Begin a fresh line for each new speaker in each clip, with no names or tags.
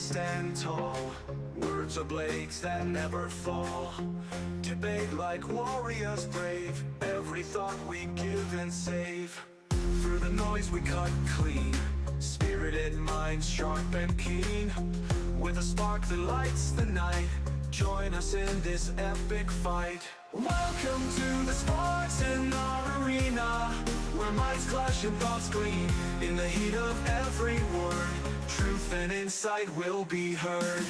stand tall. Words are blades that never fall. Debate like warriors brave. Every thought we give and save. Through the noise we cut clean. Spirited minds sharp and keen. With a spark that lights the night. Join us in this epic fight. Welcome to the Spartan arena, where minds clash and thoughts gleam. In the heat of every word, truth and insight will be heard.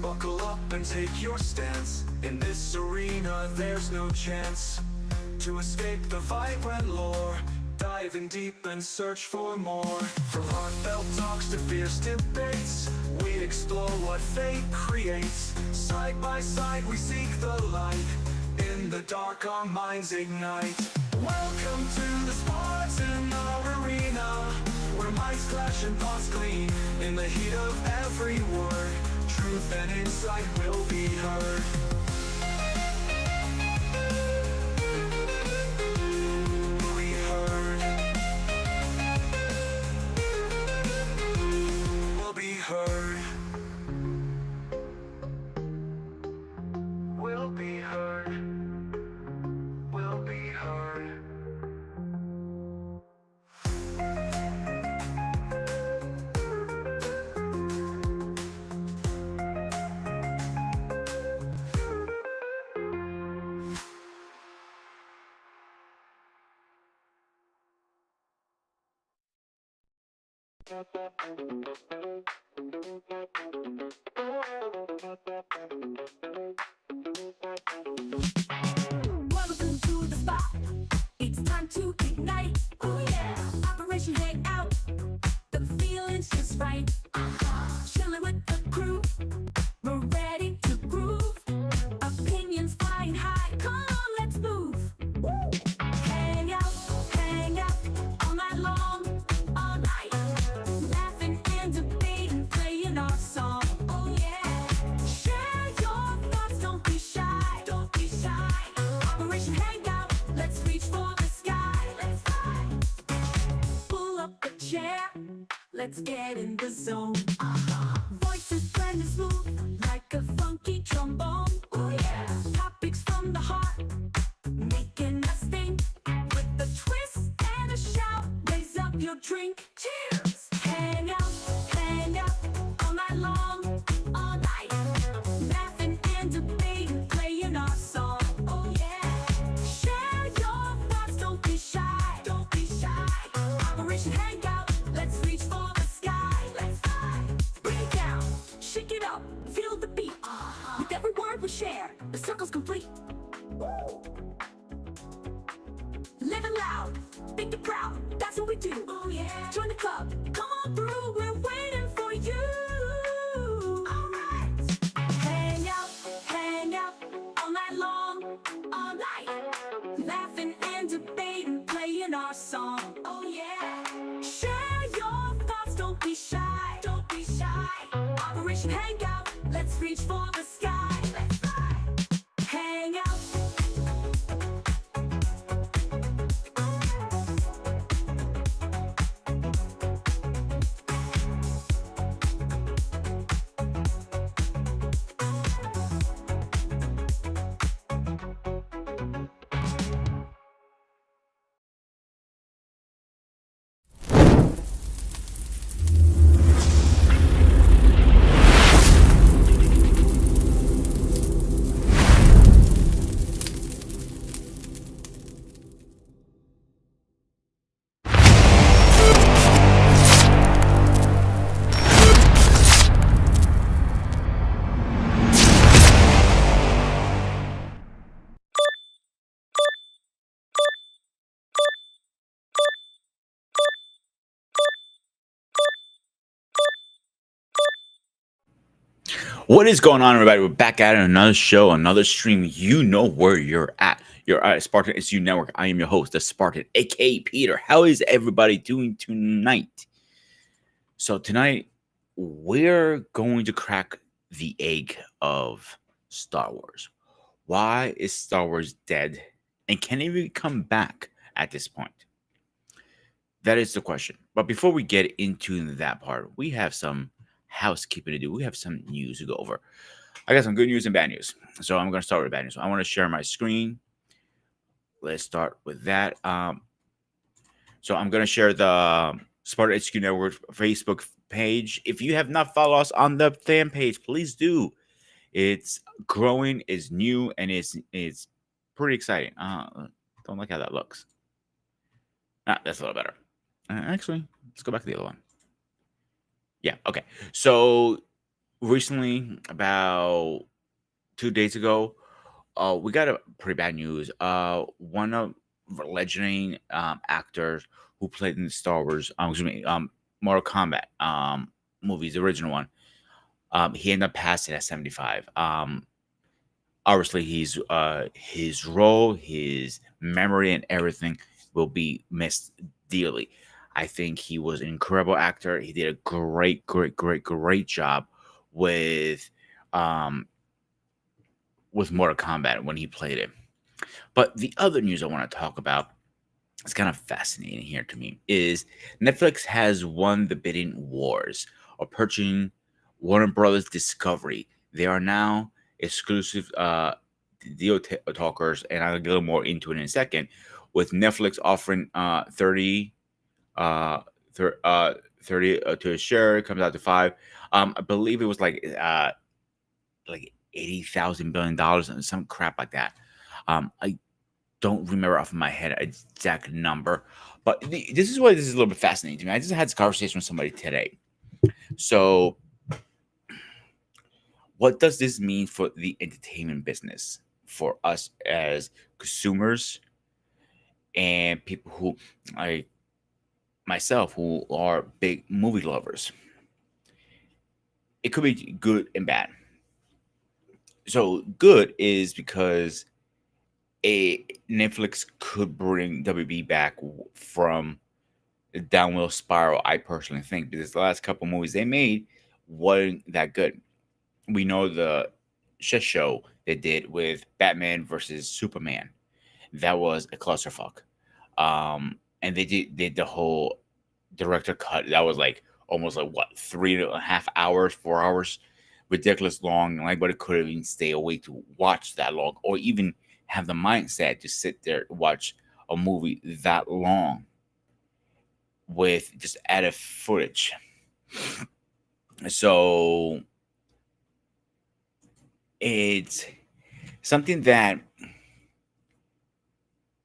Buckle up and take your stance. In this arena there's no chance to escape the vibrant lore. Dive in deep and search for more. From heartfelt talks to fierce debates, we explore what fate creates. Side by side we seek the light. In the dark our minds ignite. Welcome to the Spartan arena, where minds clash and thoughts gleam. In the heat of every word, truth and insight will be heard.
Welcome to the spot. It's time to ignite. Oh yeah. Operation Hangout. The feeling's just right. Chilling with the crew. We're ready to groove. Opinions flying high. Come on, let's move. Hang out all night long, all night. Laughing and debating, playing our song. Oh yeah. Share your thoughts, don't be shy. Don't be shy. Operation Hangout, let's reach for the sky. Let's fly. Pull up a chair, let's get in the zone. Voices blend and smooth, like a funky trombone. Oh yeah. Topics from the heart, making us think. With a twist and a shout, raise up your drink. Cheers! Hang out all night long, all night. Laughing and debating, playing our song. Oh yeah. Share your thoughts, don't be shy. Don't be shy. Operation Hangout, let's reach for the sky. Let's fly. Bring it down, shake it up, feel the beat. With every word we share, the circle's complete. Living loud, think it proud, that's what we do. Oh yeah. Join the club, come on through, we're waiting for you. Alright. Hang out all night long, all night. Laughing and debating, playing our song. Oh yeah. Share your thoughts, don't be shy. Don't be shy. Operation Hangout, let's reach for the sky. Let's fly. Hang out.
What is going on, everybody? We're back at it, another show, another stream. You know where you're at. You're at Spartan SU Network. I am your host, the Spartan, aka Peter. How is everybody doing tonight? So tonight, we're going to crack the egg of Star Wars. Why is Star Wars dead? And can it even come back at this point? That is the question. But before we get into that part, we have some housekeeping to do. We have some news to go over. I got some good news and bad news. So I'm going to start with bad news. I want to share my screen. Let's start with that. So I'm going to share the Sparta HQ Network Facebook page. If you have not followed us on the fan page, please do. It's growing, it's new, and it's pretty exciting. Don't like how that looks. That's a little better. Actually, let's go back to the other one. Yeah, okay. So recently, about 2 days ago, we got a pretty bad news. One of the legendary actors who played in the Star Wars, Mortal Kombat movies, the original one, he ended up passing at 75. Obviously, his role, his memory, and everything will be missed dearly. I think he was an incredible actor. He did a great job with Mortal Kombat when he played it. But the other news I want to talk about, it's kind of fascinating here to me, is Netflix has won the bidding wars of purchasing Warner Brothers Discovery. They are now exclusive deal talkers, and I'll get a little more into it in a second, with Netflix offering 30 to a share. It comes out to 5. I believe it was like $80,000 and some crap like that. I don't remember off of my head an exact number, but this is a little bit fascinating to me. I just had this conversation with somebody today. So, what does this mean for the entertainment business, for us as consumers and people who, like myself, who are big movie lovers? It could be good and bad. So, good is because Netflix could bring WB back from the downward spiral. I personally think, because the last couple movies they made wasn't that good. We know the shit show they did with Batman versus Superman. That was a clusterfuck. And they did the whole director cut. That was like almost like what, 3.5 hours, 4 hours, ridiculous long. Nobody could even stay awake to watch that long, or even have the mindset to sit there and watch a movie that long with just added footage. So it's something that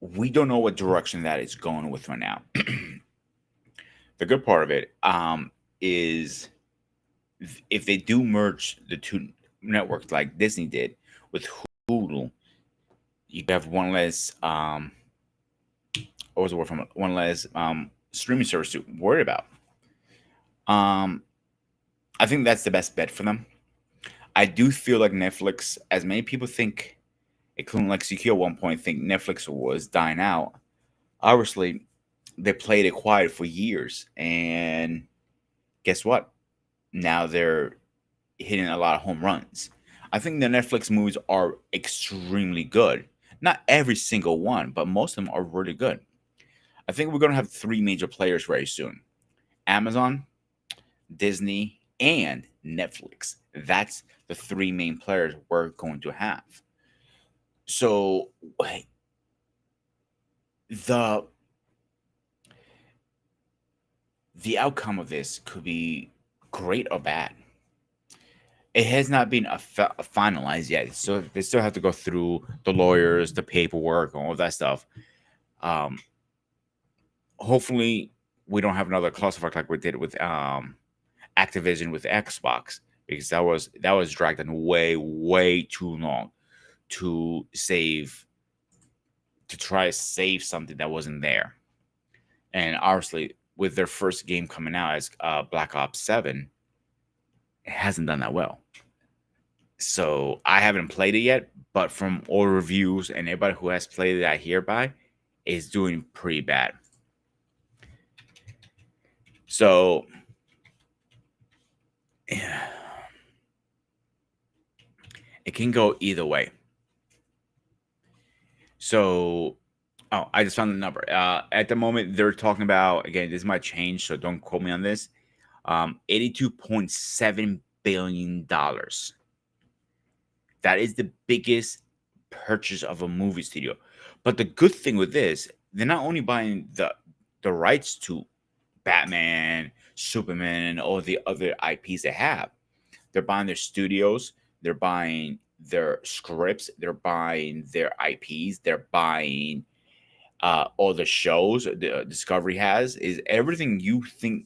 we don't know what direction that is going with right now. The good part of it is if they do merge the two networks like Disney did with Hulu, you have one less what was the word from it? One less streaming service to worry about. I think that's the best bet for them. I do feel like Netflix, as many people think, including like CQ at one point, think Netflix was dying out. Obviously, they played it quiet for years, and guess what? Now they're hitting a lot of home runs. I think the Netflix movies are extremely good. Not every single one, but most of them are really good. I think we're going to have 3 major players very soon: Amazon, Disney, and Netflix. That's the 3 main players we're going to have. So the outcome of this could be great or bad. It has not been finalized yet, so they still have to go through the lawyers, the paperwork, all of that stuff. Hopefully, we don't have another clusterfuck like we did with Activision with Xbox, because that was dragged on way too long to try to save something that wasn't there. And obviously, with their first game coming out as Black Ops 7, it hasn't done that well. So I haven't played it yet, but from all reviews and everybody who has played it, I hear by, is doing pretty bad. So yeah, it can go either way. So, oh, I just found the number. At the moment, they're talking about, again, this might change, so don't quote me on this. $82.7 billion. That is the biggest purchase of a movie studio. But the good thing with this, they're not only buying the rights to Batman, Superman, and all the other IPs they have. They're buying their studios, they're buying their scripts, they're buying their IPs, they're buying all the shows Discovery has. Is everything you think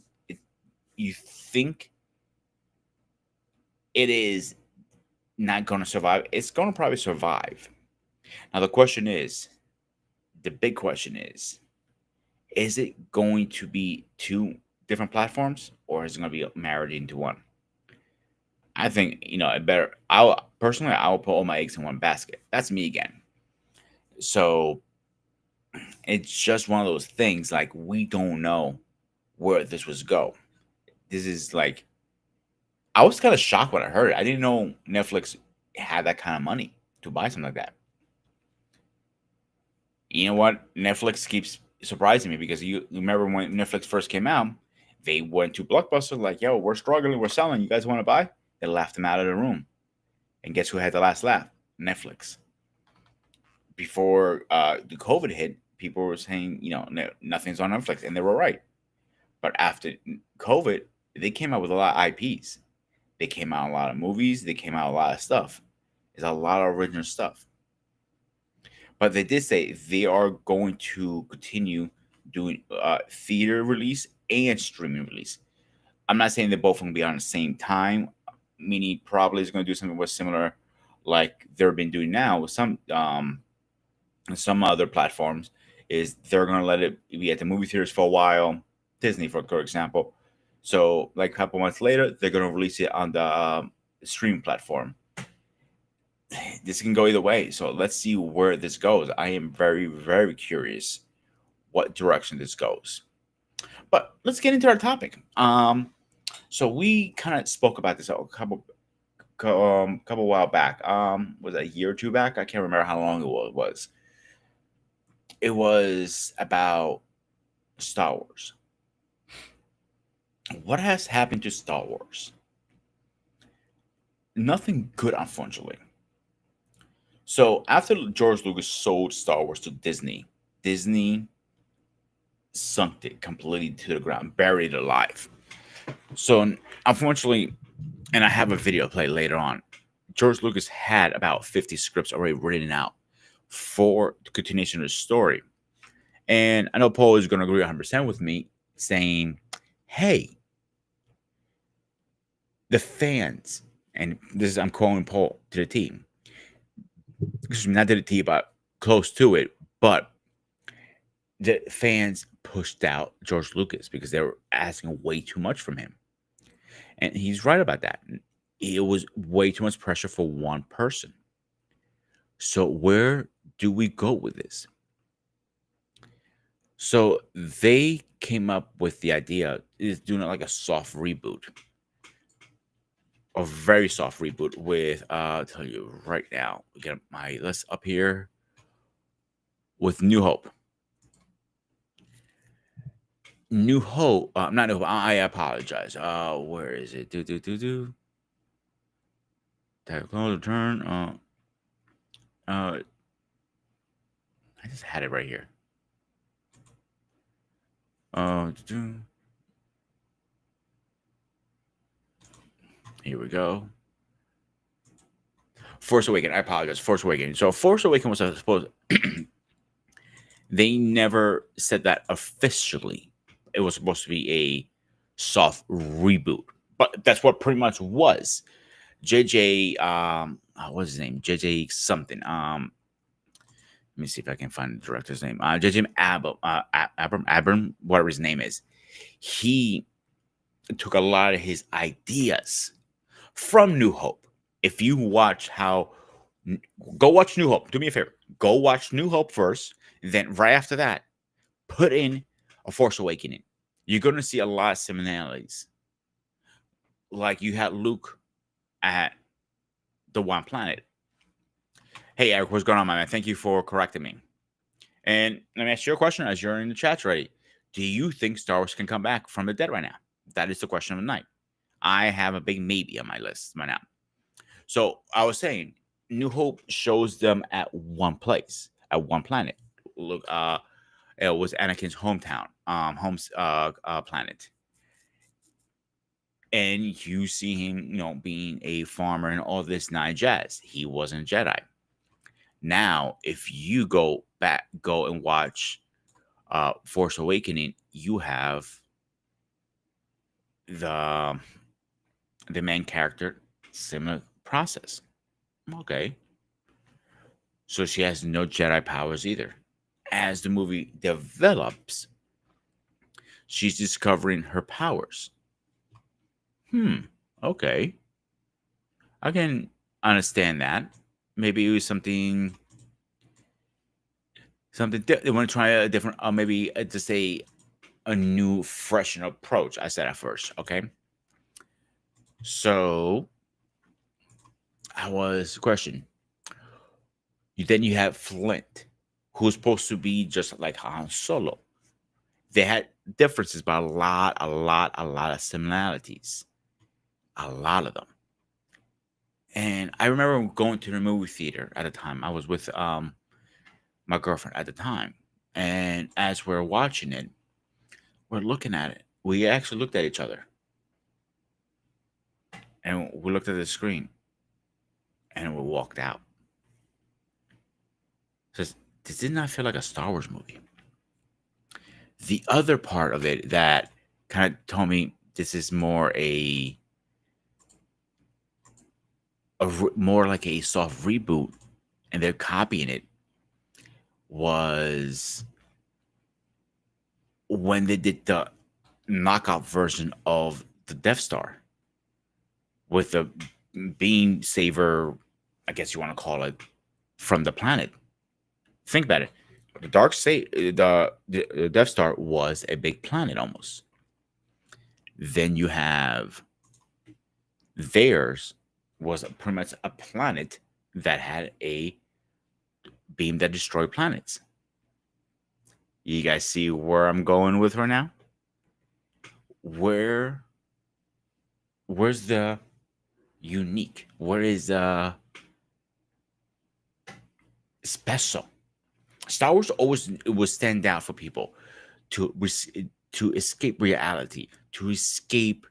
it is not going to survive? It's going to probably survive. Now the big question is it going to be two different platforms or is it going to be married into one? I think, it better. I'll put all my eggs in one basket. That's me again. So it's just one of those things. Like, we don't know where this was go. This is like, I was kind of shocked when I heard it. I didn't know Netflix had that kind of money to buy something like that. You know what? Netflix keeps surprising me because you remember when Netflix first came out, they went to Blockbuster like, "Yo, we're struggling, we're selling. You guys want to buy?" They laughed them out of the room. And guess who had the last laugh? Netflix. Before the COVID hit, people were saying, nothing's on Netflix, and they were right. But after COVID, they came out with a lot of IPs. They came out a lot of movies. They came out a lot of stuff. There's a lot of original stuff. But they did say they are going to continue doing theater release and streaming release. I'm not saying they're both going to be on the same time. Meaning probably is going to do something what's similar, like they've been doing now with some other platforms. Is they're going to let it be at the movie theaters for a while. Disney, for example. So, like a couple months later, they're going to release it on the streaming platform. This can go either way. So let's see where this goes. I am very, very curious what direction this goes. But let's get into our topic. So we kind of spoke about this a couple while back. Was it a year or two back? I can't remember how long it was. It was about Star Wars. What has happened to Star Wars? Nothing good, unfortunately. So after George Lucas sold Star Wars to Disney, Disney sunk it completely to the ground, buried it alive. So unfortunately, and I have a video play later on, George Lucas had about 50 scripts already written out for the continuation of the story. And I know Paul is going to agree 100% with me, saying, hey, the fans, and this is, I'm quoting Paul to the team, excuse me, not to the team, but close to it, but the fans pushed out George Lucas because they were asking way too much from him. And he's right about that. It was way too much pressure for one person. So where do we go with this? So they came up with the idea is doing it like a soft reboot, a very soft reboot with I'll tell you right now, get my list up here with New Hope. New Hope, not New Hope. I apologize. Where is it? Technical return. I just had it right here. Here we go. Force Awakens. I apologize. Force Awakens. So Force Awakens was supposed. They never said that officially. It was supposed to be a soft reboot, but that's what pretty much was. JJ, what's his name? JJ something. Let me see if I can find the director's name. JJ Abram, whatever his name is. He took a lot of his ideas from New Hope. If you watch go watch New Hope. Do me a favor. Go watch New Hope first. Then right after that, put in A Force Awakening. You're going to see a lot of similarities. Like you had Luke at the one planet. Hey, Eric, what's going on, my man? Thank you for correcting me. And let me ask you a question as you're in the chat already. Do you think Star Wars can come back from the dead right now? That is the question of the night. I have a big maybe on my list right now. So I was saying, New Hope shows them at one place, at one planet. Look, it was Anakin's hometown, planet, and you see him, being a farmer and all this nine jazz. He wasn't a Jedi. Now, if you go and watch Force Awakening, you have the the main character, similar process. Okay, so she has no Jedi powers either. As the movie develops, she's discovering her powers. Okay, I can understand that. Maybe it was something they want to try a different, maybe just a new, fresh approach. I said at first, okay. So I was question. Then you have Flint, who's supposed to be just like Han Solo. They had differences, but a lot of similarities. A lot of them. And I remember going to the movie theater at the time. I was with my girlfriend at the time. And as we're watching it, we're looking at it. We actually looked at each other. And we looked at the screen. And we walked out. Says, this did not feel like a Star Wars movie. The other part of it that kind of told me this is more more like a soft reboot, and they're copying it, was when they did the knockout version of the Death Star with the beam saver, I guess you want to call it, from the planet. Think about it. The Death Star was a big planet almost. Then you have theirs was pretty much a planet that had a beam that destroyed planets. You guys see where I'm going with her now? Where's the unique? Where is the special? Star Wars always would stand out for people to escape reality, to escape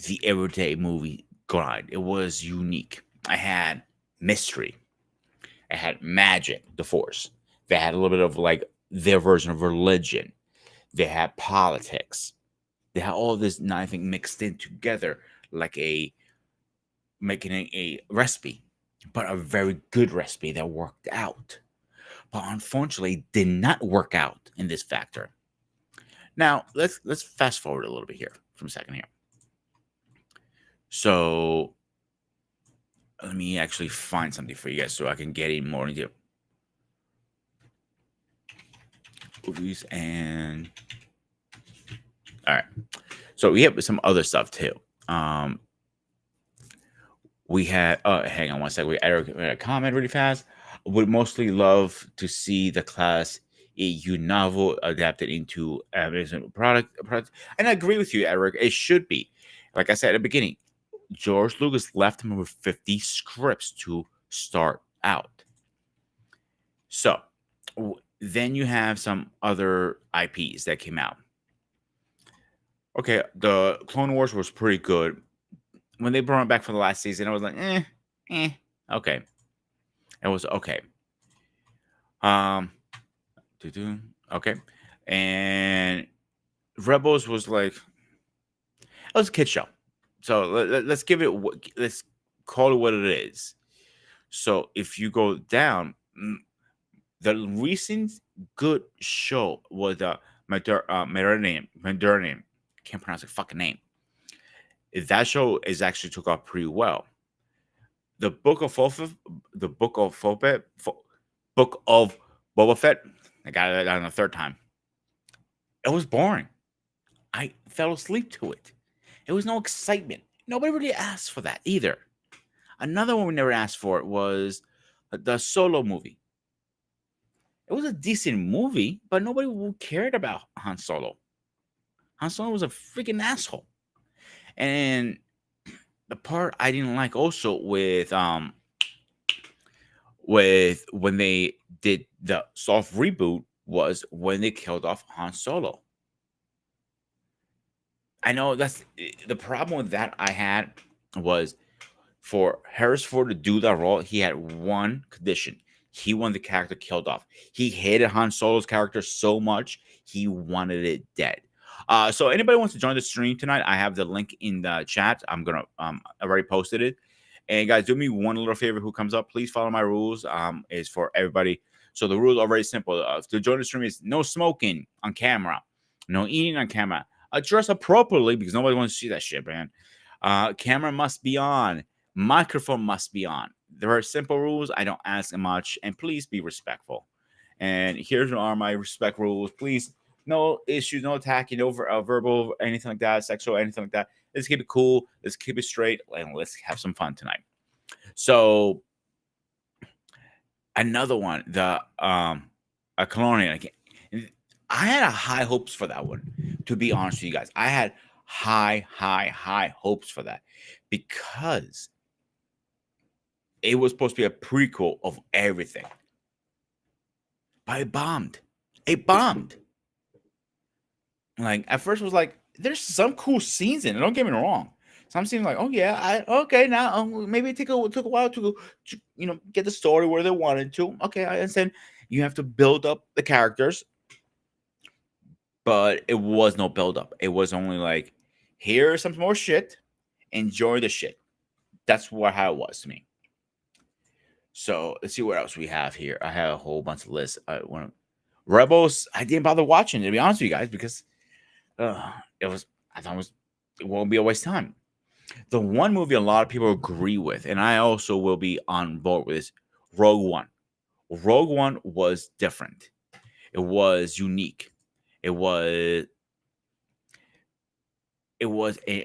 the everyday movie grind. It was unique. I had mystery. I had magic, the Force. They had a little bit of like their version of religion. They had politics. They had all this, I think, mixed in together like making a recipe, but a very good recipe that worked out. But unfortunately, did not work out in this factor. Now let's fast forward a little bit here from a second here. So let me actually find something for you guys so I can get in more into movies. And all right, so we have some other stuff too. We had hang on one second. We had a comment really fast. Would mostly love to see the class EU novel adapted into Amazon product. And I agree with you, Eric. It should be. Like I said at the beginning, George Lucas left him with 50 scripts to start out. So then you have some other IPs that came out. Okay, the Clone Wars was pretty good. When they brought it back for the last season, I was like, okay. It was okay. Okay. And Rebels was like, it was a kid show. So let's give it, let's call it what it is. So if you go down, the recent good show was Mediterranean. Can't pronounce the fucking name. That show is actually took off pretty well. The Book of Boba Fett. I got it on the third time. It was boring. I fell asleep to it. It was no excitement. Nobody really asked for that either. Another one we never asked for was the Solo movie. It was a decent movie, but nobody cared about Han Solo. Han Solo was a freaking asshole. And the part I didn't like also with when they did the soft reboot was when they killed off Han Solo. I know that's the problem with that I had was for Harris Ford to do that role, he had one condition. He wanted the character killed off. He hated Han Solo's character so much, he wanted it dead. So anybody wants to join the stream tonight, I have the link in the chat. I'm gonna I already posted it. And guys, do me one little favor who comes up, please follow my rules. Is for everybody. So the rules are very simple. To join the stream is no smoking on camera, no eating on camera. Dress appropriately because nobody wants to see that shit, man. Camera must be on. Microphone must be on. There are simple rules. I don't ask much, and please be respectful. And here are my respect rules. Please, no issues, no attacking, no verbal, anything like that, sexual, anything like that. Let's keep it cool. Let's keep it straight, and let's have some fun tonight. So, another one, the a colonial. I had high hopes for that one. To be honest with you guys, I had high hopes for that because it was supposed to be a prequel of everything. But it bombed. It bombed. Like, at first it was like, there's some cool scenes in it. Don't get me wrong. Some scenes like, oh yeah, okay, now maybe it took a while to get the story where they wanted to. Okay, I understand. You have to build up the characters, but it was no build up. It was only like, here's some more shit. Enjoy the shit. That's how it was to me. So let's see what else we have here. I have a whole bunch of lists. Rebels. I didn't bother watching, to be honest with you guys, because it won't be a waste of time. The one movie a lot of people agree with, and I also will be on board with, is Rogue One. Rogue One was different. It was unique. It was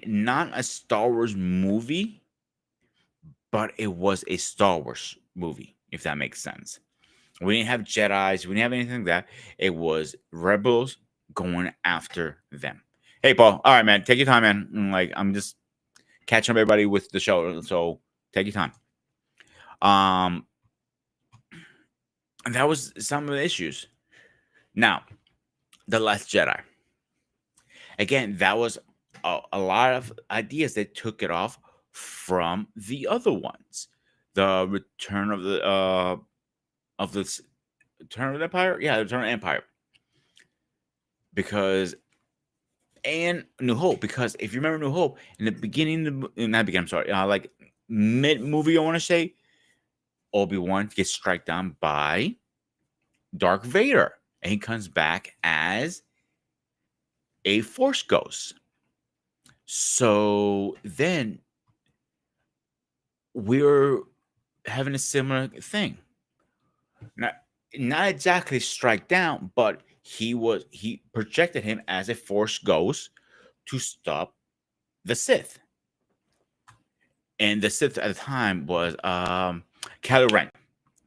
not a Star Wars movie, but it was a Star Wars movie, if that makes sense. We didn't have Jedis. We didn't have anything like that. It was rebels going after them. Hey, Paul. All right, man. Take your time, man. Like, I'm just catching up everybody with the show, so take your time. And that was some of the issues. Now, The Last Jedi. Again, that was a lot of ideas that took it off from the other ones. The Return of the Return of the Empire? Yeah, the Return of the Empire. Because, and New Hope, because if you remember New Hope, in the beginning, like mid-movie, I want to say, Obi-Wan gets struck down by Darth Vader. And he comes back as a Force ghost. So then we're having a similar thing. Not exactly strike down, but he projected him as a Force ghost to stop the Sith. And the Sith at the time was Kylo Ren.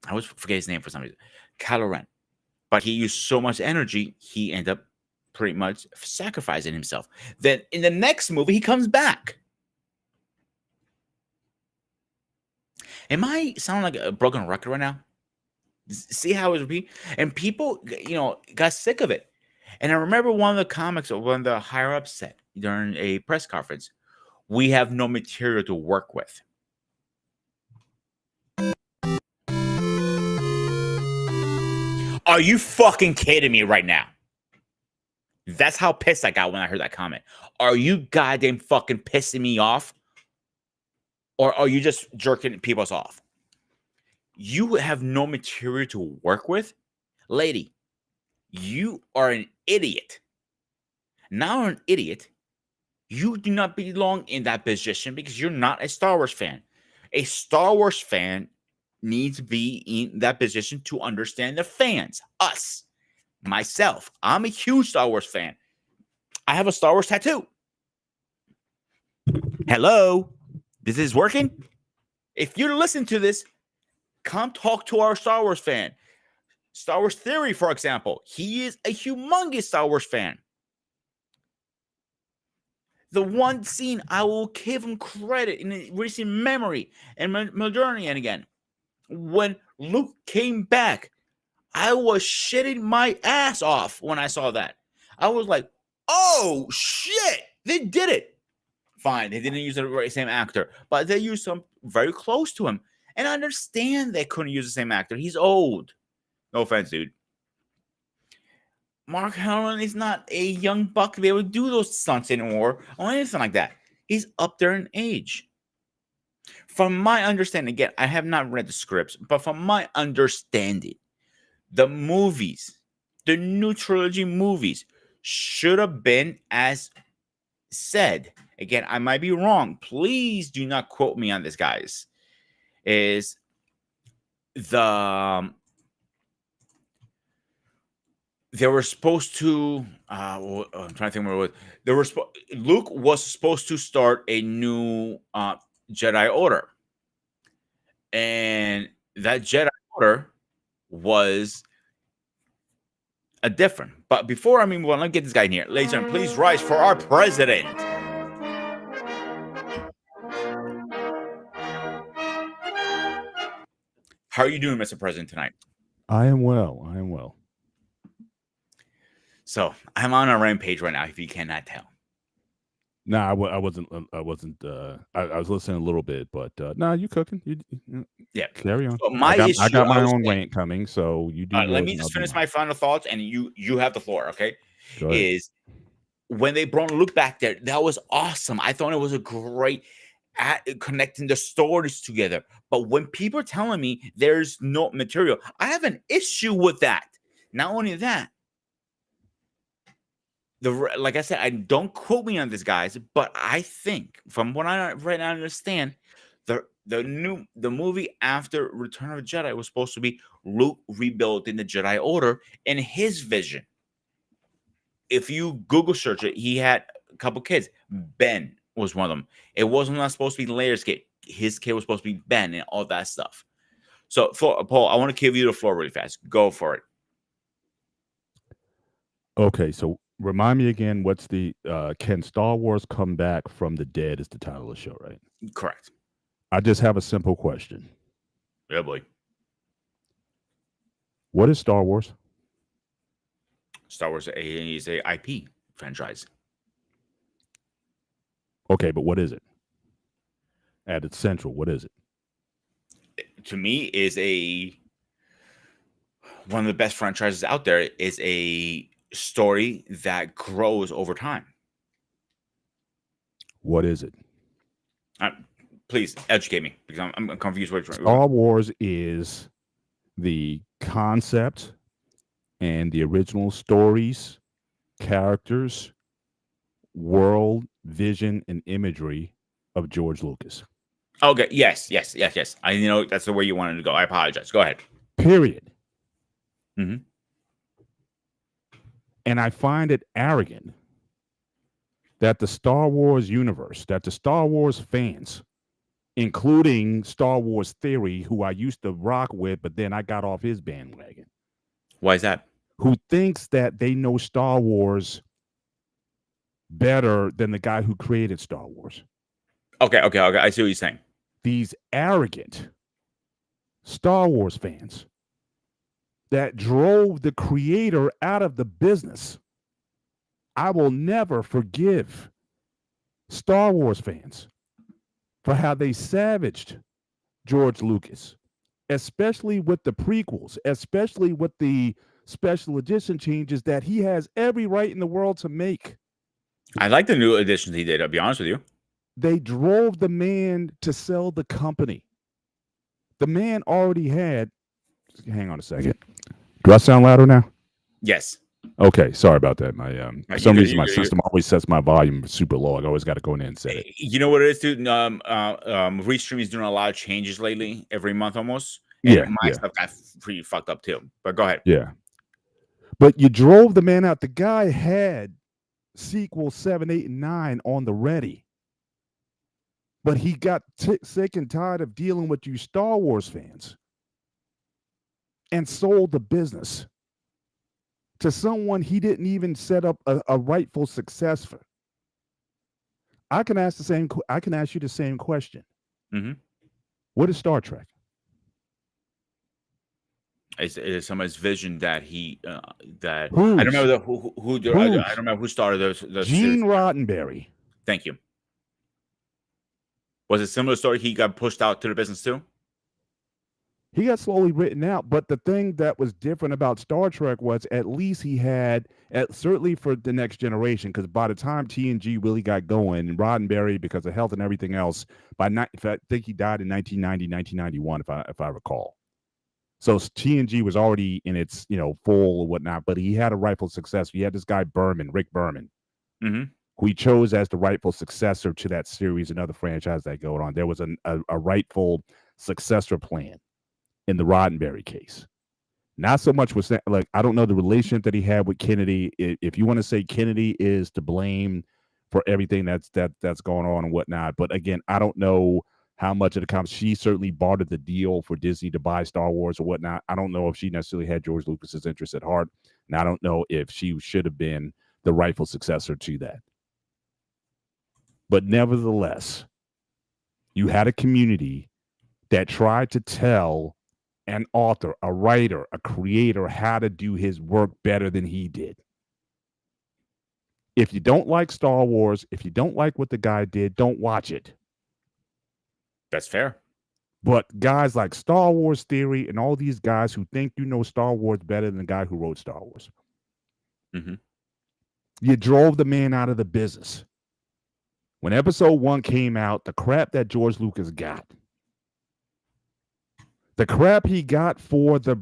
I always forget his name for some reason. Kylo Ren. But he used so much energy, he ended up pretty much sacrificing himself. Then in the next movie, he comes back. Am I sounding like a broken record right now? See how it's repeat? And people, got sick of it. And I remember one of the comics, or one of the higher ups said during a press conference, we have no material to work with. Are you fucking kidding me right now? That's how pissed I got when I heard that comment. Are you goddamn fucking pissing me off? Or are you just jerking people off? You have no material to work with? Lady, you are an idiot. Now an idiot. You do not belong in that position because you're not a Star Wars fan. A Star Wars fan needs to be in that position to understand the fans. Us. Myself. I'm a huge Star Wars fan. I have a Star Wars tattoo. Hello? This is working? If you're listening to this, come talk to our Star Wars fan. Star Wars Theory, for example, he is a humongous Star Wars fan. The one scene I will give him credit in recent memory and modernity, and again, when Luke came back, I was shitting my ass off when I saw that. I was like, oh shit, they did it. Fine, they didn't use the same actor, but they used some very close to him. And I understand they couldn't use the same actor. He's old. No offense, dude. Mark Hamill is not a young buck to be able to do those stunts anymore or anything like that. He's up there in age. From my understanding, again, I have not read the scripts, but from my understanding, the movies, the new trilogy movies, should have been as said. Again, I might be wrong. Please do not quote me on this, guys. Is the they were supposed to I'm trying to think where it was. They were Luke was supposed to start a new Jedi Order, and that Jedi Order was a different. But before I mean, well, let me get this guy in here, ladies and gentlemen. Please rise for our president. How are you doing, Mr. President, tonight?
I am well. I am well.
So I'm on a rampage right now, if you cannot tell.
No, I wasn't. I wasn't. I was listening a little bit, but no, you cooking.
Yeah,
carry on.
So my
I got my own
saying,
rant coming, so you do.
Let me just finish my final thoughts, and you have the floor. Okay,
Go ahead.
Is when they brought Luke back there, that was awesome. I thought it was a great at connecting the stories together. But when people are telling me there's no material, I have an issue with that. Not only that, like I said, I don't quote me on this, guys, but I think from what I right now understand, the movie after Return of the Jedi was supposed to be Luke rebuilding the Jedi Order in his vision. If you Google search it, he had a couple kids. Ben was one of them. It wasn't not supposed to be Leia's kid. His kid was supposed to be Ben and all that stuff. So, Paul, I want to give you the floor really fast. Go for it.
Okay, so remind me again, what's the can Star Wars come back from the dead is the title of the show, right?
Correct.
I just have a simple question.
Yeah, boy.
What is Star Wars?
Star Wars is a IP franchise.
Okay, but what is it? At its central, what is it?
To me, is one of the best franchises out there. Is a story that grows over time.
What is it?
Please educate me, because I'm confused.
Star Wars is the concept and the original stories, characters, world, vision, and imagery of George Lucas.
Okay. Yes. I know that's the way you wanted to go. I apologize. Go ahead.
Period.
Mm-hmm.
And I find it arrogant that the Star Wars universe, that the Star Wars fans, including Star Wars Theory, who I used to rock with, but then I got off his bandwagon.
Why is that?
Who thinks that they know Star Wars better than the guy who created Star Wars.
Okay. I see what you're saying.
These arrogant Star Wars fans that drove the creator out of the business. I will never forgive Star Wars fans for how they savaged George Lucas, especially with the prequels, especially with the special edition changes that he has every right in the world to make.
I like the new editions he did, I'll be honest with you.
They drove the man to sell the company. The man already had, hang on a second. Do I sound louder now?
Yes.
Okay, sorry about that. My for some reason my system always sets my volume super low. I always got to go in and set it.
You know what it is, dude? Restream is doing a lot of changes lately, every month almost. And my stuff got pretty fucked up too. But go ahead.
Yeah. But you drove the man out. The guy had sequel 7, 8, and 9 on the ready. But he got sick and tired of dealing with you Star Wars fans. and sold the business to someone he didn't even set up a rightful successor. I can ask you the same question.
Mm-hmm.
What is Star Trek?
It is somebody's vision that I don't
Whose?
remember I don't
Whose?
remember who started those series.
Gene Roddenberry.
Thank you. Was it a similar story? He got pushed out to the business too.
He got slowly written out, but the thing that was different about Star Trek was at least he had, certainly for the next generation, because by the time TNG really got going, and Roddenberry, because of health and everything else, I think he died in 1990, 1991, if I recall. So TNG was already in its full or whatnot, but he had a rightful successor. He had this guy Rick Berman,
Mm-hmm.
who he chose as the rightful successor to that series and other franchise that go on. There was a rightful successor plan in the Roddenberry case. Not so much with, like, I don't know the relationship that he had with Kennedy. If you want to say Kennedy is to blame for everything that's going on and whatnot, but again, I don't know how much of the comments. She certainly bartered the deal for Disney to buy Star Wars or whatnot. I don't know if she necessarily had George Lucas's interest at heart, and I don't know if she should have been the rightful successor to that. But nevertheless, you had a community that tried to tell an author, a writer, a creator how to do his work better than he did. If you don't like Star Wars, if you don't like what the guy did, don't watch it.
That's fair.
But guys like Star Wars Theory and all these guys who think you know Star Wars better than the guy who wrote Star Wars,
Mm-hmm.
you drove the man out of the business. When Episode 1 came out, the crap that George Lucas got, the crap he got for the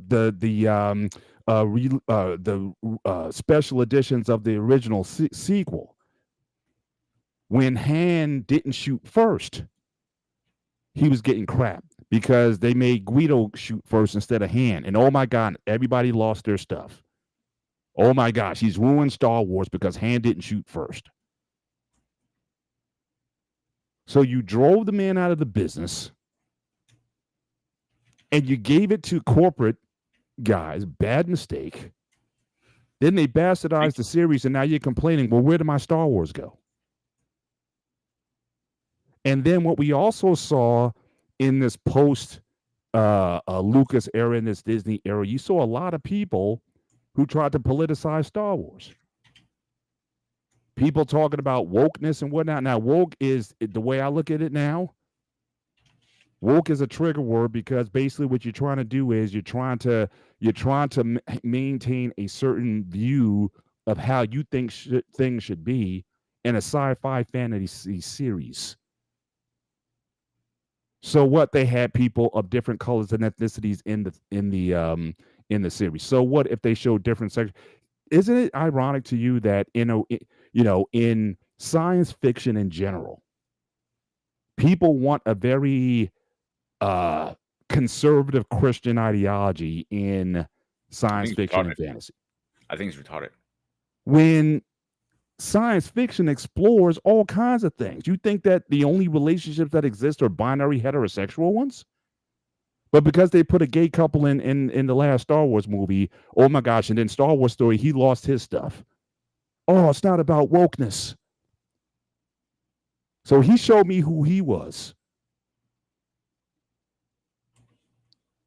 special editions of the original sequel, when Han didn't shoot first, he was getting crap because they made Guido shoot first instead of Han. And oh my God, everybody lost their stuff. Oh my gosh, he's ruined Star Wars because Han didn't shoot first. So you drove the man out of the business and you gave it to corporate guys. Bad mistake. Then they bastardized the series, and now you're complaining, well, where did my Star Wars go? And then what we also saw in this post Lucas era, in this Disney era, you saw a lot of people who tried to politicize Star Wars. People talking about wokeness and whatnot. Now, woke is, the way I look at it now, woke is a trigger word because basically what you're trying to do is you're trying to maintain a certain view of how you think things should be in a sci-fi fantasy series. So what, they had people of different colors and ethnicities in the series. So what if they show different sections? Isn't it ironic to you that in science fiction in general, people want a very conservative Christian ideology in science fiction and fantasy?
I think it's retarded.
When science fiction explores all kinds of things, you think that the only relationships that exist are binary heterosexual ones? But because they put a gay couple in the last Star Wars movie, oh my gosh, and then Star Wars Story, he lost his stuff. Oh, it's not about wokeness. So he showed me who he was.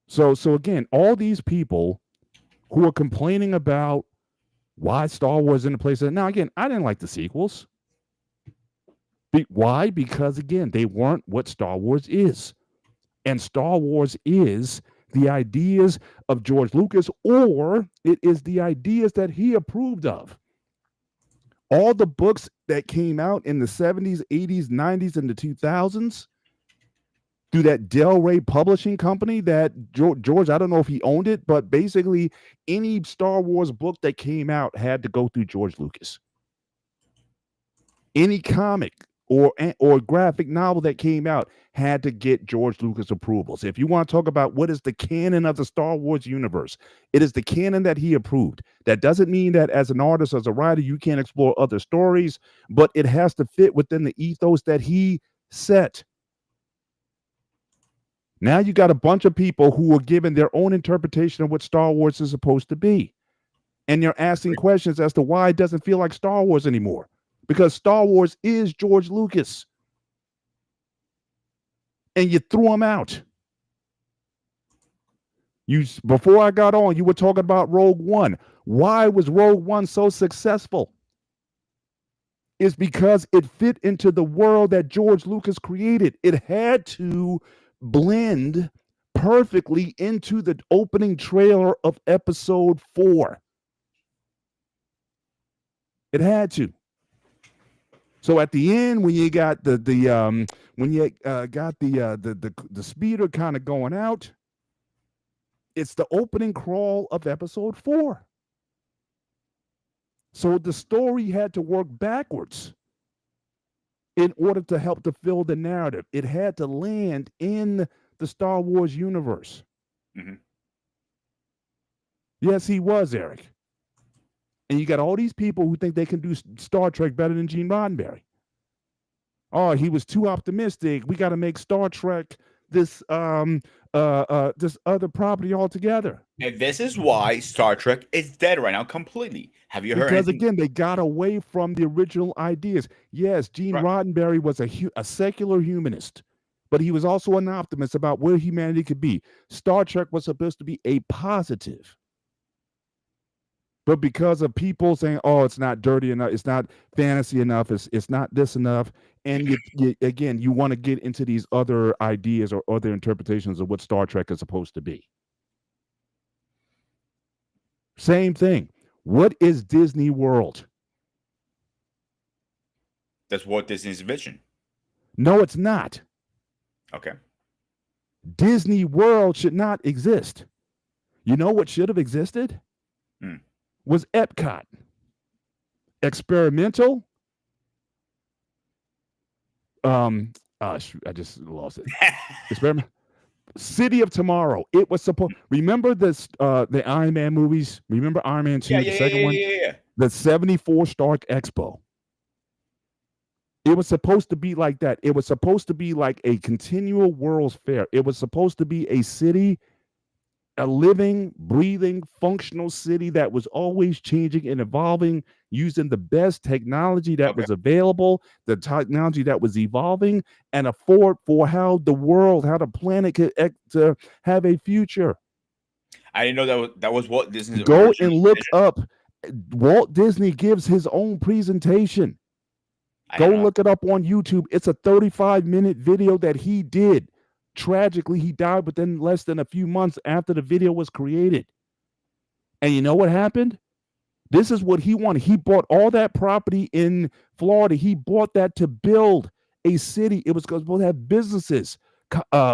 So again, all these people who are complaining about why Star Wars in the place. Now, again, I didn't like the sequels. Why? Because, again, they weren't what Star Wars is. And Star Wars is the ideas of George Lucas, or it is the ideas that he approved of. All the books that came out in the 70s, 80s, 90s, and the 2000s through that Del Rey publishing company that George, I don't know if he owned it, but basically any Star Wars book that came out had to go through George Lucas. Any comic or graphic novel that came out had to get George Lucas approvals. If you want to talk about what is the canon of the Star Wars universe, it is the canon that he approved. That doesn't mean that as an artist, as a writer, you can't explore other stories, but it has to fit within the ethos that he set. Now you got a bunch of people who are giving their own interpretation of what Star Wars is supposed to be. And you're asking questions as to why it doesn't feel like Star Wars anymore. Because Star Wars is George Lucas. And you threw him out. Before I got on, you were talking about Rogue One. Why was Rogue One so successful? It's because it fit into the world that George Lucas created. It had to blend perfectly into the opening trailer of episode 4. It had to. So at the end, when you got the speeder kind of going out, it's the opening crawl of episode 4. So the story had to work backwards in order to help to fill the narrative. It had to land in the Star Wars universe.
Mm-hmm.
Yes, he was, Eric. And you got all these people who think they can do Star Trek better than Gene Roddenberry. Oh, he was too optimistic. We got to make Star Trek this this other property altogether.
And this is why Star Trek is dead right now completely. Have you heard
Because
anything?
again, they got away from the original ideas. Yes, Gene Roddenberry was a secular humanist, but he was also an optimist about where humanity could be. Star Trek was supposed to be a positive. But because of people saying, "Oh, it's not dirty enough, it's not fantasy enough, it's not this enough," and you want to get into these other ideas or other interpretations of what Star Trek is supposed to be. Same thing. What is Disney World?
That's Walt Disney's vision.
No, it's not.
Okay.
Disney World should not exist. You know what should have existed? Was Epcot. Experimental. I just lost it. Experiment. City of Tomorrow. It was supposed. Remember this? The Iron Man movies. Remember Iron Man 2, the second one.
Yeah.
The 74 Stark Expo. It was supposed to be like that. It was supposed to be like a continual World's Fair. It was supposed to be a city, a living, breathing, functional city that was always changing and evolving, using the best technology that was available, the technology that was evolving, and afford for how the world, how the planet could have a future.
I didn't know that was Walt Disney's.
Go and look up. Walt Disney gives his own presentation. Go look it up on YouTube. It's a 35-minute video that he did. Tragically, he died within less than a few months after the video was created. And you know what happened? This is what he wanted. He bought all that property in Florida. He bought that to build a city. It was supposed to have businesses,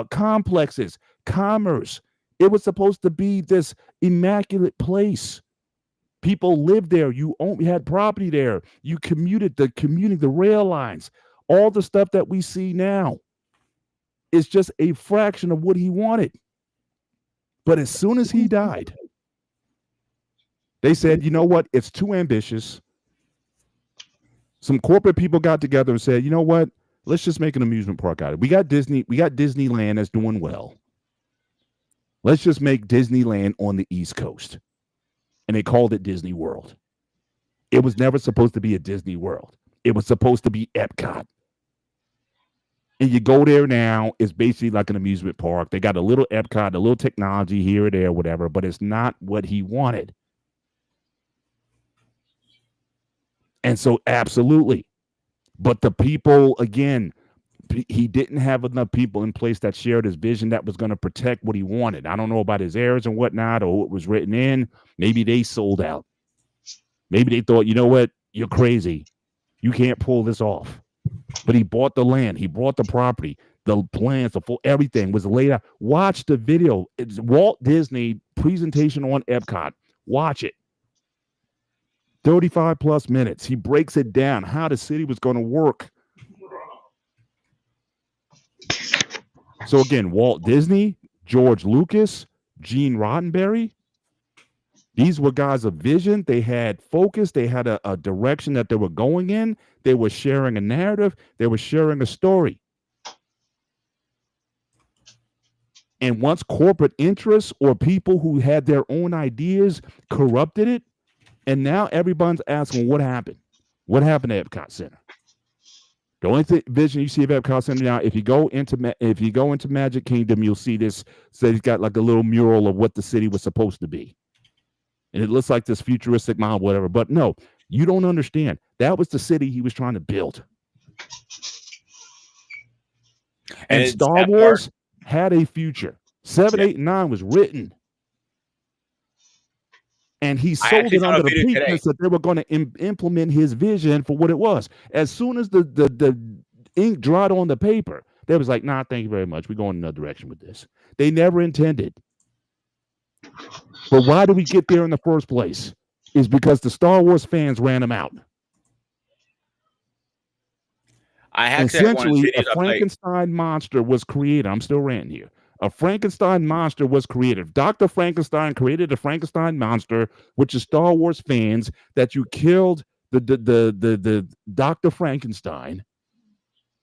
complexes, commerce. It was supposed to be this immaculate place. People lived there. You had property there. You commuted the rail lines, all the stuff that we see now. It's just a fraction of what he wanted. But as soon as he died, they said, you know what? It's too ambitious. Some corporate people got together and said, you know what? Let's just make an amusement park out of it. We got Disneyland that's doing well. Let's just make Disneyland on the East Coast. And they called it Disney World. It was never supposed to be a Disney World. It was supposed to be Epcot. And you go there now, it's basically like an amusement park. They got a little Epcot, a little technology here or there, whatever, but it's not what he wanted. And so, absolutely. But the people, again, he didn't have enough people in place that shared his vision that was going to protect what he wanted. I don't know about his heirs and whatnot or what was written in. Maybe they sold out. Maybe they thought, you know what? You're crazy. You can't pull this off. But he bought the land. He bought the property. The plans, everything was laid out. Watch the video. It's Walt Disney presentation on Epcot. Watch it. 35 plus minutes. He breaks it down, how the city was going to work. So again, Walt Disney, George Lucas, Gene Roddenberry, these were guys of vision. They had focus. They had a direction that they were going in. They were sharing a narrative. They were sharing a story. And once corporate interests or people who had their own ideas corrupted it, and now everyone's asking what happened. What happened to Epcot Center? The only vision you see of Epcot Center now, if you go into Magic Kingdom, you'll see this. So he's got like a little mural of what the city was supposed to be, and it looks like this futuristic model, whatever. But no, you don't understand. That was the city he was trying to build. And Star Wars had a future. 7, 8, and 9 was written. And he sold it under the pretense that they were going to implement his vision for what it was. As soon as the ink dried on the paper, they was like, nah, thank you very much. We're going in another direction with this. They never intended. But why did we get there in the first place? Is because the Star Wars fans ran them out. Essentially, a Frankenstein monster was created. I'm still ranting here. A Frankenstein monster was created. Dr. Frankenstein created a Frankenstein monster, which is Star Wars fans that you killed the Dr. Frankenstein,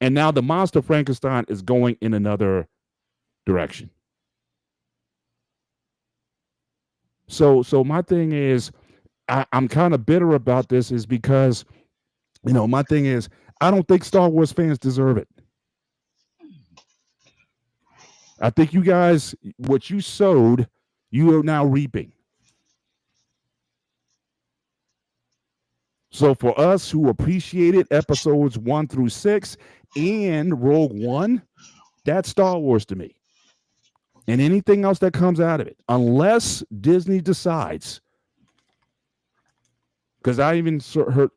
and now the monster Frankenstein is going in another direction. So my thing is, I'm kind of bitter about this, is because, my thing is, I don't think Star Wars fans deserve it. I think you guys, what you sowed, you are now reaping. So for us who appreciated episodes 1 through 6 and Rogue One, that's Star Wars to me. And anything else that comes out of it, unless Disney decides, because I even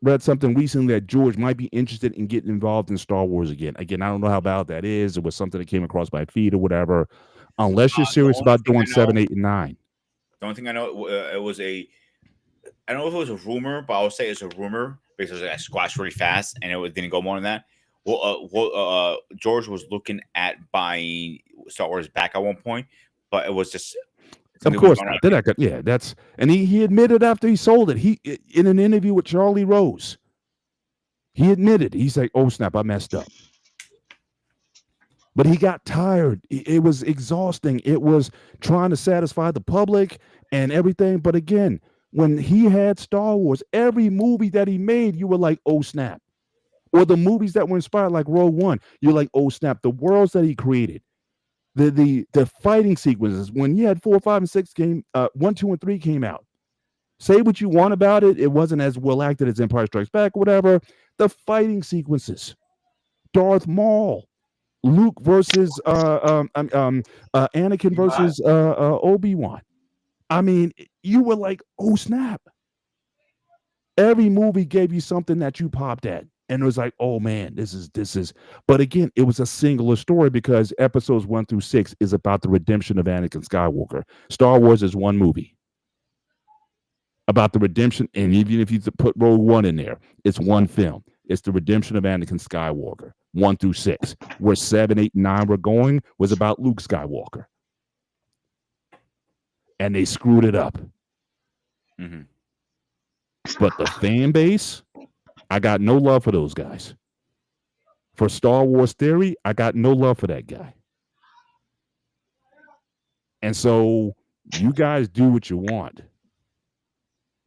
read something recently that George might be interested in getting involved in Star Wars again. Again, I don't know how bad that is. It was something that came across my feed or whatever. Unless you're serious about doing 7, 8, and 9.
The only thing I know, it was I don't know if it was a rumor, but I'll say it's a rumor because it squashed really fast and it didn't go more than that. Well, George was looking at buying Star Wars back at one point, but it was just.
Of course not. And he admitted after he sold it. He, in an interview with Charlie Rose, he admitted, he's like, "Oh snap, I messed up." But he got tired. It was exhausting. It was trying to satisfy the public and everything. But again, when he had Star Wars, every movie that he made, you were like, "Oh snap," or the movies that were inspired, like Rogue One, you're like, "Oh snap!" The worlds that he created. The fighting sequences, when you had 4, 5, and 6 came, 1, 2, and 3 came out. Say what you want about it, it wasn't as well acted as Empire Strikes Back, whatever. The fighting sequences, Darth Maul, Luke versus Anakin versus Obi-Wan. I mean, you were like, "Oh snap!" Every movie gave you something that you popped at. And it was like, "Oh man, this is." But again, it was a singular story because episodes 1 through 6 is about the redemption of Anakin Skywalker. Star Wars is one movie about the redemption. And even if you put Rogue One in there, it's one film. It's the redemption of Anakin Skywalker, 1 through 6. Where 7, 8, and 9 were going was about Luke Skywalker. And they screwed it up.
Mm-hmm.
But the fan base, I got no love for those guys. For Star Wars Theory, I got no love for that guy. And so you guys do what you want.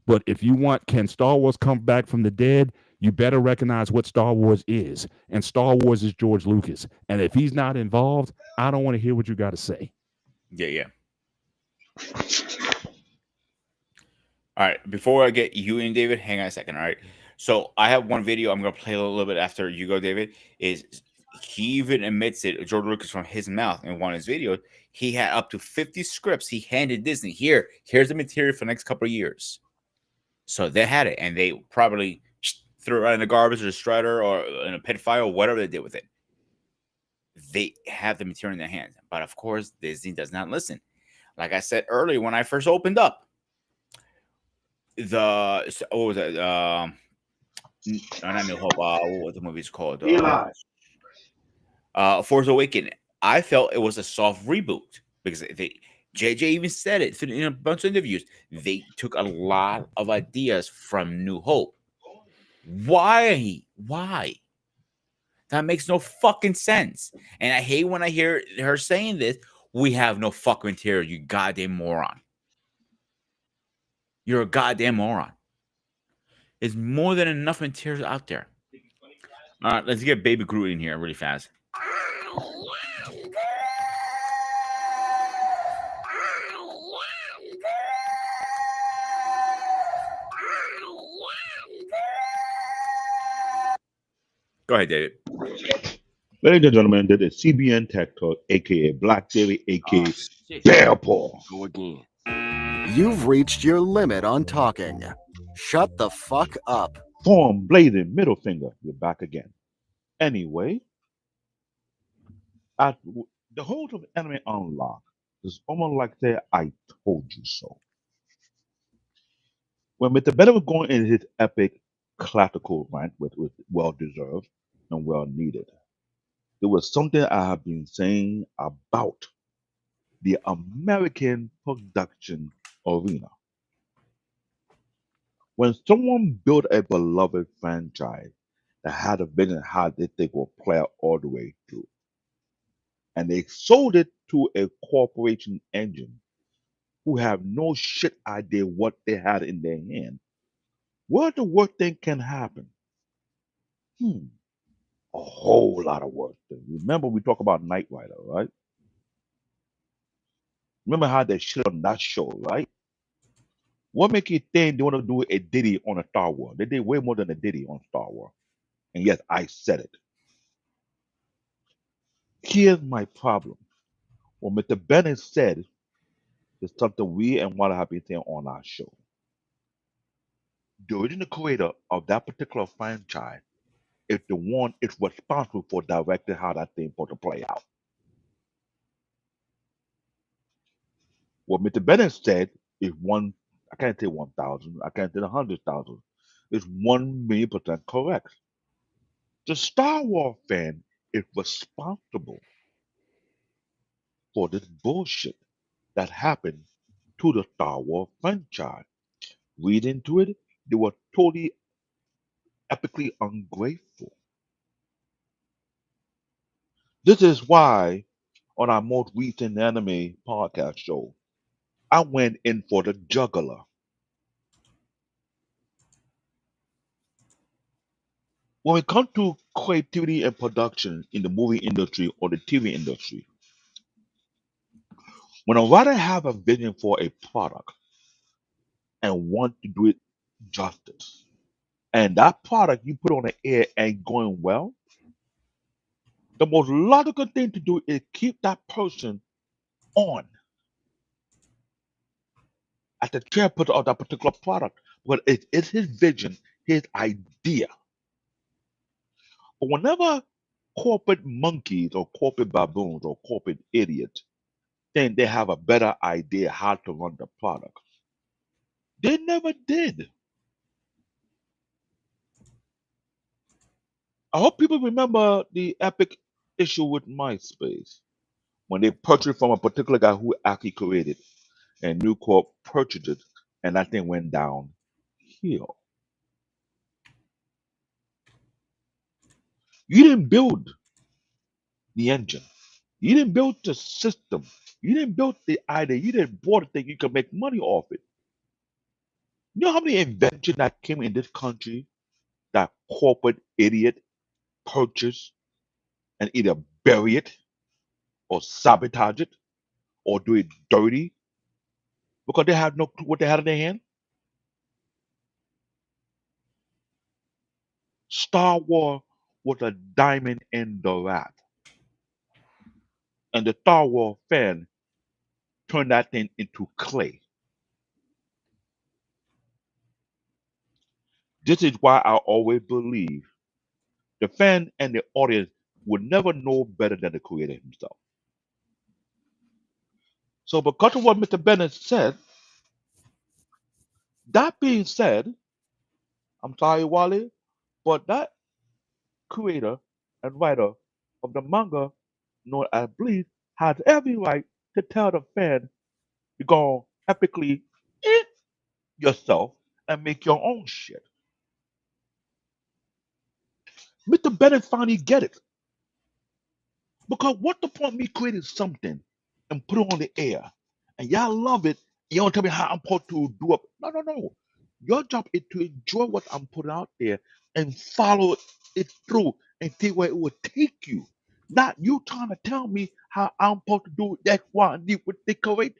But if you want, can Star Wars come back from the dead? You better recognize what Star Wars is. And Star Wars is George Lucas. And if he's not involved, I don't want to hear what you got to say.
Yeah. All right. Before I get you in, David, hang on a second. All right. So I have one video I'm going to play a little bit after you go, David. Is he even admits it, George Lucas, from his mouth in one of his videos, he had up to 50 scripts he handed Disney. Here's the material for the next couple of years. So they had it, and they probably threw it right in the garbage or the shredder or in a pit file or whatever they did with it. They have the material in their hands. But of course, Disney does not listen. Like I said earlier when I first opened up, not New Hope. What was the movie's called? Force Awakens. I felt it was a soft reboot because JJ even said it in a bunch of interviews. They took a lot of ideas from New Hope. Why? That makes no fucking sense. And I hate when I hear her saying this. We have no fucking material, you goddamn moron. You're a goddamn moron. There's more than enough material out there. All right, let's get Baby Groot in here really fast. Go ahead, David.
Ladies and gentlemen, this is CBN Tech Talk, aka Black David, aka Bear Paw.
Go again. You've reached your limit on talking. Shut the fuck up.
Form, blazing, middle finger. You're back again. Anyway, at the whole of Anime Unlocked is almost like say, I told you so. When Mr. Bennett was going in his epic classical rant, which was well deserved and well needed, there was something I have been saying about the American production arena. When someone built a beloved franchise that had a vision how they think will play out all the way through, and they sold it to a corporation engine who have no shit idea what they had in their hand, what the worst thing can happen? Hmm, a whole lot of worse things. Remember we talk about Knight Rider, right? Remember how they shit on that show, right? What make you think they want to do a Diddy on a Star Wars? They did way more than a Diddy on Star Wars. And yes, I said it. Here's my problem. What Mr. Bennett said is something we and Wanda have been saying on our show. The original creator of that particular franchise is the one is responsible for directing how that thing supposed to play out. What Mr. Bennett said is one, I can't say 1,000, I can't say 100,000. It's 1,000,000% correct. The Star Wars fan is responsible for this bullshit that happened to the Star Wars franchise. Read into it, they were totally epically ungrateful. This is why on our most recent anime podcast show, I went in for the juggler. When it comes to creativity and production in the movie industry or the TV industry, when a writer have a vision for a product and want to do it justice, and that product you put on the air ain't going well, the most logical thing to do is keep that person on as the chairperson of that particular product. But it's his vision, his idea. But whenever corporate monkeys or corporate baboons or corporate idiots think they have a better idea how to run the product, they never did. I hope people remember the epic issue with MySpace when they purchased from a particular guy who actually created, and New Corp purchased it, and that thing went downhill. You didn't build the engine. You didn't build the system. You didn't build the idea. You didn't bought it thinking you could make money off it. You know how many inventions that came in this country that corporate idiot purchased and either bury it or sabotage it or do it dirty because they have no clue what they had in their hand? Star Wars was a diamond in the rough. And the Star Wars fan turned that thing into clay. This is why I always believe the fan and the audience would never know better than the creator himself. So because of what Mr. Bennett said, that being said, I'm sorry, Wally, but that creator and writer of the manga known as Bleach has every right to tell the fan to go epically eat yourself and make your own shit. Mr. Bennett finally get it. Because what the point of me creating something and put it on the air. And y'all love it. You don't tell me how I'm supposed to do it. No, no, no. Your job is to enjoy what I'm putting out there and follow it through and see where it will take you. Not you trying to tell me how I'm supposed to do X, Y, and Z with the correct.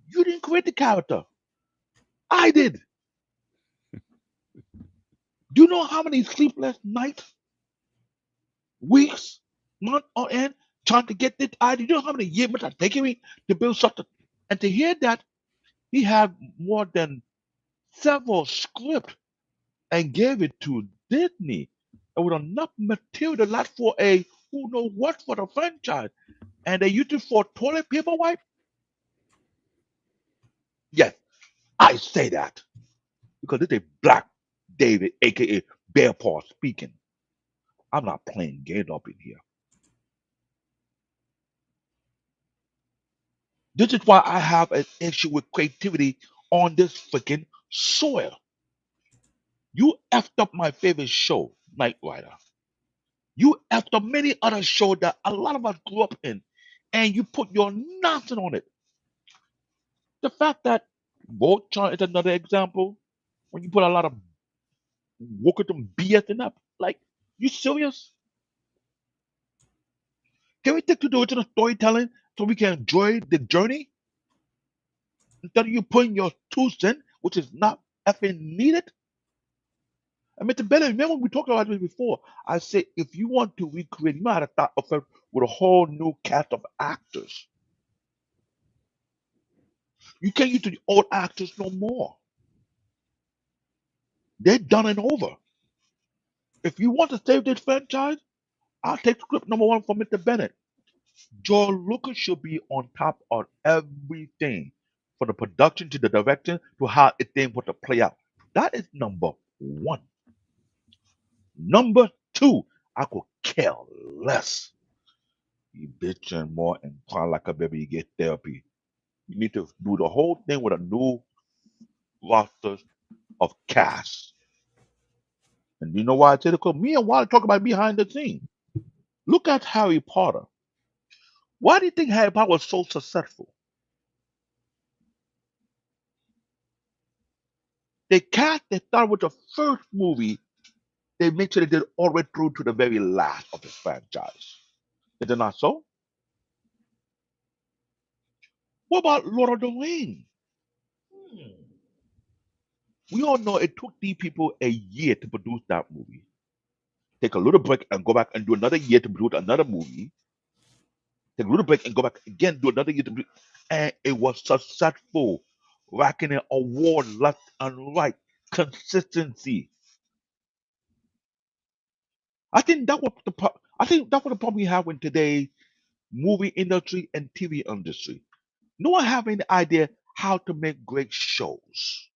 You didn't create the character. I did. Do you know how many sleepless nights, weeks, months on end trying to get this idea? Do you know how many years it has taken me to build such a, and to hear that he had more than several scripts and gave it to Disney and with enough material to last for a who knows what for the franchise. And they used it for toilet paper wipe? Yes, I say that. Because it's a black David, aka Bear Paw speaking. I'm not playing games up in here. This is why I have an issue with creativity on this freaking soil. You effed up my favorite show, Knight Rider. You effed up many other shows that a lot of us grew up in, and you put your nonsense on it. The fact that Voltron is another example, when you put a lot of Walkerton BS in up, like, you serious? Can we stick to the original storytelling so we can enjoy the journey instead of you putting your 2 cents, which is not effing needed? I mean, to better remember we talked about this before. I said if you want to recreate, you might have to start off with a whole new cast of actors. You can't use the old actors no more. They're done and over. If you want to save this franchise, I'll take script number one from Mr. Bennett. George Lucas should be on top of everything, from the production to the direction to how it then put to play out. That is number one. Number two, I could care less. You bitching more and cry like a baby, you get therapy. You need to do the whole thing with a new roster of cast. And you know why I say that? Because me and Wally talk about behind the scenes. Look at Harry Potter. Why do you think Harry Potter was so successful? They cast, they started with the first movie, they make sure they did all the way through to the very last of the franchise. Is it not so? What about Lord of the Rings? Hmm. We all know it took these people a year to produce that movie. Take a little break and go back and do another year to produce another movie. Take a little break and go back again, do another year to produce. And it was successful, racking in awards left and right. Consistency. I think that was I think that's what the problem we have in today's movie industry and TV industry. No one have any idea how to make great shows,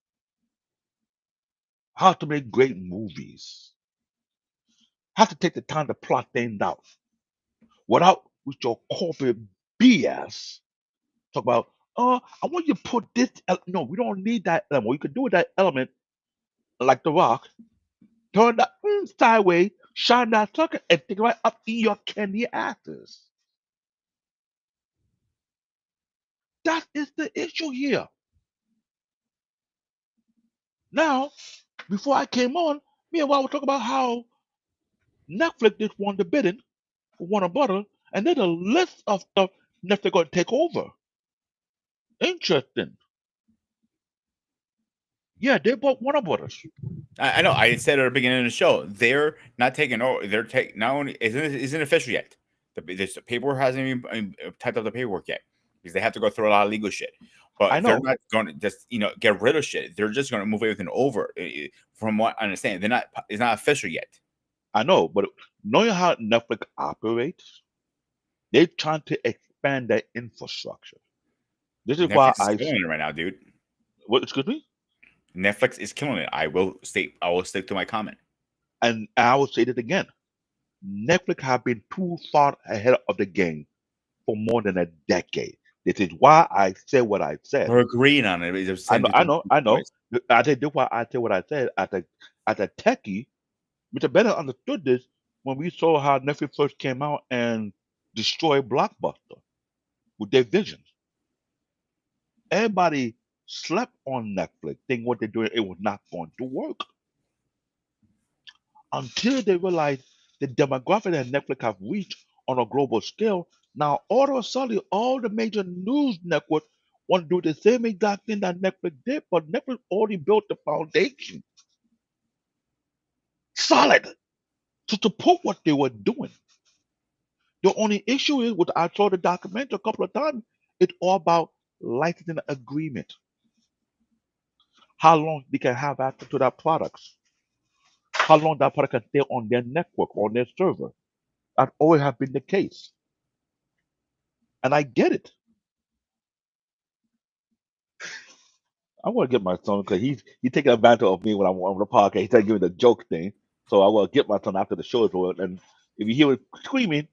how to make great movies, how to take the time to plot things out without with your corporate BS. Talk about, I want you to put this. No, we don't need that element. You could do with that element like The Rock. Turn that sideways, shine that sucker, and stick it right up in your candy asses. That is the issue here. Now, before I came on, me and Rob were talking about how Netflix just won the bidding for Warner Brothers, and there's a list of stuff Netflix going to take over. Interesting. Yeah, they bought Warner Brothers.
I know. I said at the beginning of the show, they're not taking over. They're taking not only isn't official yet. The paperwork hasn't even typed up the paperwork yet because they have to go through a lot of legal shit.
I
But they're
know.
not going to just get rid of shit. They're just going to move everything over. From what I understand, they're not. It's not official yet.
I know, but knowing how Netflix operates, they're trying to expand their infrastructure. This is why
Netflix is killing it right now, dude.
what, excuse me?
Netflix is killing it. I will stick to my comment.
And I will say this again. Netflix have been too far ahead of the game for more than a decade. This is why I said what I said.
We're agreeing on it. There's
I know, I know, I know.
ways.
I think this why I said what I said as a techie. Mr. Bennett understood this when we saw how Netflix first came out and destroyed Blockbuster. with their vision. Everybody slept on Netflix, thinking what they're doing it was not going to work until they realized the demographic that Netflix have reached on a global scale. Now, all of a sudden, all the major news networks want to do the same exact thing that Netflix did, but Netflix already built the foundation solid to support what they were doing. The only issue is, what I saw the documentary a couple of times, it's all about licensing agreement. How long they can have access to that products. How long that product can stay on their network, on their server. That always have been the case. And I get it. I want to get my son because he's taking advantage of me when I'm on the podcast. He's trying to give me the joke thing. So I will get my son after the show is over. And if you hear him screaming,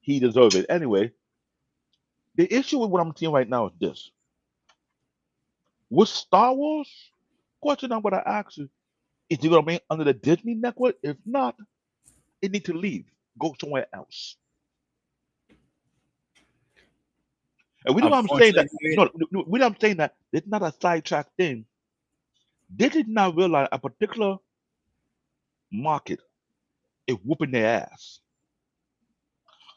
he deserves it. Anyway, the issue with what I'm seeing right now is this. With Star Wars, question I'm going to ask you, is it going to be under the Disney network? If not, it need to leave. Go somewhere else. And we know I'm saying
Unfortunately,
that.
David,
No, we know I'm saying that it's not a sidetrack thing. They did not realize a particular market is whooping their ass.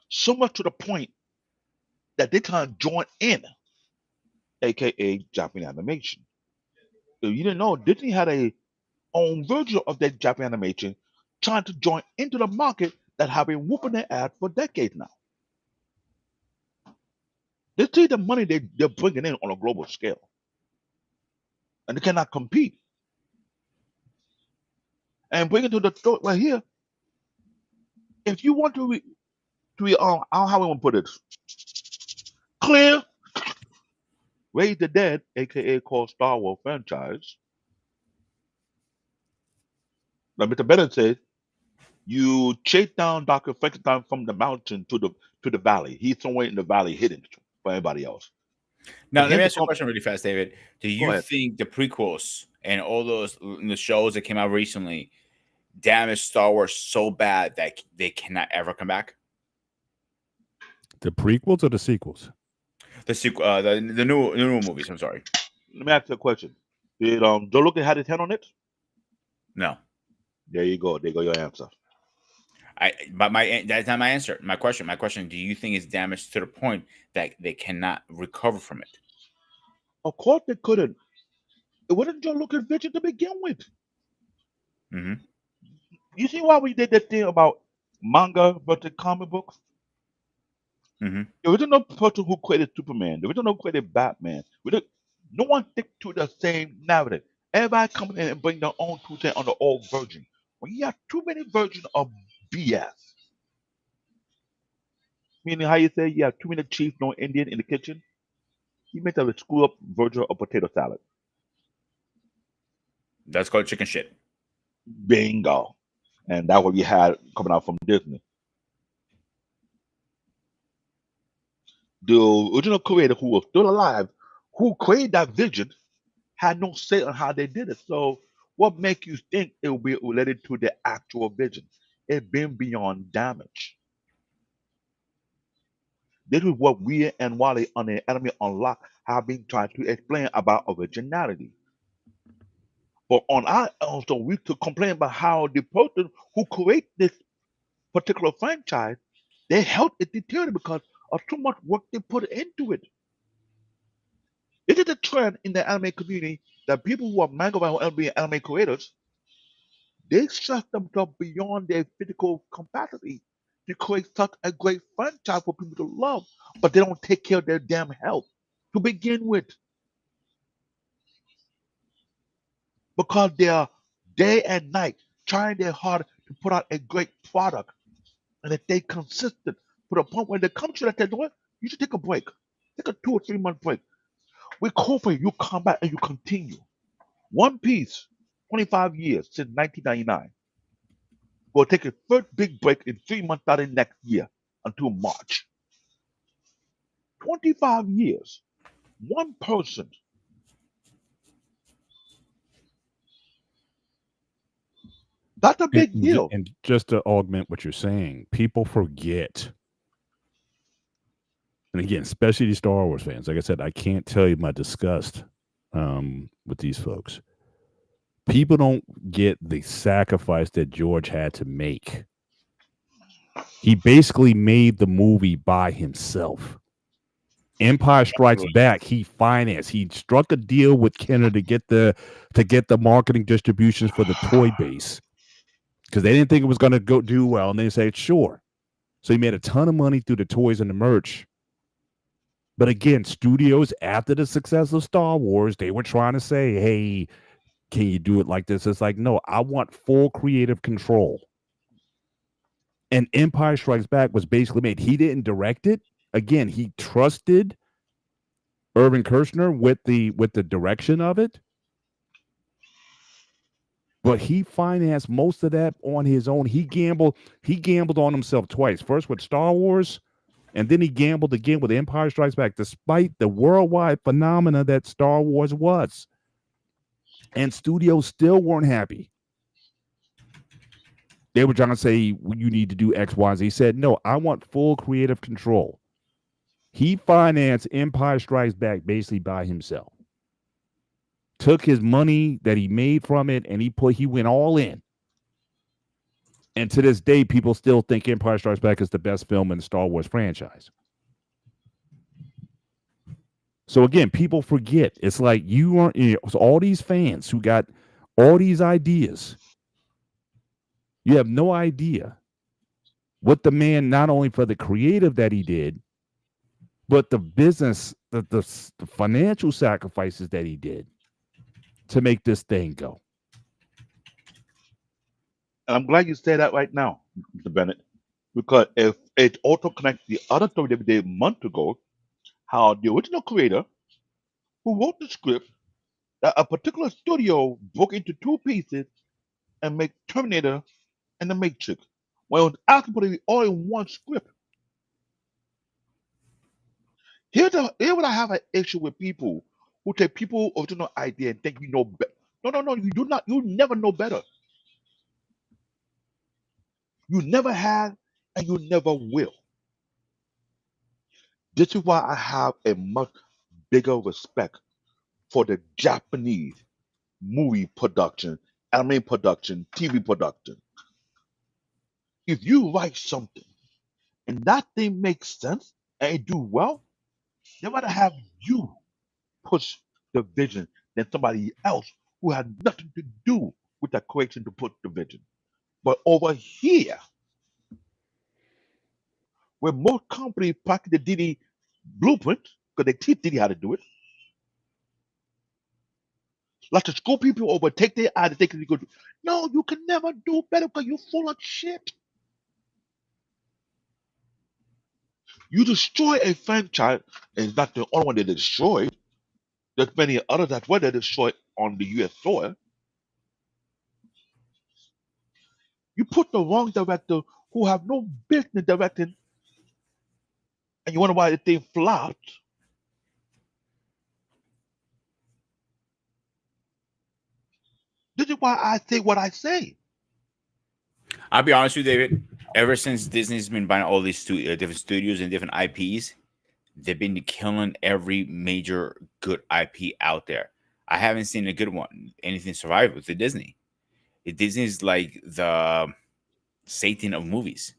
So much to the point that they trying to join in, aka Japanese animation. So you didn't know Disney had a own version of that Japanese animation trying to join into the market that have been whooping their ass for decades now. They see the money they're bringing in on a global scale, and they cannot compete. And bring it to the thought right here. If you want to, how we want to put it, clear, raise the dead, aka called Star Wars franchise. Like Mr. Bennett said, you chase down Dr. Frankenstein from the mountain to the valley. He's somewhere in the valley hidden for everybody else.
now
But
let me
here's the
ask you a
problem.
question really fast, David. Do
Go
you
ahead.
think the prequels and all those the shows that came out recently damaged Star Wars so bad that they cannot ever come back?
The prequels or the sequels?
The sequel, the new movies. I'm sorry.
Let me ask you a question. Did Joe Logan had his hand on it?
No,
There you go. There go your answer.
but that's not my answer. My question: do you think it's damaged to the point that they cannot recover from it?
Of course they couldn't. It wasn't Joe Logan's vision to begin with.
Mm-hmm.
You see why we did that thing about manga versus comic books?
Mm-hmm.
There wasn't no person who created Superman. There wasn't no created Batman. No one stick to the same narrative. Everybody coming in and bring their own 2 cents on the old version. When you have too many versions of BS, meaning how you say you have too many chiefs, no Indian in the kitchen, you make a screw up version of potato salad.
That's called chicken shit.
Bingo. And that's what we had coming out from Disney. The original creator who was still alive, who created that vision, had no say on how they did it. So what make you think it will be related to the actual vision? It's been beyond damage. This is what we and Wally on the Enemy Unlock have been trying to explain about originality. But on our also we to complain about how the person who create this particular franchise, their health is deteriorated because of too much work they put into it. It is a trend in the anime community that people who are manga and anime creators, they stress themselves beyond their physical capacity to create such a great franchise for people to love, but they don't take care of their damn health to begin with because they are day and night trying their hard to put out a great product and if they consistent to the point where they come to that, you know what? You should take a break. Take a 2 or 3 month break. We call for you come back and you continue. One Piece, 25 years since 1999. We'll take a first big break in 3 months starting next year until March. 25 years. One person. That's a big deal.
And just to augment what you're saying, people forget and again, especially these Star Wars fans, like I said, I can't tell you my disgust with these folks. People don't get the sacrifice that George had to make. He basically made the movie by himself. Empire Strikes Back, he financed. He struck a deal with Kenner to get the marketing distributions for the toy base because they didn't think it was going to go do well, and they said sure. So he made a ton of money through the toys and the merch. But again, studios after the success of Star Wars, they were trying to say, "Hey, can you do it like this?" It's like, no, I want full creative control. And Empire Strikes Back was basically made. He didn't direct it. Again, he trusted Irvin Kershner with the direction of it, but he financed most of that on his own. He gambled on himself twice. First with Star Wars, and then he gambled again with Empire Strikes Back, despite the worldwide phenomena that Star Wars was. And studios still weren't happy. They were trying to say, you need to do X, Y, Z. He said, no, I want full creative control. He financed Empire Strikes Back basically by himself. Took his money that he made from it, and he went all in. And to this day, people still think Empire Strikes Back is the best film in the Star Wars franchise. So again, people forget. It's like you aren't, so all these fans who got all these ideas, you have no idea what the man, not only for the creative that he did, but the business, the financial sacrifices that he did to make this thing go.
And I'm glad you said that right now, Mr. Bennett, because if it also connects the other story that we did a month ago, how the original creator who wrote the script, that a particular studio broke into two pieces and make Terminator and The Matrix, when it was actually supposed to be all in one script. Here's what I have an issue with people who take people original idea and think you know better. No, you do not. You never know better. You never had, and you never will. This is why I have a much bigger respect for the Japanese movie production, anime production, TV production. If you write something and that thing makes sense and it do well, they rather have you push the vision than somebody else who had nothing to do with that creation to push the vision. But over here, where most companies practice the DD blueprint, because they teach DD how to do it, like to school people over, take their eye to think you could. No, you can never do better because you're full of shit. You destroy a franchise, and it's not the only one that they destroyed. There's many others that were destroyed on the U.S. soil. You put the wrong director who have no business directing, and you wonder why the thing flopped. This is why I say what I say.
I'll be honest with you, David. Ever since Disney's been buying all these different studios and different IPs, they've been killing every major good IP out there. I haven't seen a good one, anything survive with the Disney. Disney's like the Satan of movies.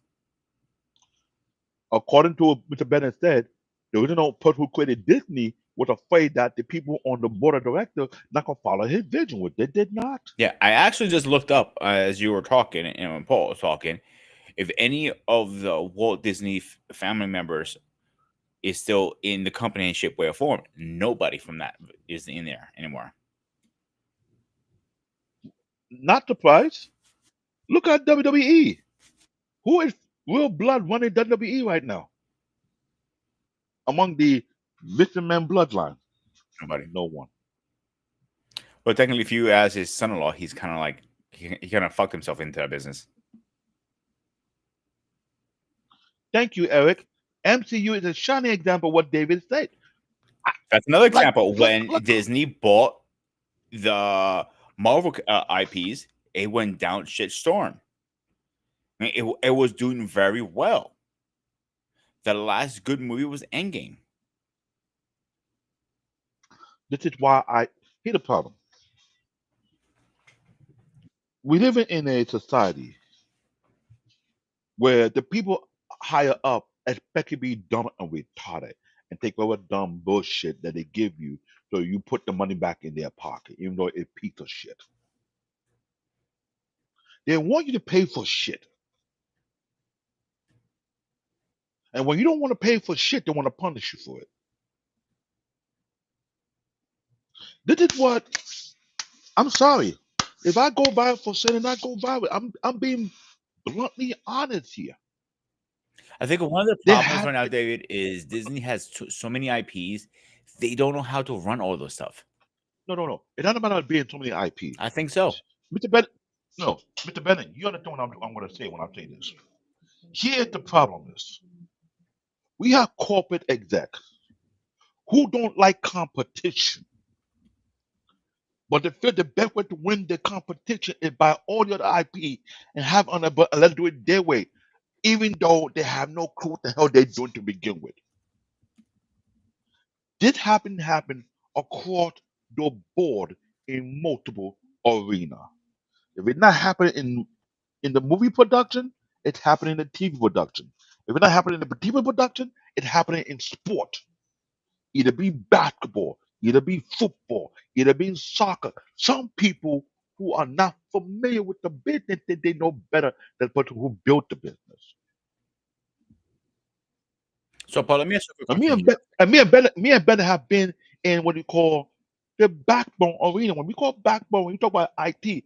According to what Mr. Bennett said, the original person who created Disney was afraid that the people on the board of directors not gonna follow his vision, which they did not.
Yeah, I actually just looked up as you were talking and when Paul was talking, if any of the Walt Disney family members is still in the company in shape, way, or form. Nobody from that is in there anymore.
Not surprised. Look at WWE. Who is real blood running WWE right now? Among the Mr. Man bloodline?
Nobody.
No one.
But technically, if you as his son-in-law, he's kind of like he kind of fucked himself into that business.
Thank you, Eric. MCU is a shining example of what David said.
That's another example.
look-
When
look-
Disney bought the Marvel IPs, it went down shit storm. I mean, it was doing very well. The last good movie was Endgame.
This is why I here's the problem. We live in a society where the people higher up expect you to be dumb and retarded and take over dumb bullshit that they give you, so you put the money back in their pocket, even though it's a piece of shit. They want you to pay for shit. And when you don't want to pay for shit, they want to punish you for it. This is what I'm sorry. If I go viral for sin and I go viral, I'm being bluntly honest here.
I think one of the
They
problems
have
right now, David, is Disney has so many IPs. They don't know how to run all those stuff.
no. It's not about being so many IPs.
I think so.
Mr. Bennett, no, Mr. Bennett, you understand what I'm going to say when I say this. Here's the problem is we have corporate execs who don't like competition, but they feel the best way to win the competition is by all the other IP and have on but let's do it their way, even though they have no clue what the hell they're doing to begin with. This happen across the board in multiple arenas. If it's not happening in the movie production, it's happening in the TV production. If it's not happening in the TV production, it's happening in sport. Either be basketball, either be football, either be soccer. Some people who are not familiar with the business think they know better than the person who built the business.
So, Paul, let me ask you a quick
And me
question
and
here.
me and Ben have been in what we call the backbone arena. When we call backbone, when we talk about IT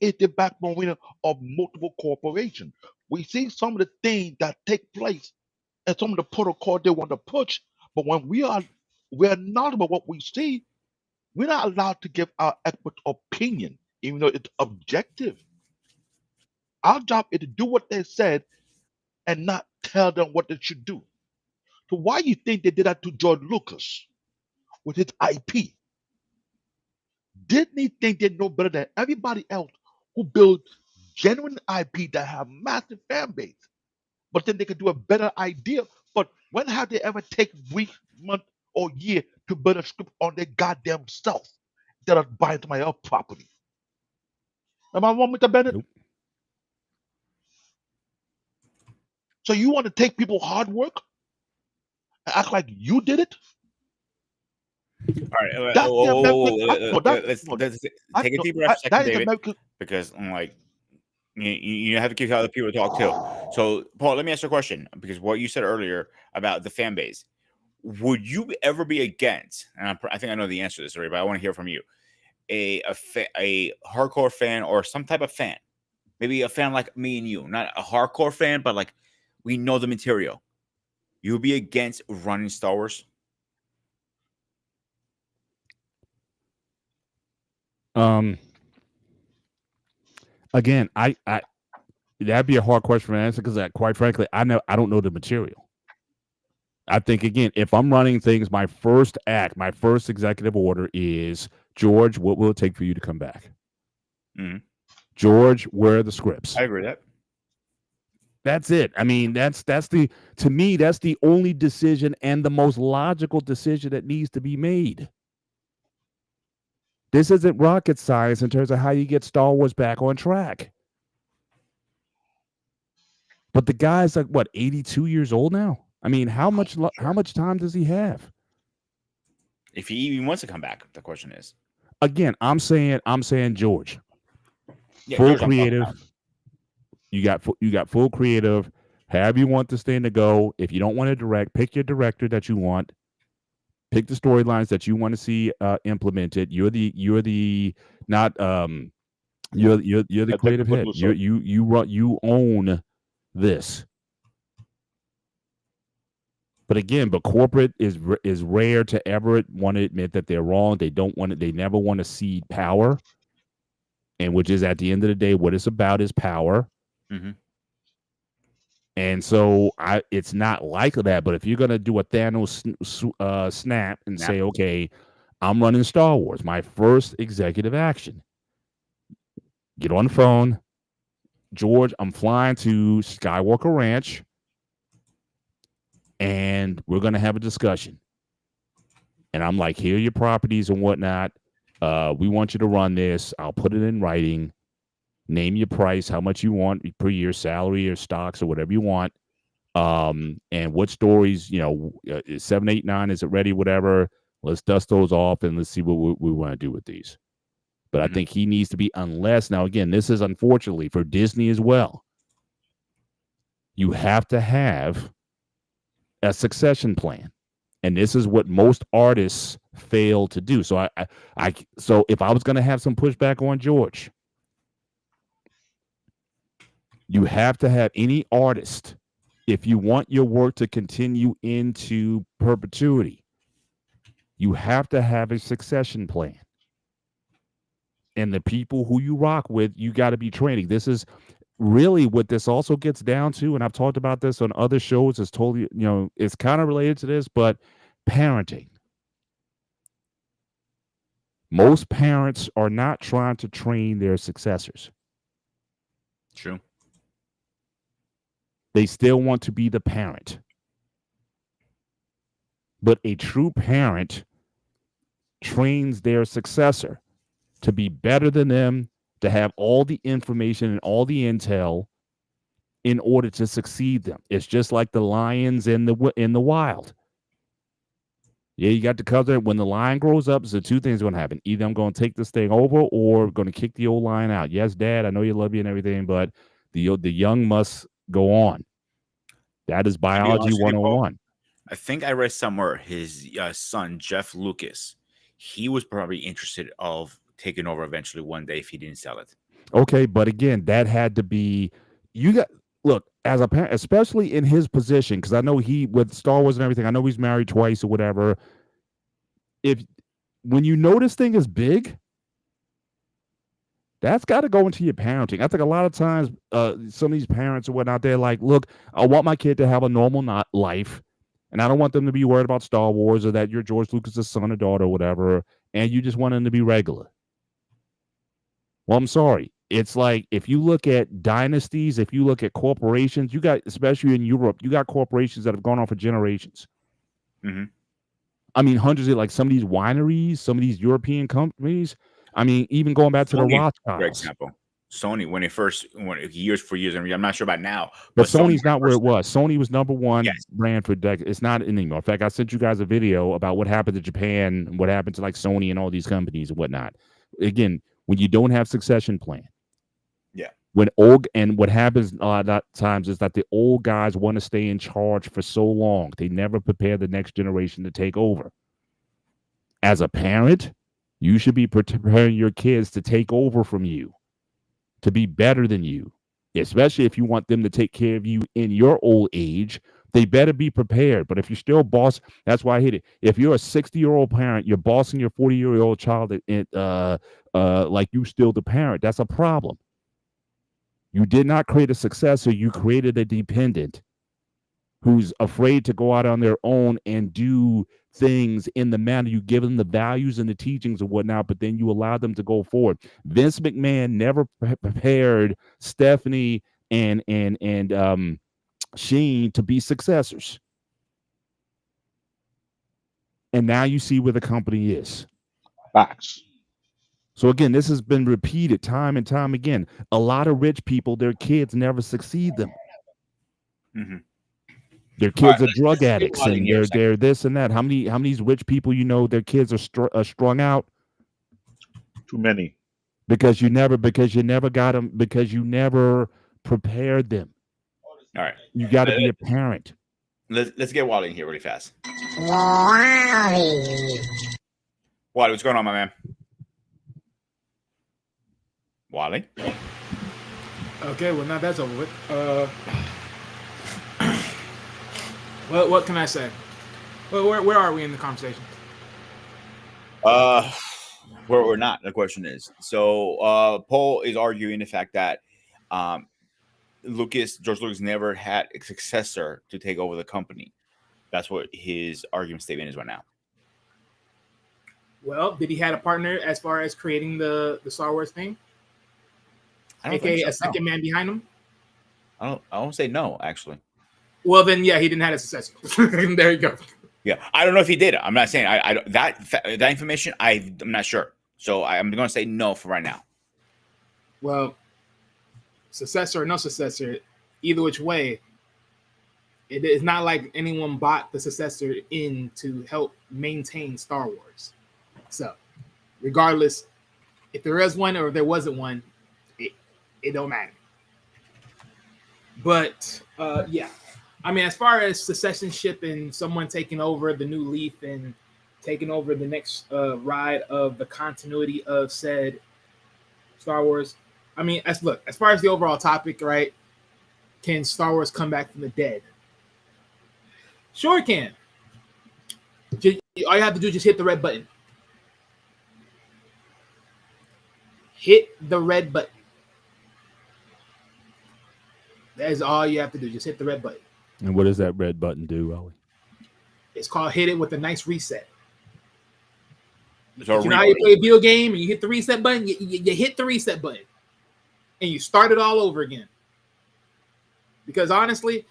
is the backbone arena of multiple corporations. We see some of the things that take place and some of the protocol they want to push, but when we're knowledgeable about what we see, we're not allowed to give our expert opinion, even though it's objective. Our job is to do what they said and not tell them what they should do. So why you think they did that to George Lucas with his IP? Didn't he think they know better than everybody else who build genuine IP that have massive fan base? But then they could do a better idea. But when have they ever taken weeks, month, or year to build a script on their goddamn self instead of buying somebody else's property? Am I wrong, Mr. Bennett?
Nope.
So you want to take people hard work and act like you did it?
All right,
That's the American. No,
let's take a deep breath for a second,
that is
David,
American.
because I'm like, you have to give other people talk too. So, Paul, let me ask you a question, because what you said earlier about the fan base, would you ever be against? And I think I know the answer to this already, but I want to hear from you. A hardcore fan or some type of fan, maybe a fan like me and you, not a hardcore fan, but like we know the material. You would be against running Star Wars?
Again, I that'd be a hard question to answer because, quite frankly, I don't know the material. I think again, if I'm running things, my first executive order is, George, what will it take for you to come back?
Mhm.
George, where are the scripts?
I agree with that.
That's it. I mean, to me, that's the only decision and the most logical decision that needs to be made. This isn't rocket science in terms of how you get Star Wars back on track. But the guy's like, what, 82 years old now? I mean, how much time does he have?
If he even wants to come back, the question is.
Again, I'm saying George.
Yeah,
Full
George, I'm talking
creative.
about.
You got full creative. However you want this thing to go. If you don't want to direct, pick your director that you want. Pick the storylines that you want to see implemented. You're the not you're the creative head.
producer.
You own this. But again, corporate is rare to ever want to admit that they're wrong. They don't want it. They never want to cede power, and which is at the end of the day, what it's about is power.
Mhm.
And so it's not like that. But if you're gonna do a Thanos snap and say, okay, I'm running Star Wars, my first executive action, get on the phone, George, I'm flying to Skywalker Ranch. and we're going to have a discussion. And I'm like, here are your properties and whatnot. We want you to run this. I'll put it in writing. Name your price, how much you want per year, salary or stocks or whatever you want. And what stories, 7, 8, 9, is it ready? Whatever. Let's dust those off and let's see what we want to do with these. But I think he needs to be, unless, now again, this is unfortunately for Disney as well. You have to have a succession plan. And this is what most artists fail to do. So so if I was going to have some pushback on George, you have to have any artist, if you want your work to continue into perpetuity, you have to have a succession plan. And the people who you rock with, you got to be training. This is really what this also gets down to, and I've talked about this on other shows. It's totally, it's kind of related to this, but parenting. Most parents are not trying to train their successors.
True.
They still want to be the parent. But a true parent trains their successor to be better than them, to have all the information and all the intel in order to succeed them. It's just like the lions in the wild. Yeah, you got to cover when the lion grows up. So two things are going to happen. Either I'm going to take this thing over or going to kick the old lion out. Yes, Dad, I know you love me and everything, but the young must go on. That is biology 101.
I think I read somewhere his son, Jeff Lucas, he was probably interested of taking over eventually one day if he didn't sell it.
Okay, but again, that had to be, look, as a parent, especially in his position, because I know with Star Wars and everything, I know he's married twice or whatever. When you know this thing is big, that's got to go into your parenting. I think a lot of times, some of these parents or whatnot, they're like, look, I want my kid to have a normal life, and I don't want them to be worried about Star Wars or that you're George Lucas' son or daughter or whatever, and you just want them to be regular. Well, I'm sorry. It's like if you look at dynasties, if you look at corporations, you got, especially in Europe, you got corporations that have gone on for generations.
Mm-hmm.
I mean, hundreds of, like, some of these wineries, some of these European companies. I mean, even going back to the Rothschilds.
For example, Sony, when years, I'm not sure about now.
But Sony's not where it was. Sony was number one brand for decades. It's not anymore. In fact, I sent you guys a video about what happened to Japan and what happened to like Sony and all these companies and whatnot. Again, when you don't have succession plan.
Yeah.
What happens a lot of times is that the old guys want to stay in charge for so long. They never prepare the next generation to take over. As a parent, you should be preparing your kids to take over from you, to be better than you, especially if you want them to take care of you in your old age. They better be prepared. But if you're still boss, that's why I hate it. If you're a 60-year-old parent, you're bossing your 40-year-old child like you still the parent. That's a problem. You did not create a successor. You created a dependent who's afraid to go out on their own and do things in the manner you give them the values and the teachings and whatnot, but then you allow them to go forward. Vince McMahon never prepared Stephanie and Sheen to be successors. And now you see where the company is.
Facts.
So again, this has been repeated time and time again. A lot of rich people, their kids never succeed them.
Mm-hmm.
Their kids are drug addicts and they're this and that. How many of these rich people their kids are strung out?
Too many.
Because you never got them, because you never prepared them.
All right.
You got to be a parent.
Let's get Wally in here really fast.
Wally,
what's going on, my man? Wally?
Okay, well, now that's over with. What can I say? Well, where are we in the conversation?
Where we're not, the question is. So Paul is arguing the fact that George Lucas never had a successor to take over the company. That's what his argument statement is right now.
Well, did he had a partner as far as creating the Star Wars thing?
I don't
AKA
think so,
a second man behind him?
I won't say no, actually.
Well, then, yeah, he didn't have a successor. There you go.
Yeah, I don't know if he did. I'm not saying that information. I'm not sure. So I'm going to say no for right now.
Well, successor or no successor, either which way, it is not like anyone bought the successor in to help maintain Star Wars. So, regardless, if there is one or if there wasn't one, it don't matter. But yeah, I mean, as far as successionship and someone taking over the new leaf and taking over the next ride of the continuity of said Star Wars, I mean, as far as the overall topic, right? Can Star Wars come back from the dead? Sure, it can. All you have to do is just hit the red button. Hit the red button. That is all you have to do. Just hit the red button.
And what does that red button do, Ollie?
It's called hit it with a nice reset.
So
You know how you play a video game and you hit the reset button? You hit the reset button. And you start it all over again. Because honestly,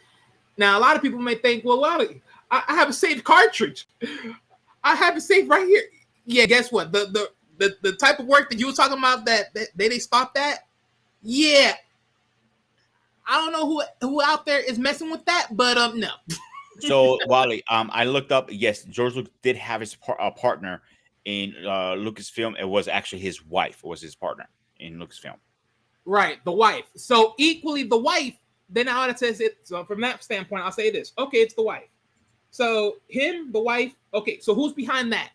now a lot of people may think, well, I have a saved cartridge. I have it saved right here. Yeah, guess what? The type of work that you were talking about that they stopped at, yeah. I don't know who out there is messing with that, but no.
So Wally, I looked up. Yes, George Lucas did have his partner in Lucasfilm. It was actually his wife. Was his partner in Lucasfilm.
Right, the wife. So equally the wife. Then now it says it. So from that standpoint, I'll say this. Okay, it's the wife. So him, the wife. Okay, so who's behind that?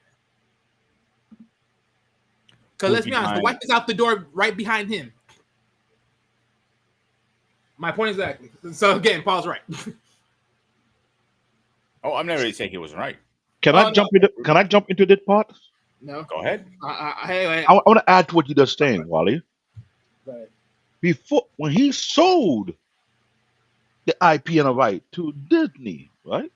Because let's be honest, the wife is out the door right behind him. My point exactly. So again, Paul's right.
Oh, I'm never really saying he wasn't right.
Can I jump into this part?
No.
Go ahead.
I
want to add to what you're just saying, Wally.
Right.
Before, when he sold the IP and the right to Disney, right?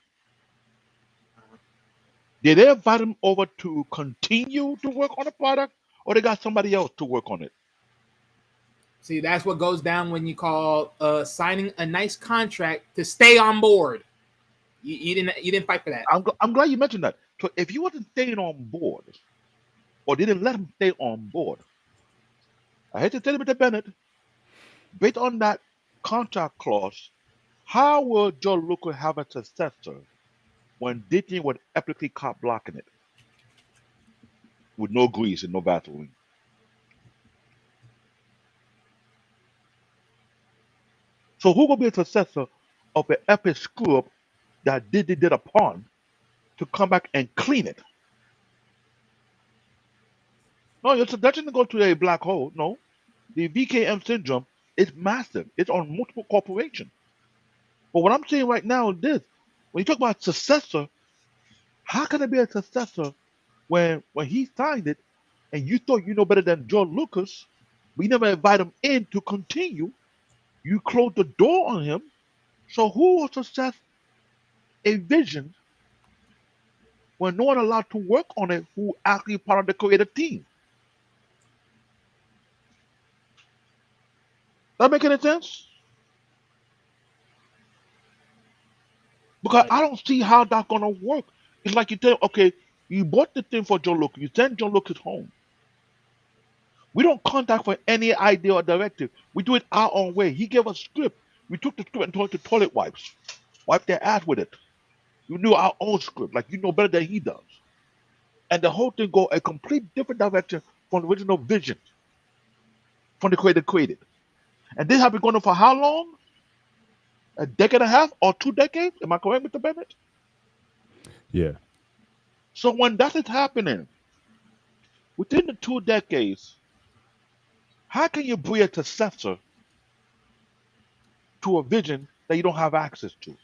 Did they invite him over to continue to work on the product, or they got somebody else to work on it?
See, that's what goes down when you call signing a nice contract to stay on board. You didn't fight for that.
I'm glad you mentioned that. So if he wasn't staying on board, or they didn't let him stay on board, I hate to tell you, Mr. Bennett, based on that contract clause, how will Joe Lucas have a successor when Disney would epically cop blocking it with no grease and no Vaseline? So who will be a successor of an epic screw up that Disney did upon to come back and clean it? No, your succession didn't go to a black hole. No, the VKM syndrome is massive. It's on multiple corporations. But what I'm saying right now is this: when you talk about successor, how can it be a successor when he signed it and you thought you know better than George Lucas? We never invite him in to continue. You closed the door on him. So who will success a vision when no one allowed to work on it who actually part of the creative team? That make any sense? Because I don't see how that's gonna work. It's like you tell, okay, you bought the thing for Joe Lucas, you send Joe Lucas home. We don't contact for any idea or directive. We do it our own way. He gave us script. We took the script and told it to toilet wipes. Wipe their ass with it. You knew our own script, like you know better than he does. And the whole thing go a complete different direction from the original vision. From the creator created. And this has been going on for how long? A decade and a half or 2 decades? Am I correct, Mr. Bennett?
Yeah.
So when that is happening, within the 2 decades, how can you bring a successor to a vision that you don't have access to?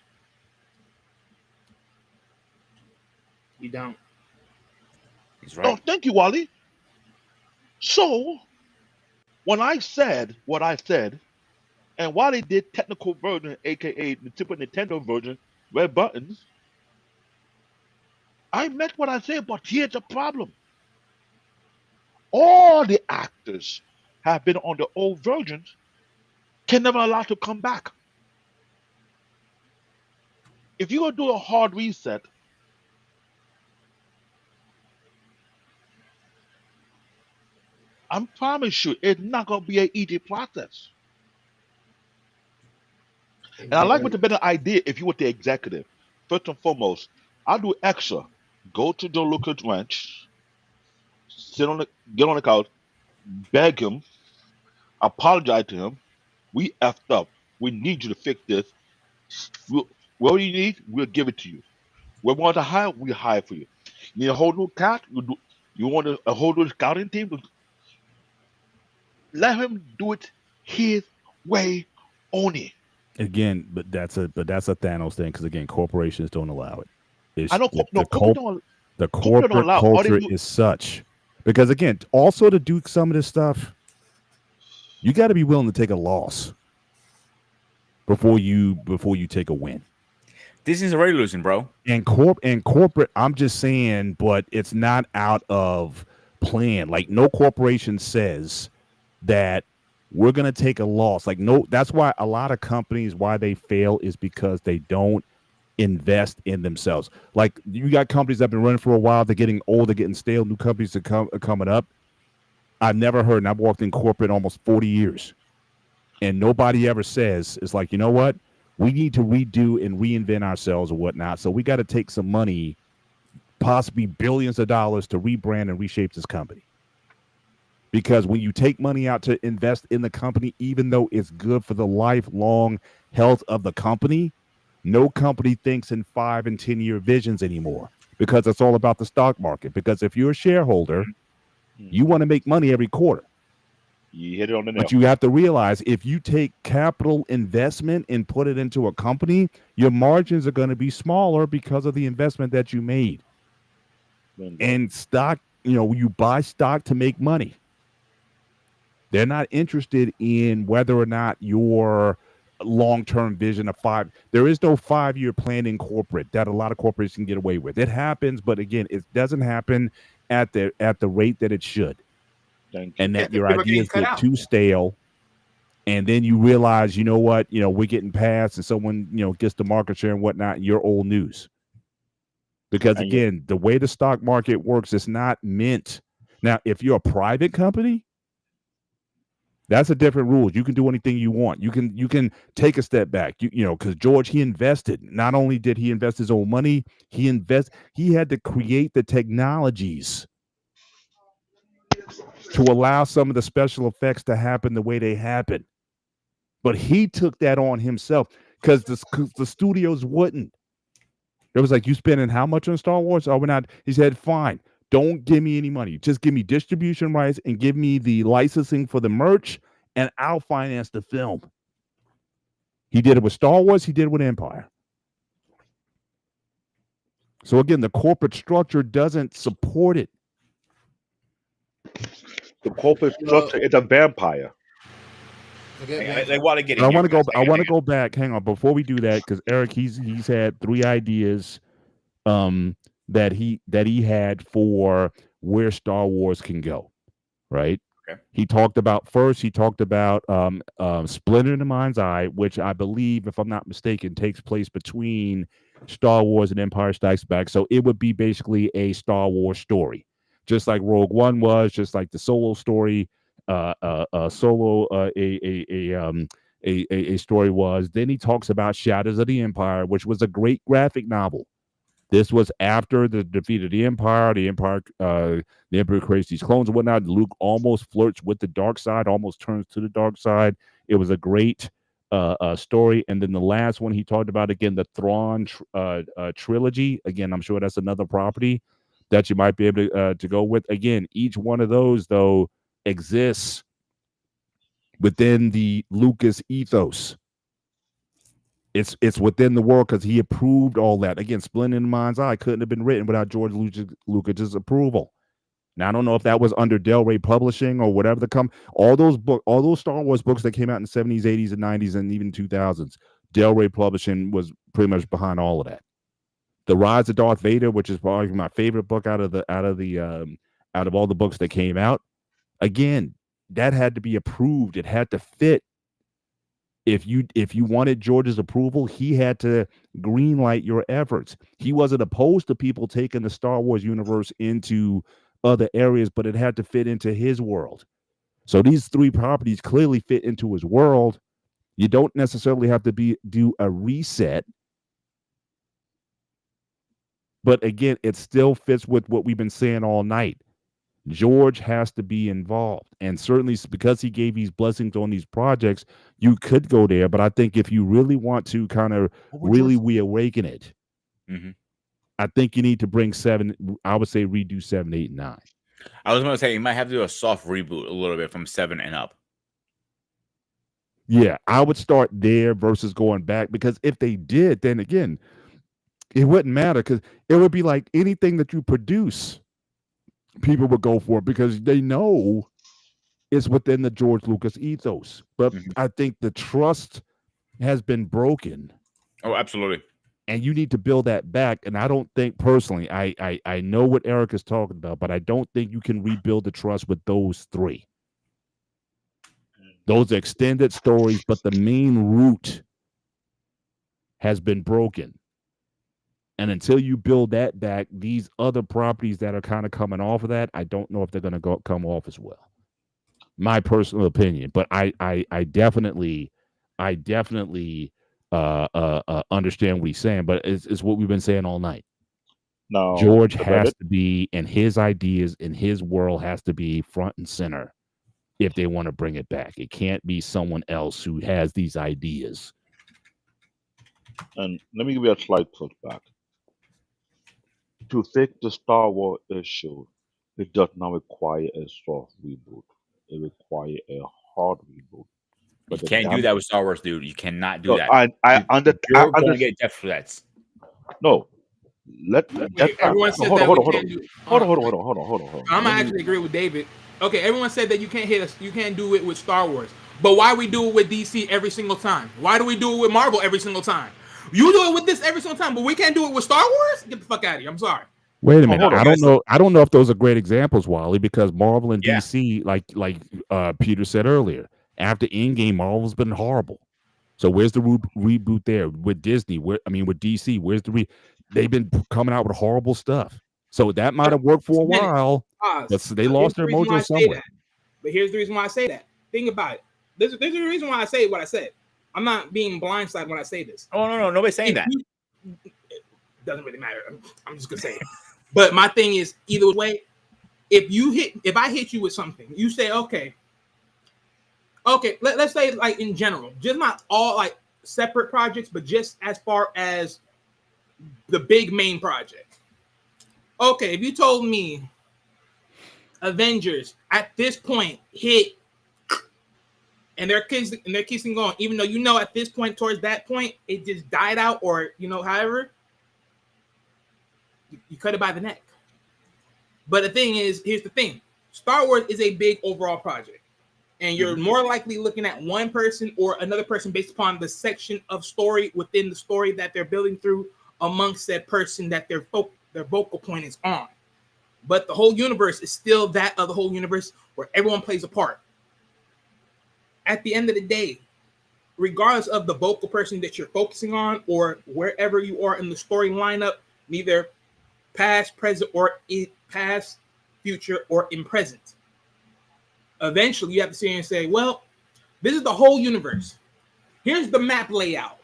You don't.
He's
No,
right.
thank you, Wally. So when I said what I said, and Wally did technical version, aka the Super Nintendo version, red buttons, I meant what I said, but here's the problem. All the actors have been on the old versions, can never allow to come back. If you're gonna do a hard reset, I promise you, it's not gonna be an easy process. And I like what the better idea if you were the executive. First and foremost, I'll do extra. Go to Joe Lucas Ranch, sit on the get on the couch, beg him, apologize to him. We effed up. We need you to fix this. What you need, we'll give it to you. We want to hire, we hire for you. You need a whole new cast, you do. You want a whole new scouting team? Let him do it his way only.
Again, but that's a Thanos thing because again, corporations don't allow it.
I know. No,
The
corporate don't
corporate
allow. All they
culture
do,
is such because again, also to do some of this stuff, you got to be willing to take a loss before you take a win.
Disney's already losing, bro.
And corporate, I'm just saying, but it's not out of plan. Like no corporation says that we're going to take a loss. Like no, that's why a lot of companies, why they fail is because they don't invest in themselves. Like you got companies that have been running for a while, they're getting old, they're getting stale, new companies are coming up. I've never heard, and I've worked in corporate almost 40 years, and nobody ever says, it's like, you know what? We need to redo and reinvent ourselves or whatnot. So we got to take some money, possibly billions of dollars, to rebrand and reshape this company. Because when you take money out to invest in the company, even though it's good for the lifelong health of the company, no company thinks in 5 and 10-year visions anymore because it's all about the stock market. Because if you're a shareholder, you want to make money every quarter.
You hit it on the nail.
But you have to realize if you take capital investment and put it into a company, your margins are going to be smaller because of the investment that you made. And stock, you buy stock to make money. They're not interested in whether or not your long-term vision of there is no 5-year plan in corporate that a lot of corporations can get away with. It happens, but again, it doesn't happen at the rate that it should. And that your ideas get too stale. And then you realize, you know what, we're getting past and someone, gets the market share and whatnot, and you're old news. Because again, the way the stock market works is not meant. Now, if you're a private company, that's a different rule. You can do anything you want. You can take a step back. Because George, he invested. Not only did he invest his own money, he had to create the technologies to allow some of the special effects to happen the way they happen. But he took that on himself because the studios wouldn't. It was like, you spending how much on Star Wars? Oh, we're not. He said, fine. Don't give me any money. Just give me distribution rights and give me the licensing for the merch, and I'll finance the film. He did it with Star Wars. He did it with Empire. So again, the corporate structure doesn't support it.
The corporate structure is a vampire.
They want to get.
I want to go back. Hang on, before we do that, because Eric, he's had 3 ideas, that he had for where Star Wars can go, right?
Okay.
He talked about Splinter in the Mind's Eye, which I believe, if I'm not mistaken, takes place between Star Wars and Empire Strikes Back. So it would be basically a Star Wars story, just like Rogue One was, just like the Solo story. A story was. Then he talks about Shadows of the Empire, which was a great graphic novel. This was after the defeat of the Empire. The Emperor creates these clones and whatnot. Luke almost flirts with the dark side, almost turns to the dark side. It was a great story. And then the last one he talked about, again, the Thrawn trilogy. Again, I'm sure that's another property that you might be able to go with. Again, each one of those, though, exists within the Lucas ethos. It's within the world because he approved all that. Again, Splinter in the Mind's Eye couldn't have been written without George Lucas's approval. Now I don't know if that was under Del Rey Publishing or whatever all those Star Wars books that came out in the 70s, 80s, and 90s, and even 2000s. Del Rey Publishing was pretty much behind all of that. The Rise of Darth Vader, which is probably my favorite book out of all the books that came out. Again, that had to be approved. It had to fit If you wanted George's approval, he had to greenlight your efforts. He wasn't opposed to people taking the Star Wars universe into other areas, but it had to fit into his world. So these 3 properties clearly fit into his world. You don't necessarily have to do a reset. But again, it still fits with what we've been saying all night. George has to be involved. And certainly because he gave these blessings on these projects, you could go there. But I think if you really want to kind of really reawaken it, I think you need to bring 7. I would say redo 7, 8, and 9.
I was going to say you might have to do a soft reboot a little bit from 7 and up.
Yeah, I would start there versus going back, because if they did, then again, it wouldn't matter, because it would be like anything that you produce, people would go for it because they know it's within the George Lucas ethos. But I think the trust has been broken.
Oh, absolutely.
And you need to build that back. And I don't think personally, I know what Eric is talking about, but I don't think you can rebuild the trust with those 3. Those extended stories, but the main root has been broken. And until you build that back, these other properties that are kind of coming off of that, I don't know if they're going to come off as well. My personal opinion, but I definitely understand what he's saying. But it's what we've been saying all night.
No,
George has to be, and his ideas in his world has to be front and center if they want to bring it back. It can't be someone else who has these ideas.
and let me give you a slight pushback. To fix the Star Wars issue, it does not require a soft reboot. It requires a hard reboot.
You
But the
can't do
damn
that with Star Wars, dude. You cannot do
no,
that.
I
You're going to get death threats.
no. Let
Wait, everyone said
hold
that
on,
we
hold on,
can't do.
hold on.
I'm gonna actually agree with David. Okay, everyone said that you can't hit us. You can't do it with Star Wars. But why we do it with DC every single time? Why do we do it with Marvel every single time? You do it with this every single time, but we can't do it with Star Wars? Get the fuck out of here. I'm sorry.
Wait a minute.
hold on.
I don't know if those are great examples, Wally, because Marvel and DC, like Peter said earlier, after Endgame, Marvel's been horrible. So where's the reboot there with Disney? With DC? Where's the they've been coming out with horrible stuff. So that might have worked for a while, but they lost their mojo somewhere.
But here's the reason why I say that. Think about it. There's a reason why I say what I said. I'm not being blindsided when I say this.
Oh, no. Nobody's saying that.
It doesn't really matter. I'm just going to say it. But my thing is, either way, if I hit you with something, you say, okay, let's say like in general, just not all like separate projects, but just as far as the big main project. Okay, if you told me Avengers at this point hit and they're kissing going, even though you know at this point, towards that point, it just died out, or however, you cut it by the neck. But the thing is, here's the thing: Star Wars is a big overall project, and you're more likely looking at one person or another person based upon the section of story within the story that they're building through amongst that person that their vocal point is on. But the whole universe is still that of the whole universe where everyone plays a part. At the end of the day, regardless of the vocal person that you're focusing on or wherever you are in the story lineup, neither past, present, or past, future, or in present, eventually you have to sit here and say, well, this is the whole universe. Here's the map layout.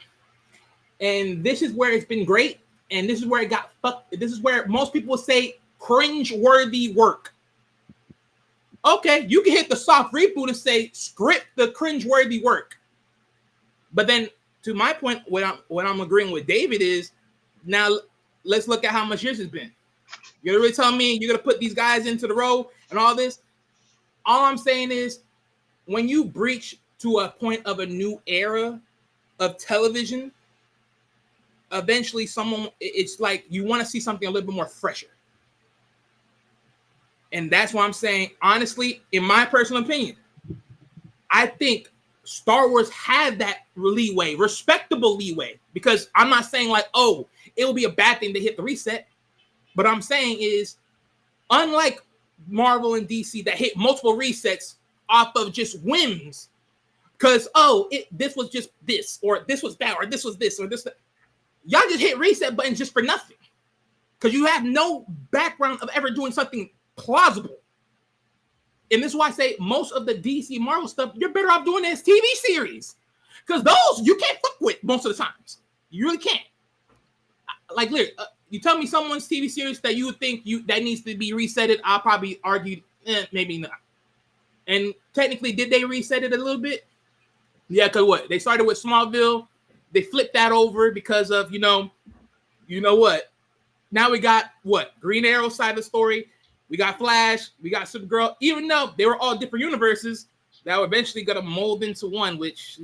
And this is where it's been great. And this is where it got fucked. This is where most people say cringe-worthy work. Okay, you can hit the soft reboot and say script the cringe-worthy work. But then, to my point, what I'm agreeing with David is, now let's look at how much years it's been. You're really telling me you're gonna put these guys into the row and all this? All I'm saying is, when you breach to a point of a new era of television, eventually it's like you want to see something a little bit more fresher. And that's why I'm saying, honestly, in my personal opinion, I think Star Wars had that leeway, respectable leeway, because I'm not saying like, oh, it will be a bad thing to hit the reset. But I'm saying is, unlike Marvel and DC that hit multiple resets off of just whims, Because this was just this, or this was that, or this was this, or this. That. Y'all just hit reset buttons just for nothing, because you have no background of ever doing something plausible. And this is why I say most of the DC Marvel stuff, you're better off doing as TV series, because those you can't fuck with most of the times. You really can't. Like, literally, you tell me someone's TV series that you would think that needs to be resetted, I'll probably argue maybe not. And technically, did they reset it a little bit? Yeah, because what? They started with Smallville. They flipped that over because of, you know what? Now we got what? Green Arrow side of the story. We got Flash. We got Supergirl. Even though they were all different universes, that were eventually going to mold into one, which...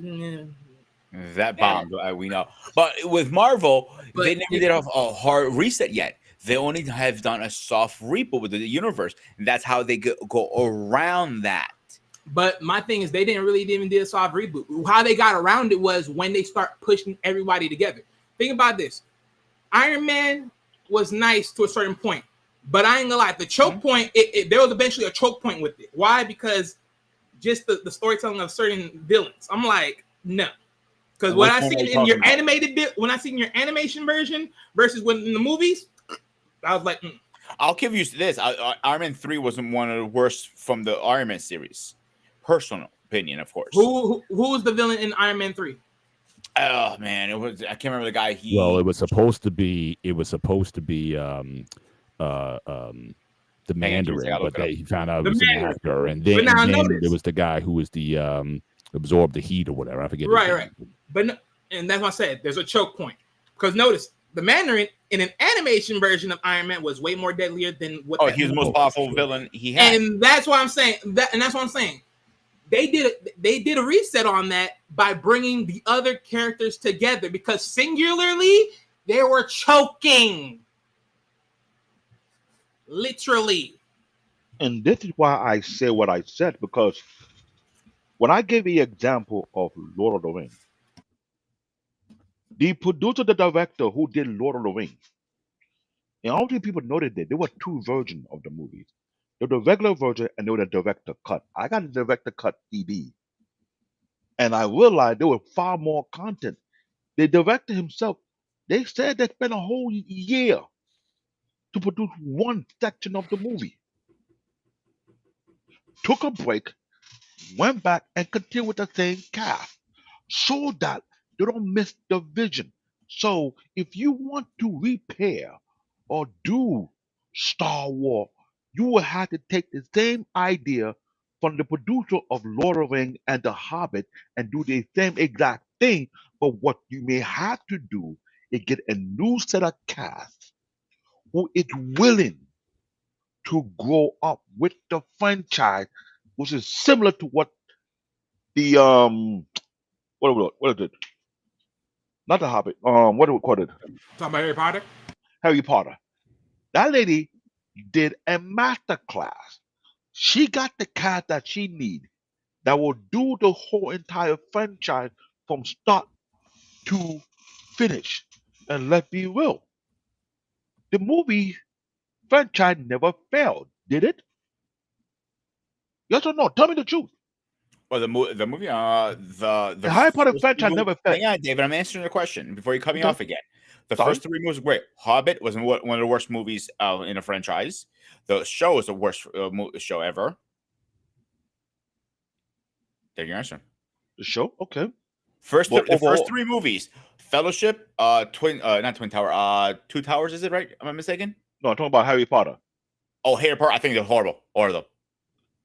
that bombed, we know. But with Marvel, they never did a hard reset yet. They only have done a soft reboot with the universe. And that's how they go around that.
But my thing is, they didn't really even do a soft reboot. How they got around it was when they start pushing everybody together. Think about this. Iron Man was nice to a certain point. But I ain't gonna lie, the choke point, there was eventually a choke point with it. Why? Because just the storytelling of certain villains. I'm like, no. Because when I seen in your your animation version versus when in the movies, I was like,
I'll give you this. Iron Man 3 wasn't one of the worst from the Iron Man series. Personal opinion, of course.
Who was the villain in Iron Man 3?
Oh man, I can't remember the guy.
Well, it was supposed to be the Mandarin, but he found out it was an actor, and then there was the guy who was the absorb the heat or whatever. I forget.
Right. But no, and that's what I said. There's a choke point because notice the Mandarin in an animation version of Iron Man was way more deadlier than what.
Oh, he was the most powerful villain he had,
and that's why I'm saying that. And that's what I'm saying. They did a reset on that by bringing the other characters together because singularly they were choking, literally.
And this is why I say what I said, because when I gave the example of Lord of the Rings, the producer, the director who did Lord of the Rings, and I don't think people noted that there were two versions of the movies. There was the regular version and there was the director cut. I got the director cut CD. And I realized there was far more content. The director himself, they said they spent a whole year to produce one section of the movie. Took a break, went back and continued with the same cast so that they don't miss the vision. So if you want to repair or do Star Wars, you will have to take the same idea from the producer of Lord of the Rings and The Hobbit and do the same exact thing. But what you may have to do is get a new set of cast who is willing to grow up with the franchise, which is similar to what the what is it? Not The Hobbit. What do we call it?
Talking about Harry Potter.
Harry Potter. That lady did a master class. She got the cast that she need that will do the whole entire franchise from start to finish. And let's be real, the movie franchise never failed, did it? Yes or no? Tell me the truth.
Well, the movie,
The Harry Potter franchise never failed.
Hang on, David. I'm answering your question before you cut me
Okay.
off again. The
Sorry?
first three movies were great. Hobbit was one of the worst movies in a franchise. The show was the worst show ever. There's your answer.
The show? Okay.
The
Overall-
first three movies: Fellowship, not Twin Tower, Two Towers. Is it right? Am I mistaken?
No, I'm talking about Harry Potter.
Oh, Harry Potter. I think they're horrible. All of them.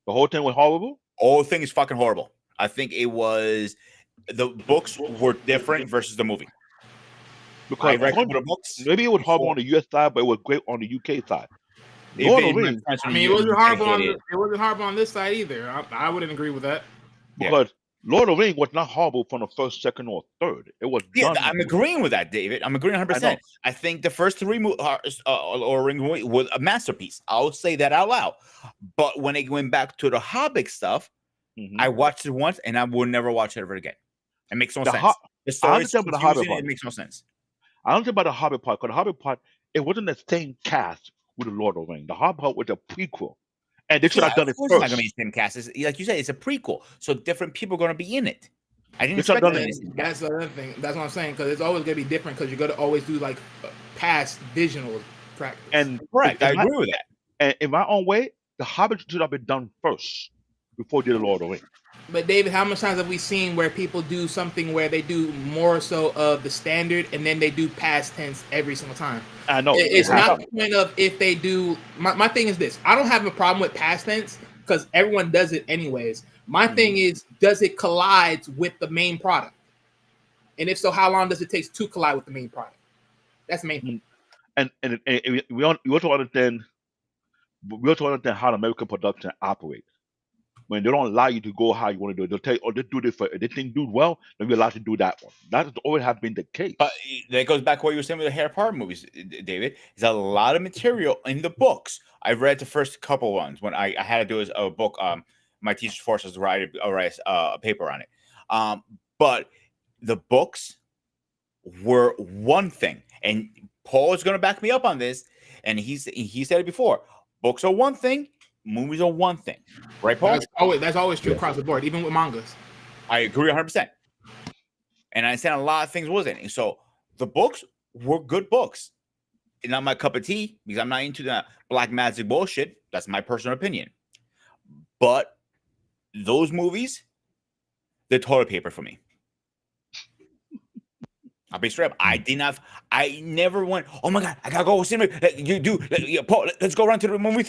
The whole thing was horrible?
Whole thing is fucking horrible. I think it was the books were different versus the movie.
Because
the books.
maybe it was horrible on the US side, but it was great on the UK side.
If
Lord
they-
of the Rings,
I mean, it wasn't horrible on this side either. I wouldn't agree with that.
because Lord of the Rings was not horrible from the first, second, or third. It was
Yeah,
done.
I'm agreeing with that, David. I'm agreeing 100%. I think the first three Lord of the Rings movie was a masterpiece. I'll say that out loud. But when it went back to the Hobbit stuff,
Mhm.
I watched it once and I will never watch it ever again. It makes no
The
sense.
Ho-
The story is
understand about the Hobbit
confusing,
part.
it makes no sense.
I don't think about the Hobbit part, because the Hobbit part, it wasn't the same cast with the Lord of the Rings. The Hobbit part was a prequel. And they should have done
Of
it
course it's not
first.
going to be the same cast. Like you said, it's a prequel. So different people are going to be in it. I didn't
It's not
expect them
done.
to
And
miss it.
that's the other thing. That's what I'm saying, because it's always gonna be different, because you're gonna always do like past visual practice.
And
Correct. I
in my
agree with that.
and in my own way, the Hobbit should have been done first before the Lord of the Rings.
But David, how much times have we seen where people do something where they do more so of the standard and then they do past tense every single time?
I know
It's
it
not
happened.
the point of if they do. My thing is this: I don't have a problem with past tense because everyone does it anyways. My thing is, does it collide with the main product? And if so, how long does it take to collide with the main product? That's the main thing.
And we also understand how the American production operates. When they don't allow you to go how you want to do it, they'll tell you, "Oh, they do this for if this thing do well, then we're allowed to do that one." That has always have been the case.
But that goes back to what you were saying with the Harry Potter movies, David. There's a lot of material in the books. I read the first couple ones when I had to do a book. My teacher forced us to write a paper on it. But the books were one thing, and Paul is going to back me up on this. And he said it before: books are one thing, movies are one thing, right, Paul?
That's always true across the board, even with mangas.
I agree 100%. And I understand a lot of things wasn't. And so the books were good books. It's not my cup of tea because I'm not into that black magic bullshit. That's my personal opinion. But those movies, they're toilet paper for me. I'll be straight up. I never went, oh my God, I gotta go cinema. Paul, let's go run to the movie.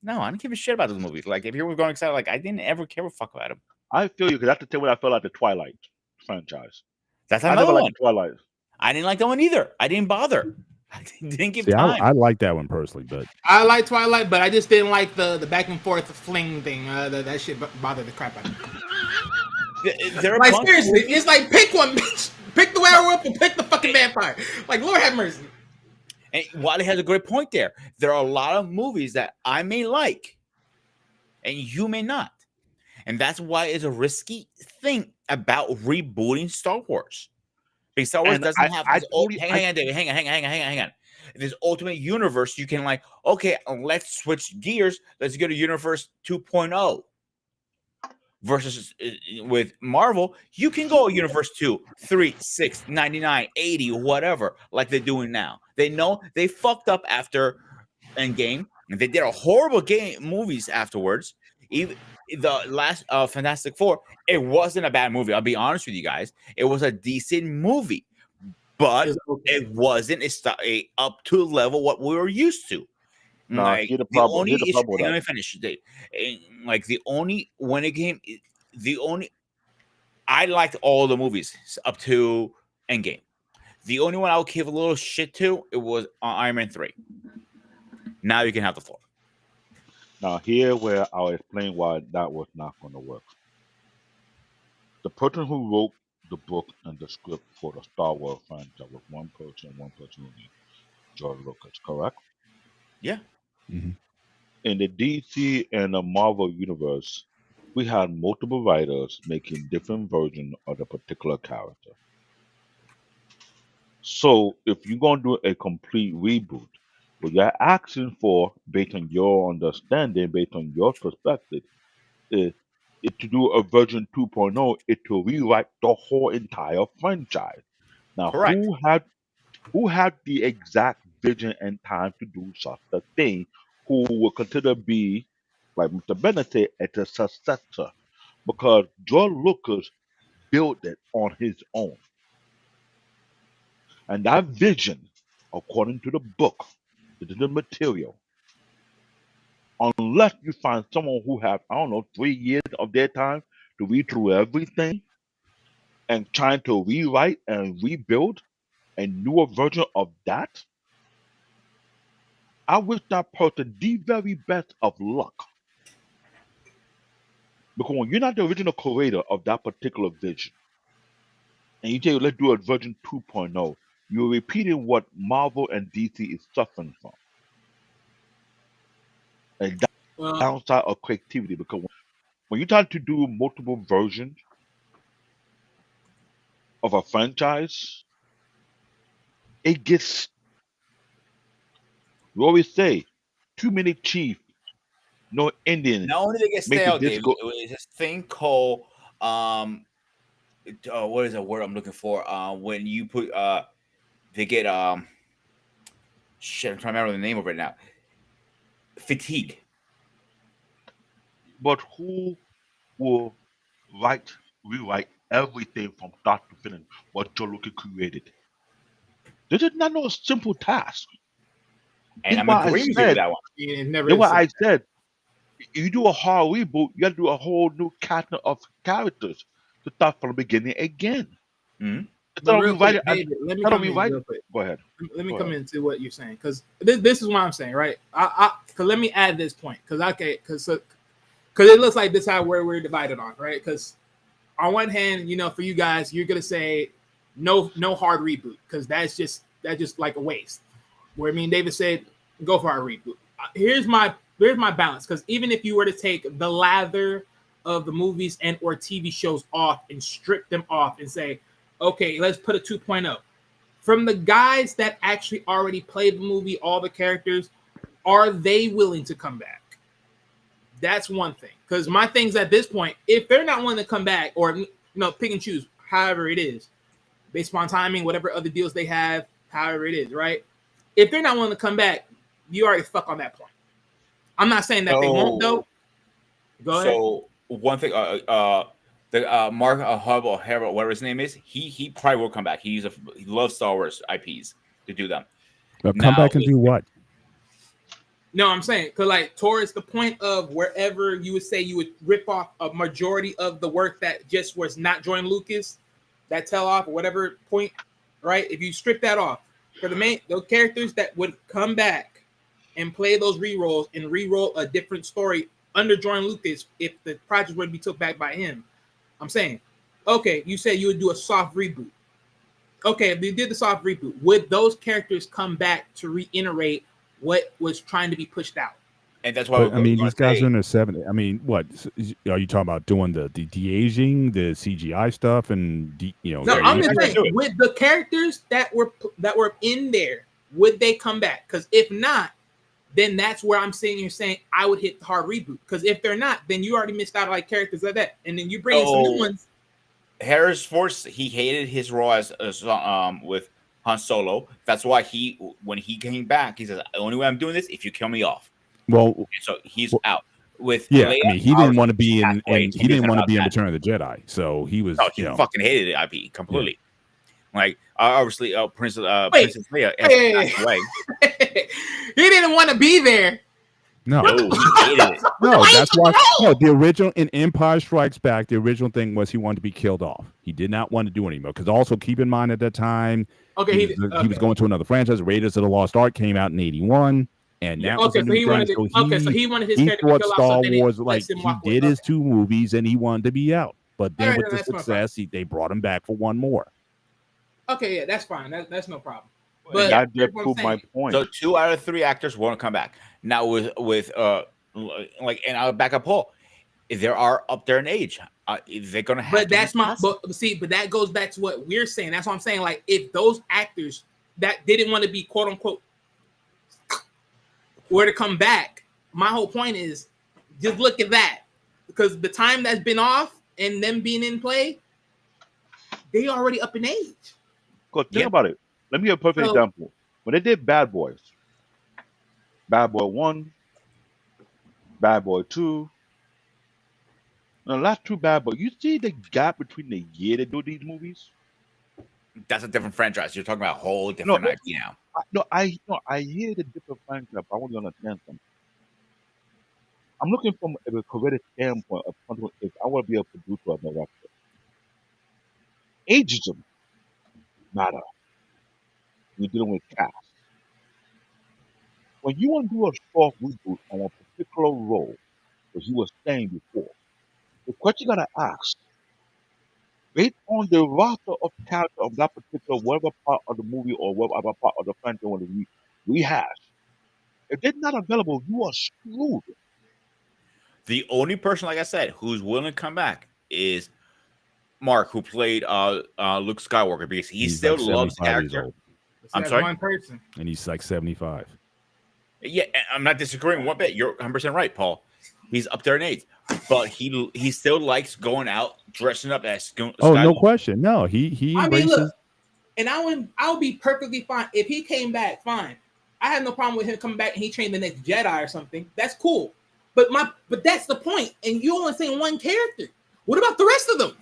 No, I don't give a shit about those movies. Like, if you were going excited, like, I didn't ever care a fuck about them.
I feel you because that's the thing when I felt like the Twilight franchise.
That's
I
another
never
one.
liked Twilight.
I didn't like that one either. I didn't bother. I didn't give
See,
time.
I like that one personally, but
I like Twilight, but I just didn't like the back and forth fling thing. That shit bothered the crap out of me.
There are
Like,
bunch-
seriously, it's like, pick one, bitch. Pick the werewolf and pick the fucking vampire. Like, Lord have mercy.
And Wally has a great point there. There are a lot of movies that I may like, and you may not. And that's why it's a risky thing about rebooting Star Wars. Because Star Wars
And
doesn't have this hang on, David. Hang on. This ultimate universe, you can like, okay, let's switch gears. Let's go to Universe 2.0. Versus with Marvel, you can go Universe 2, 3, 6, 99, 80, whatever, like they're doing now. They know they fucked up after Endgame, and they did a horrible movies afterwards. Even the last Fantastic Four, it wasn't a bad movie. I'll be honest with you guys. It was a decent movie, but it wasn't a up to level what we were used to.
No,
Like,
here's the problem. Here's the problem with
let me
that.
finish. Like I liked all the movies up to Endgame. The only one I would give a little shit to, it was Iron Man 3. Now you can have the floor.
Now, here where I'll explain why that was not going to work. The person who wrote the book and the script for the Star Wars franchise was one person only, George Lucas, correct?
Yeah.
Mhm.
In the DC and the Marvel universe, we had multiple writers making different versions of the particular character. So, if you're going to do a complete reboot, what you're asking for, based on your understanding, based on your perspective, is to do a version 2.0, is to rewrite the whole entire franchise. Now,
Correct.
who had the exact vision and time to do such a thing? Who would consider be, like Mr. Bennett said, as a successor? Because George Lucas built it on his own, and that vision, according to the book, the material, unless you find someone who have, I don't know, 3 years of their time to read through everything and trying to rewrite and rebuild a newer version of that, I wish that person the very best of luck. Because when you're not the original creator of that particular vision, and you say, let's do a version 2.0, you're repeating what Marvel and DC is suffering from. A
Well,
downside of creativity. Because when you try to do multiple versions of a franchise, it gets, we always say, too many chiefs, no Indian.
Not only did it get
Make
stale,
the
David,
disco.
it was this thing called what is the word I'm looking for? When you put they get shit. I'm trying to remember the name of it now. Fatigue.
But who will rewrite everything from start to finish what Joe Lucas created? This is not no simple task.
And
This is
I'm
why I
agreeing with you with
said.
that one.
It never
This is
is
why
simple.
I said. You do a hard reboot, you got to do a whole new cast of characters to start from the beginning again.
Mhm.
Instead
But
of
real quick,
rewriting,
David, let me
instead of
come in
rewriting.
real quick.
Go ahead.
Let me
Go
come
ahead.
into what you're saying, because this is what I'm saying, right? Cause let me add this point, because it looks like this is how we're divided on, right? Because on one hand, for you guys, you're gonna say no hard reboot, because that's just like a waste. Where David said go for a reboot. Here's my balance, because even if you were to take the lather of the movies and or TV shows off and strip them off and say, okay, let's put a 2.0 from the guys that actually already played the movie, all the characters, are they willing to come back? That's one thing. Because my things at this point, if they're not willing to come back, or pick and choose, however it is, based upon timing, whatever other deals they have, however it is, right? If they're not willing to come back, you already fuck on that point. I'm not saying that they won't, though. Go ahead.
So one thing, the Mark Hub or Harold, whatever his name is, he probably will come back. He loves Star Wars IPs to do them.
Come
Now,
back and do what?
No, I'm saying, because towards the point of wherever you would say you would rip off a majority of the work that just was not Jordan Lucas, that tell off or whatever point, right? If you strip that off, for those characters that would come back and play those re-rolls and re-roll a different story under Jordan Lucas, if the project would be took back by him, I'm saying, okay, you said you would do a soft reboot. Okay, if you did the soft reboot, would those characters come back to reiterate what was trying to be pushed out?
And that's why
these guys are in their 70s. I mean, what are you talking about? Doing the de-aging, the CGI stuff, and
No, I'm just saying, with the characters that were in there, would they come back? Because if not, then that's where I'm sitting here saying I would hit the hard reboot. Because if they're not, then you already missed out on characters like that, and then you bring in some new ones.
Harris Force, he hated his role as with Han Solo. That's why when he came back, he says, "The only way I'm doing this if you kill me off."
Well,
and so he's out. With
Leia,
Leia,
he didn't want to be in
he didn't want to be
in Return of the Jedi, so he was.
No, he fucking hated the IP completely. Yeah. Like obviously, Princess Leia passed away.
He didn't want to be there.
No,
he hated it.
No, that's why. No, the original in Empire Strikes Back, the original thing was he wanted to be killed off. He did not want to do anymore. Because also keep in mind at that time, he was going to another franchise. Raiders of the Lost Ark came out in '81, and that was
so he wanted his character to kill
Star
off.
Wars like he did his 2 movies, and he wanted to be out. But then with the success, they brought him back for 1 more.
Okay, yeah, that's fine. That's no problem.
But that did prove my point.
So 2 out of 3 actors won't come back. Now with and I'll back up Paul. They are up there in age. They're gonna have.
But that's my. But that goes back to what we're saying. That's what I'm saying. Like if those actors that didn't want to be quote unquote were to come back, my whole point is just look at that, because the time that's been off and them being in play, they already up in age.
Because think about it. Let me give a perfect example. When they did Bad Boys, Bad Boy 1, Bad Boy 2, and the last 2 Bad Boys, you see the gap between the year they do these movies?
That's a different franchise. You're talking about a whole different IP now.
I hear the different franchise. I want you to understand something. I'm looking from a creative standpoint of if I want to be a producer or a director. Ageism matter. You're dealing with cast. When you want to do a soft reboot on a particular role, as you were saying before, the question you gotta ask, based on the roster of character of that particular whatever part of the movie or whatever part of the franchise want to rehash, if they're not available, you are screwed.
The only person, like I said, who's willing to come back is Mark, who played Luke Skywalker, because he still
like
loves the character. I'm sorry,
one person,
and he's like 75.
Yeah, I'm not disagreeing one bit. You're 100% right, Paul. He's up there in age, but he still likes going out dressing up as
Oh, no
Skywalker.
question. No, he
I mean,
embraces.
look, and I would be perfectly fine if he came back. Fine, I have no problem with him coming back and he trained the next Jedi or something. That's cool. But that's the point. And you only saying one character. What about the rest of them?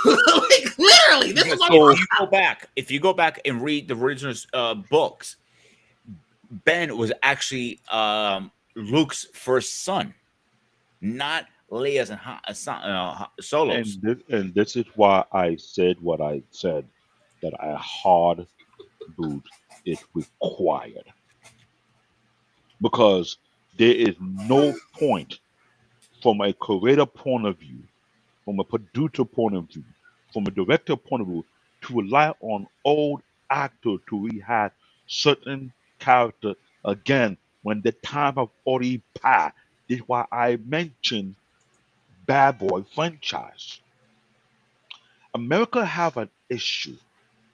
Like literally, this is what
If you go back and read the original books, Ben was actually Luke's first son, not Leia's and Solo's.
And this is why I said what I said, that a hard boot is required. Because there is no point from a creator point of view, from a producer point of view, from a director point of view, to rely on old actors to rehash certain characters again when the time have already passed. This is why I mentioned Bad Boy franchise. America have an issue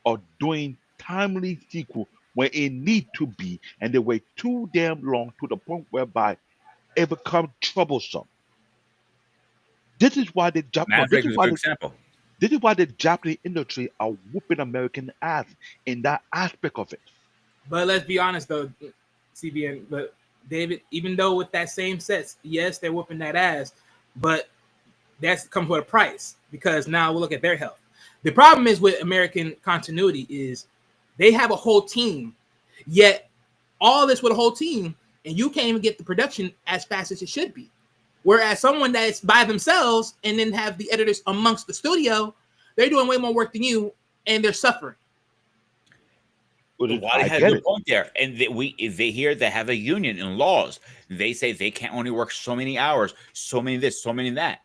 of doing timely sequel when it need to be, and they wait too damn long to the point whereby it becomes troublesome. This is why the Japanese.
Maverick is a good example.
This is why the Japanese industry are whooping American ass in that aspect of it.
But let's be honest though, CBN. But David, even though with that same sets, yes, they're whooping that ass, but that's comes with a price because now we'll look at their health. The problem is with American continuity is they have a whole team, yet all this with a whole team, and you can't even get the production as fast as it should be. Whereas someone that's by themselves and then have the editors amongst the studio, they're doing way more work than you, and they're suffering.
Wally had a good point there, and they hear they have a union and laws. They say they can't only work so many hours, so many this, so many that.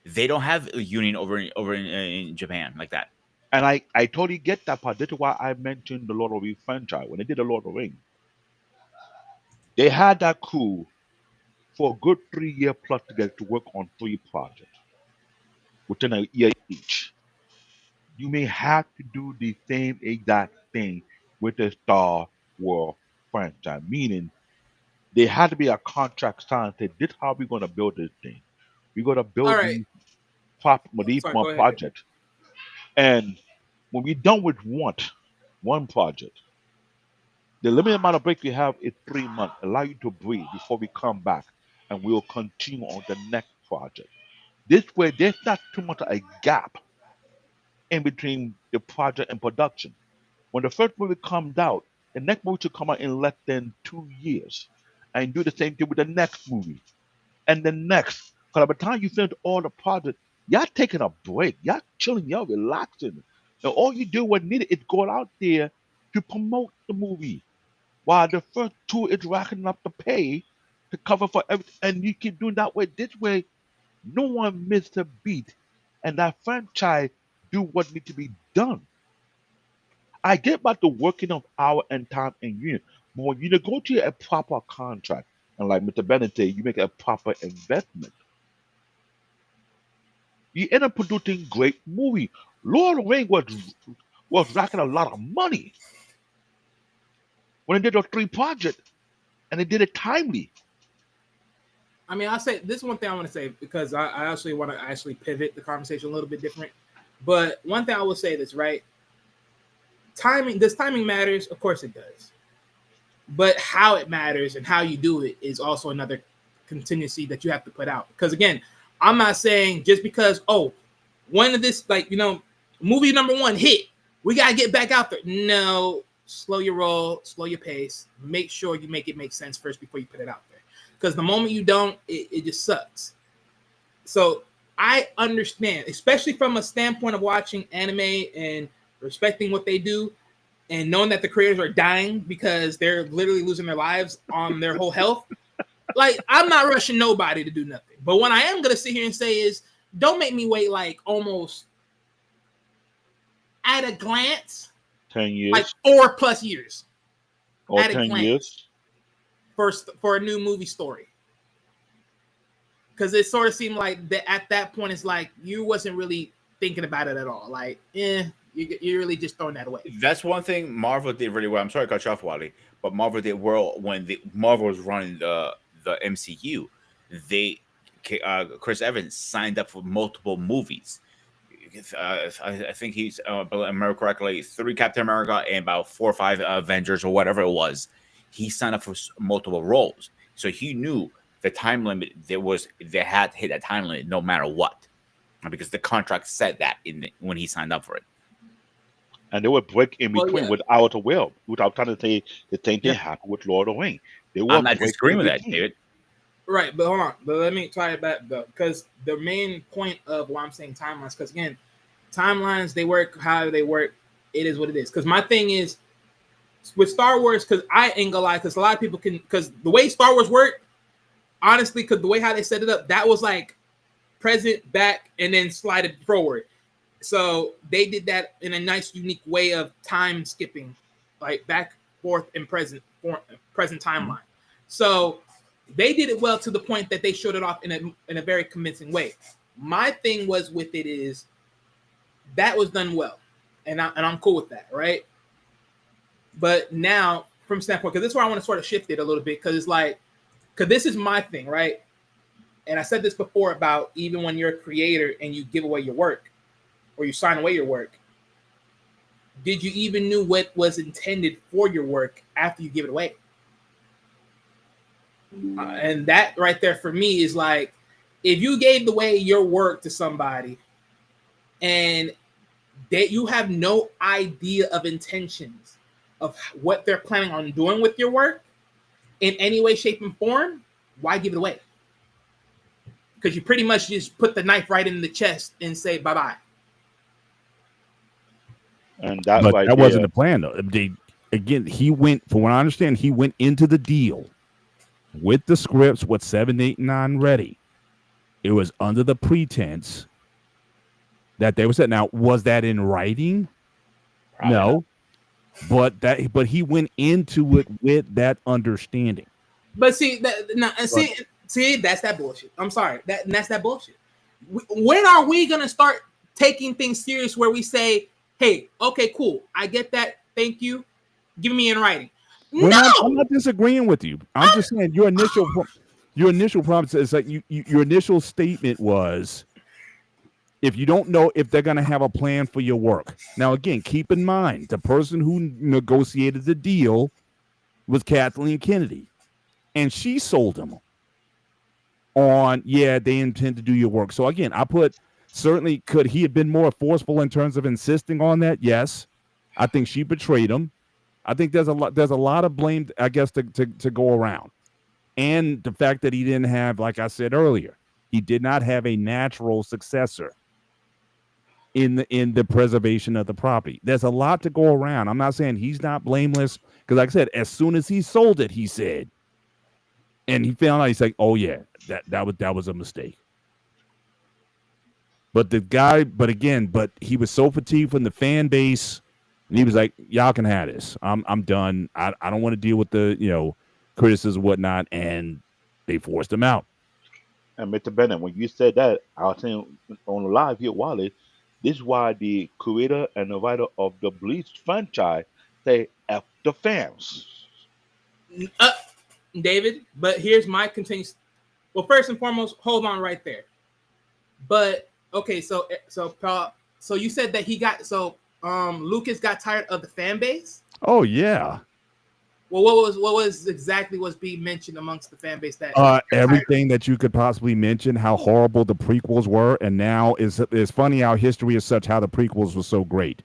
They don't have a union over in Japan like that.
And I totally get that part. This is why I mentioned the Lord of the Rings franchise. When they did the Lord of the Rings, they had that crew for a good 3 year plus together to work on 3 projects within a year each. You may have to do the same exact thing with the Star Wars franchise, meaning there had to be a contract signed that this is how we're going to build this thing. We're going to build
All right.
these
Sorry, go ahead.
projects. And when we're done with one project, the limited amount of break we have is 3 months. Allow you to breathe before we come back, and we'll continue on the next project. This way, there's not too much of a gap in between the project and production. When the first movie comes out, the next movie should come out in less than 2 years, and do the same thing with the next movie and the next. Because by the time you finish all the projects, y'all taking a break, y'all chilling, y'all relaxing. And all you do what needed is go out there to promote the movie, while the first 2 is racking up the pay to cover for everything, and you keep doing that way. This way, no one missed a beat, and that franchise do what needs to be done. I get about the working of hour and time and union, but when you negotiate a proper contract, and like Mr. Bennett said, you make a proper investment, you end up producing great movie. Lord of the Rings was racking a lot of money when they did those 3 projects, and they did it timely.
I mean, I'll say this is one thing I want to say because I actually want to pivot the conversation a little bit different. But one thing I will say this, right? Timing matters? Of course it does. But how it matters and how you do it is also another contingency that you have to put out. Because again, I'm not saying just because, one of this, movie number 1 hit, we got to get back out there. No, slow your roll, slow your pace. Make sure you make it make sense first before you put it out there. Because the moment you don't, it just sucks. So I understand, especially from a standpoint of watching anime and respecting what they do and knowing that the creators are dying because they're literally losing their lives on their whole health. Like, I'm not rushing nobody to do nothing. But what I am going to sit here and say is, don't make me wait like almost at a glance,
10 years.
like 4+ years.
Or
at a
10
glance.
years.
For a new movie story. Because it sort of seemed like that at that point, it's like you wasn't really thinking about it at all. Like, you're really just throwing that away.
That's one thing Marvel did really well. I'm sorry to cut you off, Wally, but Marvel did well when Marvel was running the MCU. they Chris Evans signed up for multiple movies. I think he's, if I remember correctly, 3 Captain America and about 4 or 5 Avengers or whatever it was. He signed up for multiple roles, so he knew the time limit. They had to hit that time limit no matter what, because the contract said that when he signed up for it.
And they would break in
Well,
between
yeah.
without a will, without trying to say the same thing
Yeah.
happened with Lord of the Rings. They
I'm
were
not
breaking
disagreeing
in
with that,
between.
David.
Right, but hold on. But let me try it back though, because the main point of why I'm saying timelines, because again, timelines, they work how they work. It is what it is. Because my thing is with Star Wars, because I ain't gonna lie, because a lot of people can, because the way Star Wars worked, honestly, because the way how they set it up, that was like present, back, and then slide it forward. So they did that in a nice, unique way of time skipping, like back, forth, and present timeline. So they did it well to the point that they showed it off in a very convincing way. My thing was with it is that was done well, and I'm cool with that, right? But now, from standpoint, because this is where I want to sort of shift it a little bit, because it's like, because this is my thing, right? And I said this before about even when you're a creator and you give away your work, or you sign away your work, did you even knew what was intended for your work after you give it away? And that right there for me is like, if you gave away your work to somebody and you have no idea of intentions of what they're planning on doing with your work in any way, shape, and form, why give it away? Because you pretty much just put the knife right in the chest and say bye-bye.
And that
But
right
that
there,
wasn't the plan, though. Again, he went, from what I understand, he went into the deal with the scripts, with 7, 8, and 9 ready. It was under the pretense that they were set. Now, was that in writing?
Probably
No. But he went into it with that understanding.
But see, that's that bullshit. I'm sorry, that's that bullshit. When are we gonna start taking things serious where we say, "Hey, okay, cool, I get that. Thank you. Give me in writing."
I'm
No,
not disagreeing with you. I'm just saying your initial promise is like your initial statement was, if you don't know if they're going to have a plan for your work. Now, again, keep in mind, the person who negotiated the deal was Kathleen Kennedy, and she sold them on, yeah, they intend to do your work. So again, I put, certainly, could he have been more forceful in terms of insisting on that? Yes. I think she betrayed him. I think there's a lot of blame, I guess, to go around. And the fact that he didn't have, like I said earlier, he did not have a natural successor in the preservation of the property. There's a lot to go around. I'm not saying he's not blameless, because like I said, as soon as he sold it, he said, and he found out, he's like, oh yeah, that was a mistake. But he was so fatigued from the fan base, and he was like, y'all can have this. I'm done. I don't want to deal with the criticism and whatnot, and they forced him out.
and Mr. Bennett, when you said that, I was saying on the live here, Wally, this is why the creator and the writer of the Bleach franchise say F the fans.
David. But here's my continuous. Well, first and foremost, hold on right there. But okay, so Paul, so you said that Lucas got tired of the fan base.
Oh yeah.
Well, what was exactly was being mentioned amongst the fan base that
everything that you could possibly mention, how horrible the prequels were, and now it's funny how history is such, how the prequels were so great.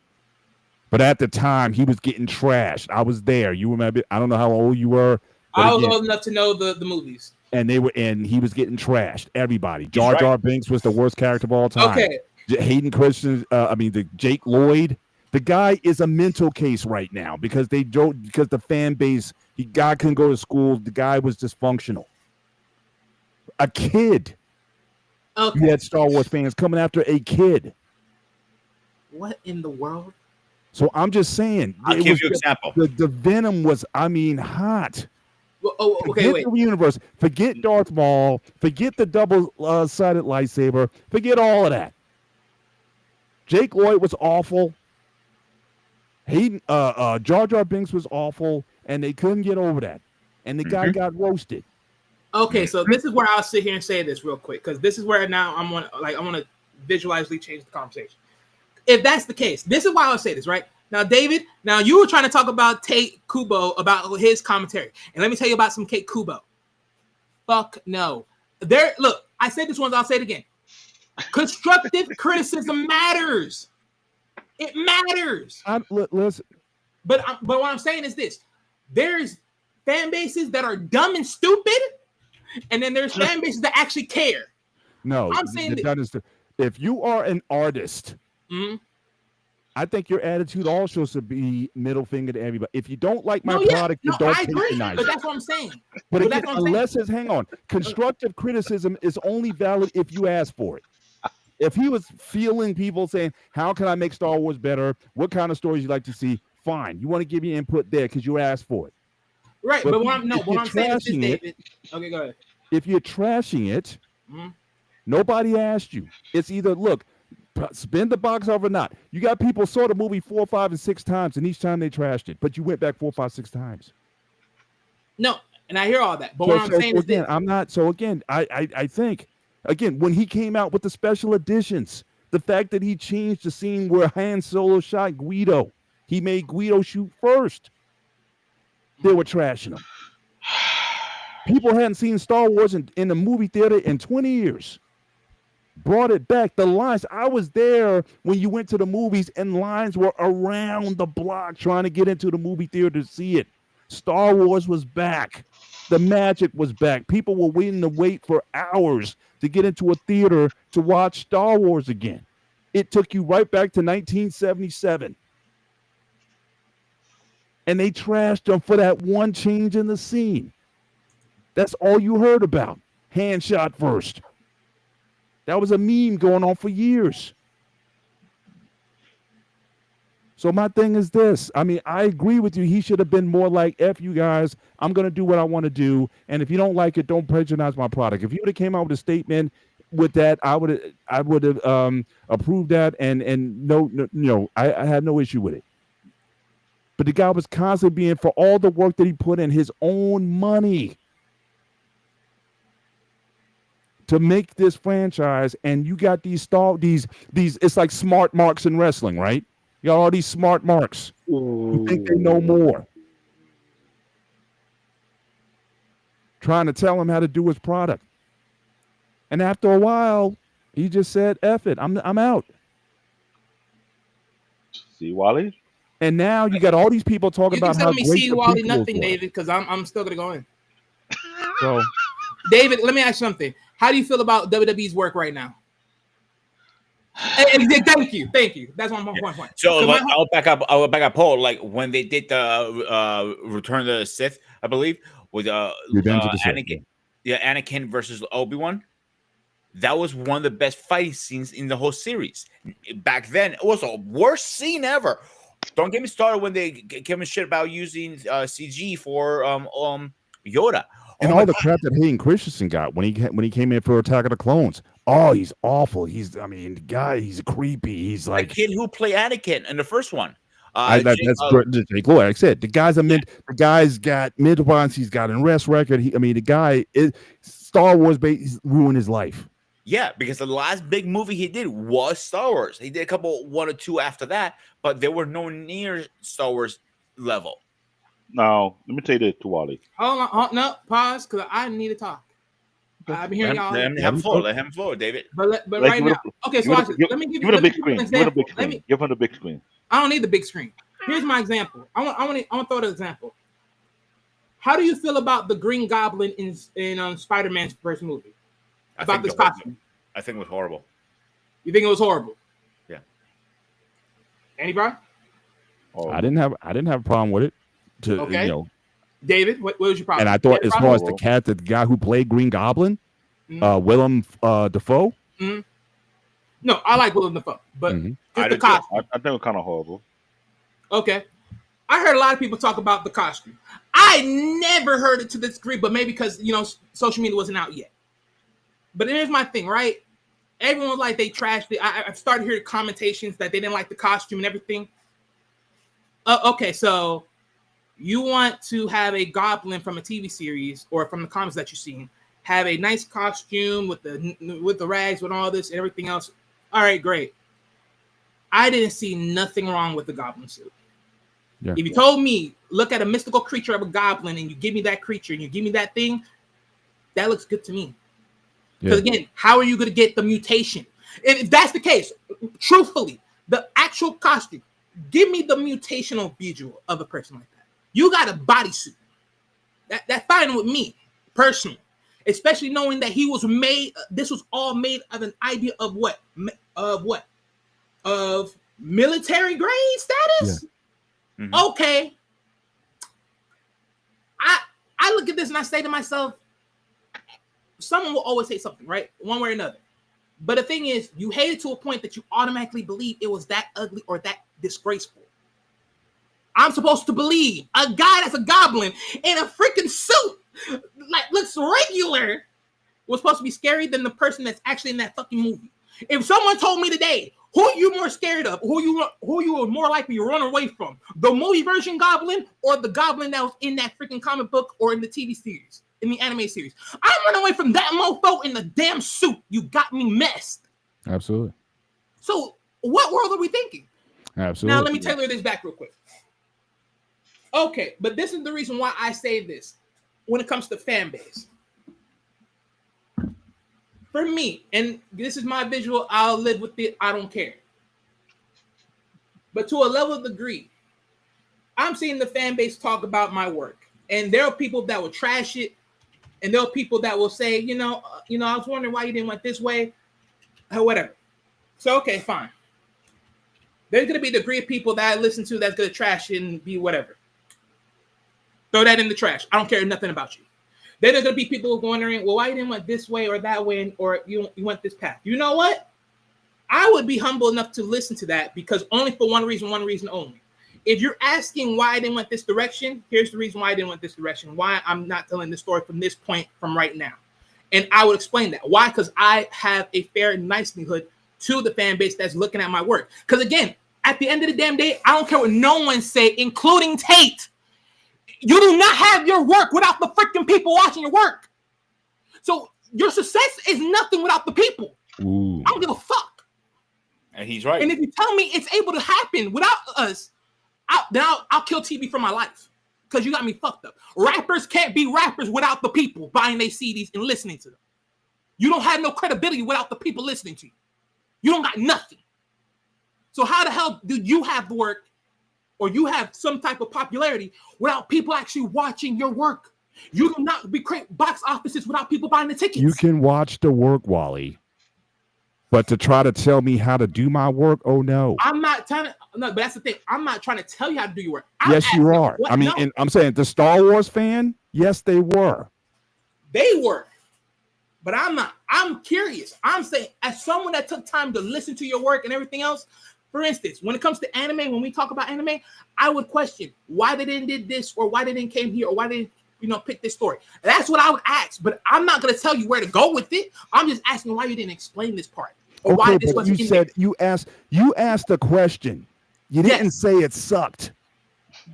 But at the time, he was getting trashed. I was there. You remember? I don't know how old you were.
I was old enough to know the movies.
And he was getting trashed. Everybody. Jar Jar Binks was the worst character of all time.
Okay.
Hayden Christensen, the Jake Lloyd. The guy is a mental case right now because the fan base, guy couldn't go to school. The guy was dysfunctional. A kid.
Okay.
You had Star Wars fans coming after a kid.
What in the world?
So I'm just saying.
I'll give you an example.
The venom was, hot.
Well, okay,
forget
wait.
the universe. Forget Darth Maul. Forget the double-sided lightsaber. Forget all of that. Jake Lloyd was awful. Jar Jar Binks was awful, and they couldn't get over that. And the guy got roasted.
Okay, so this is where I'll sit here and say this real quick, because this is where now I want to visually change the conversation. If that's the case, this is why I'll say this, right? Now, David, now you were trying to talk about Tate Kubo, about his commentary. And let me tell you about some Tate Kubo. Fuck no. Look, I said this once, I'll say it again. Constructive criticism matters. It matters.
Listen.
But what I'm saying is this. There's fan bases that are dumb and stupid, and then there's fan bases that actually care.
No,
I'm saying
if you are an artist, I think your attitude also should be middle finger to everybody. If you don't like my product, you don't patronize.
But that's what I'm saying.
But again, hang on, constructive criticism is only valid if you ask for it. If he was feeling people saying, "How can I make Star Wars better? What kind of stories you like to see?" Fine, you want to give your input there because you asked for it.
Right, but what I'm saying is this, David. Okay, go ahead.
If you're trashing it, nobody asked you. It's either look, spin the box over or not. You got people saw the movie 4, 5, and 6 times, and each time they trashed it, but you went back 4, 5, 6 times.
No, and I hear all that, but what I'm saying is
again,
this.
I'm not. So again, I think again when he came out with the special editions, the fact that he changed the scene where Han Solo shot Guido, he made Guido shoot first. They were trashing him. People hadn't seen Star Wars in the movie theater in 20 years. Brought it back. The lines, I was there when you went to the movies and lines were around the block trying to get into the movie theater to see it. Star Wars was back. The magic was back. People were wait for hours to get into a theater to watch Star Wars again. It took you right back to 1977. And they trashed them for that one change in the scene. That's all you heard about. Hand shot first. That was a meme going on for years. So my thing is this. I mean, I agree with you. He should have been more like, F you guys, I'm going to do what I want to do. And if you don't like it, don't patronize my product. If you would have came out with a statement with that, I would have approved that. And no, I had no issue with it. But the guy was constantly being, for all the work that he put in, his own money to make this franchise, and you got these it's like smart marks in wrestling, right? You got all these smart marks who think they know more, trying to tell him how to do his product. And after a while, he just said, F it, I'm out.
See, Wally?
And now you got all these people talking about how great
see
the
Wally
prequels
nothing,
were.
David, because I'm still gonna go in.
So,
David, let me ask you something. How do you feel about WWE's work right now? Thank you. That's one point.
So I'll back up, Paul. Like when they did the Return of the Sith, I believe, with
Revenge of the Sith.
Anakin, Anakin versus Obi-Wan. That was one of the best fight scenes in the whole series. Back then, it was the worst scene ever. Don't get me started when they give me shit about using CG for Yoda.
And all the crap that Hayden Christensen got when he came in for Attack of the Clones. Oh, he's awful. He's creepy. He's like
the kid who played Anakin in the first one.
That's Jake Lloyd. Like I said, the guy's got mid-ones. He's got an arrest record. The guy is Star Wars. Ruined his life.
Yeah, because the last big movie he did was Star Wars. He did a couple, 1 or 2 after that, but they were no near Star Wars level.
Now, let me tell you this to Wally.
Hold on, no, pause, because I need to talk. I've been hearing y'all.
Let him flow, David.
But right now, okay, so watch this. Let me give you
the big screen. Give him the big screen.
I don't need the big screen. Here's my example. I want to throw the example. How do you feel about the Green Goblin in Spider-Man's first movie? About this costume?
I think it was horrible.
You think it was horrible?
Yeah.
Anybody?
Oh.
I didn't have a problem with it.
Okay. David, what was your problem?
And I thought, as far as the guy who played Green Goblin, Willem Dafoe.
Mm-hmm. No, I like Willem Dafoe, but just the costume.
I think it was kind of horrible.
Okay. I heard a lot of people talk about the costume. I never heard it to this degree, but maybe because, social media wasn't out yet. But here's my thing, right? Everyone was like, they trashed it. I've started hearing commentations that they didn't like the costume and everything. Okay, so you want to have a goblin from a TV series or from the comics that you've seen have a nice costume with the rags, with all this and everything else. All right, great. I didn't see nothing wrong with the goblin suit.
Yeah.
If you told me, look at a mystical creature of a goblin, and you give me that creature and you give me that thing, that looks good to me. Because again, how are you going to get the mutation? If that's the case, truthfully, the actual costume, give me the mutational visual of a person like that. You got a bodysuit. That's fine with me, personally. Especially knowing that he was made, this was all made of an idea of what? Of military grade status? Yeah. Mm-hmm. Okay. I look at this and I say to myself, someone will always say something, right? One way or another. But the thing is, you hate it to a point that you automatically believe it was that ugly or that disgraceful. I'm supposed to believe a guy that's a goblin in a freaking suit, like looks regular, was supposed to be scarier than the person that's actually in that fucking movie. If someone told me today, who are you more scared of? Who you were more likely to run away from? The movie version goblin or the goblin that was in that freaking comic book or in the TV series, in the anime series? I'm running away from that mofo in the damn suit. You got me messed.
Absolutely.
So what world are we thinking?
Absolutely.
Now let me tailor this back real quick. Okay, but this is the reason why I say this when it comes to fan base. For me, and this is my visual, I'll live with it, I don't care. But to a level of degree, I'm seeing the fan base talk about my work. And there are people that will trash it, and there are people that will say, I was wondering why you didn't went this way, or whatever. So, okay, fine. There's going to be a degree of people that I listen to that's going to trash it and be whatever. Throw that in the trash. I don't care nothing about you. Then there's going to be people wondering, well, why you didn't went this way or that way, or you went this path. You know what? I would be humble enough to listen to that because only for one reason only. If you're asking why I didn't went this direction, here's the reason why I didn't went this direction, why I'm not telling this story from this point from right now. And I would explain that. Why? Because I have a fair nicetyhood to the fan base that's looking at my work. Because again, at the end of the damn day, I don't care what no one say, including Tate. You do not have your work without the freaking people watching your work. So your success is nothing without the people.
Ooh.
I don't give a fuck.
And he's right.
And if you tell me it's able to happen without us, I'll kill TV for my life because you got me fucked up. Rappers can't be rappers without the people buying their CDs and listening to them. You don't have no credibility without the people listening to you. You don't got nothing. So how the hell do you have the work or you have some type of popularity without people actually watching your work? You do not create box offices without people buying the tickets.
You can watch the work, Wally. But to try to tell me how to do my work, oh no.
I'm not trying to, no, but that's the thing. I'm not trying to tell you how to do your work.
Yes, you are. I mean, and I'm saying the Star Wars fan, yes, they were.
They were. But I'm not. I'm curious. I'm saying, as someone that took time to listen to your work and everything else, for instance, when it comes to anime, when we talk about anime, I would question why they didn't did this or why they didn't came here or why they didn't pick this story. That's what I would ask. But I'm not going to tell you where to go with it. I'm just asking why you didn't explain this part or why this wasn't.
You said you asked the question. You didn't say it sucked.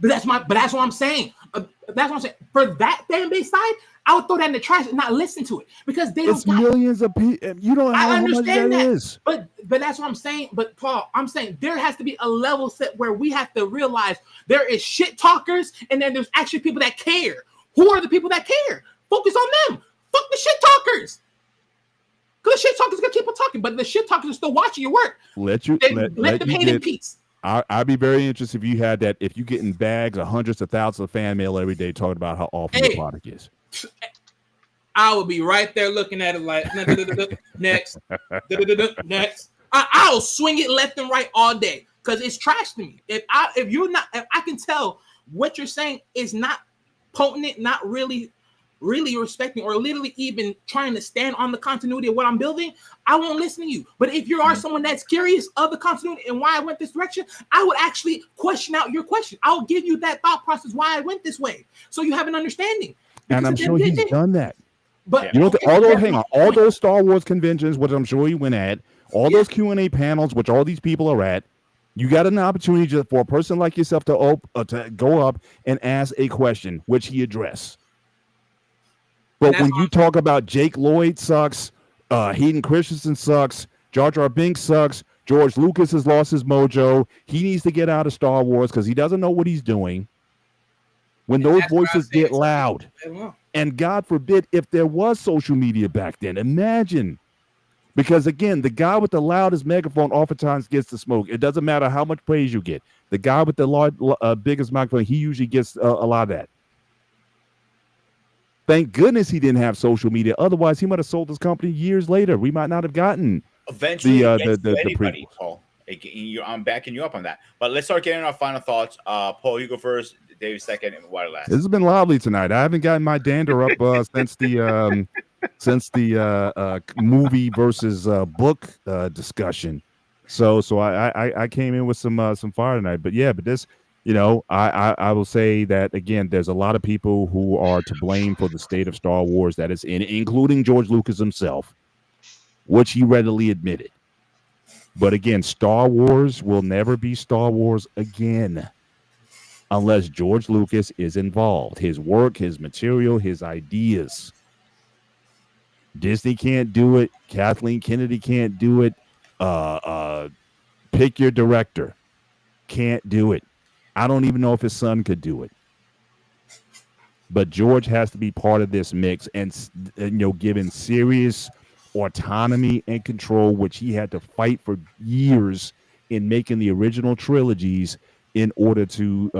But that's what I'm saying. That's what I'm saying. For that fan base side, I would throw that in the trash and not listen to it because
it's millions of people. You don't know how much that is.
But that's what I'm saying. But Paul, I'm saying there has to be a level set where we have to realize there is shit talkers and then there's actually people that care. Who are the people that care? Focus on them. Fuck the shit talkers. Because the shit talkers gonna keep on talking, but the shit talkers are still watching your work.
Let them hate in peace. I'd be very interested if you had that. If you get in bags of hundreds of thousands of fan mail every day talking about how awful the product is.
I would be right there looking at it like next, next. I'll swing it left and right all day because it's trash to me. If I can tell what you're saying is not potent, not really respecting or literally even trying to stand on the continuity of what I'm building, I won't listen to you. But if you are someone that's curious of the continuity and why I went this direction, I would actually question out your question. I'll give you that thought process why I went this way, so you have an understanding.
And I'm sure he's done that.
But
you know, all those Star Wars conventions, which I'm sure he went at, all those Q&A panels, which all these people are at, you got an opportunity for a person like yourself to go up and ask a question, which he addressed.
And
But
that's
when you talk about Jake Lloyd sucks, Hayden Christensen sucks, Jar Jar Binks sucks, George Lucas has lost his mojo. He needs to get out of Star Wars because he doesn't know what he's doing. When
and
those
that's what I
voices
said.
get loud,
Let alone.
and God forbid if there was social media back then, imagine. Because again, the guy with the loudest megaphone oftentimes gets the smoke. It doesn't matter how much praise you get. The guy with the biggest microphone, he usually gets a lot of that. Thank goodness he didn't have social media. Otherwise, he might have sold his company years later. We might not have gotten
Eventually, it gets to
the
anybody,
prequels.
Paul. I'm backing you up on that. But let's start getting our final thoughts. Paul, you go first. Dave second, and Water last.
This has been lovely tonight. I haven't gotten my dander up since the movie versus book discussion. So I came in with some fire tonight. But yeah, but this, I will say that again, there's a lot of people who are to blame for the state of Star Wars that is in, including George Lucas himself, which he readily admitted. But again, Star Wars will never be Star Wars again unless George Lucas is involved. His work, his material, his ideas. Disney can't do it. Kathleen Kennedy can't do it. Pick your director. Can't do it. I don't even know if his son could do it. But George has to be part of this mix and given serious autonomy and control, which he had to fight for years in making the original trilogies in order to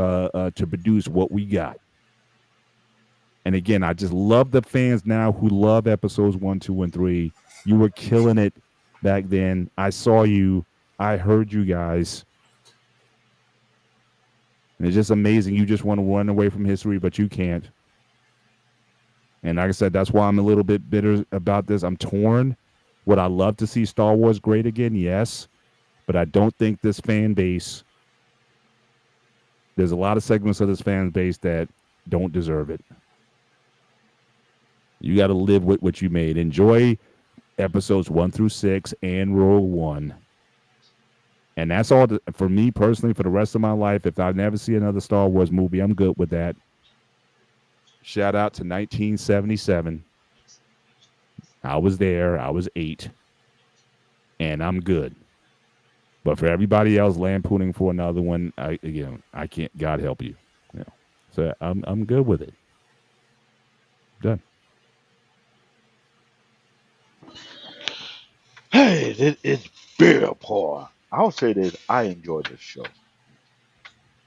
produce what we got. And again, I just love the fans now who love episodes 1, 2, and 3. You were killing it back then. I saw you. I heard you guys. And it's just amazing. You just want to run away from history, but you can't. And like I said, that's why I'm a little bit bitter about this. I'm torn. Would I love to see Star Wars great again? Yes. But I don't think this fan base, there's a lot of segments of this fan base that don't deserve it. You got to live with what you made. Enjoy episodes 1 through 6 and Rogue One. And that's all for me personally for the rest of my life. If I never see another Star Wars movie, I'm good with that. Shout out to 1977. I was there. I was 8. And I'm good. But for everybody else lampooning for another one, I can't. God help you. So I'm good with it. Done.
Hey, it's beer pour. I'll say this: I enjoyed this show.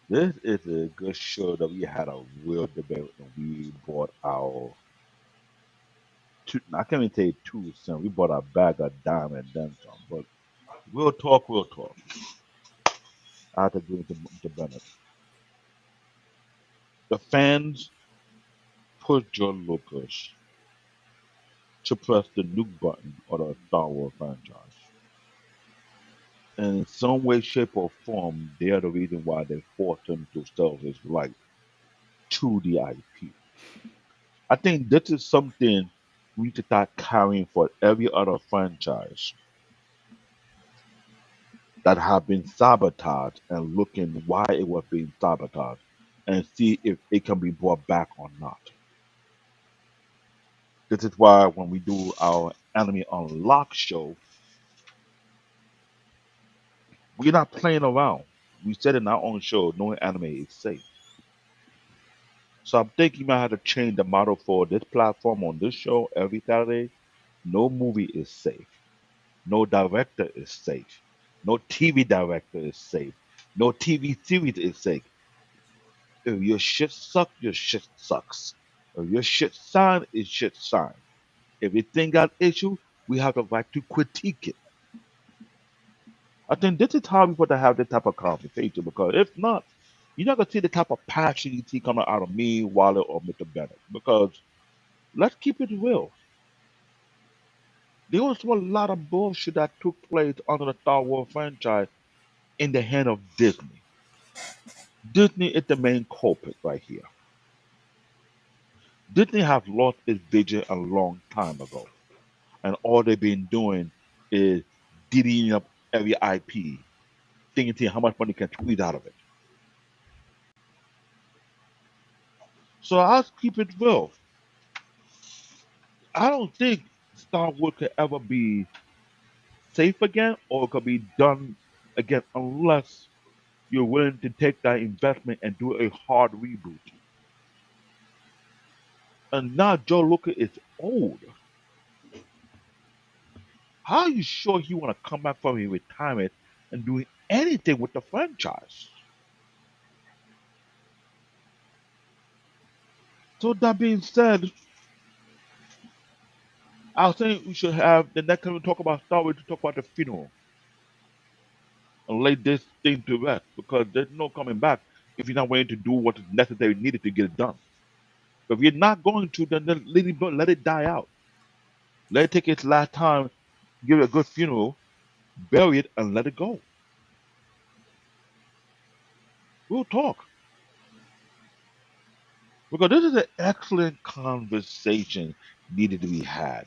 This is a good show that we had a real debate and we bought our two. I can't even say 2 cents. We bought a bag of dime and then some. But we'll talk. We'll talk. I have to agree with the Bennett. The fans pushed George Lucas to press the nuke button of the Star Wars franchise. And in some way, shape, or form, they are the reason why they forced him to sell his right to the IP. I think this is something we need to start carrying for every other franchise that have been sabotaged and looking why it was being sabotaged and see if it can be brought back or not. This is why when we do our Anime Unlock show, we're not playing around. We said in our own show, no anime is safe. So I'm thinking you might have to change the model for this platform on this show every Saturday. No movie is safe. No director is safe. No TV director is safe. No TV series is safe. If your shit sucks, your shit sucks. If your shit sign, it's shit sign. If it thing got issue, we have the right to critique it. I think this is how we want to have this type of conversation because if not, you're not gonna see the type of passion you see coming out of me, Waller, or Mr. Bennett. Because let's keep it real. There was a lot of bullshit that took place under the Star Wars franchise in the hand of Disney. Disney is the main culprit right here. Disney have lost its vision a long time ago, and all they've been doing is diddying up every IP, thinking how much money can squeeze out of it. So I'll keep it real. I don't think Star Wars could ever be safe again, or it could be done again unless you're willing to take that investment and do a hard reboot. And now Joe Lucas is old. How are you sure he want to come back from his retirement and do anything with the franchise? So that being said, I think we should have the next time we talk about Star Wars to talk about the funeral and lay this thing to rest because there's no coming back if you're not willing to do what is necessary needed to get it done. If you're not going to, then let it die out. Let it take its last time, give it a good funeral, bury it, and let it go. We'll talk. Because this is an excellent conversation needed to be had.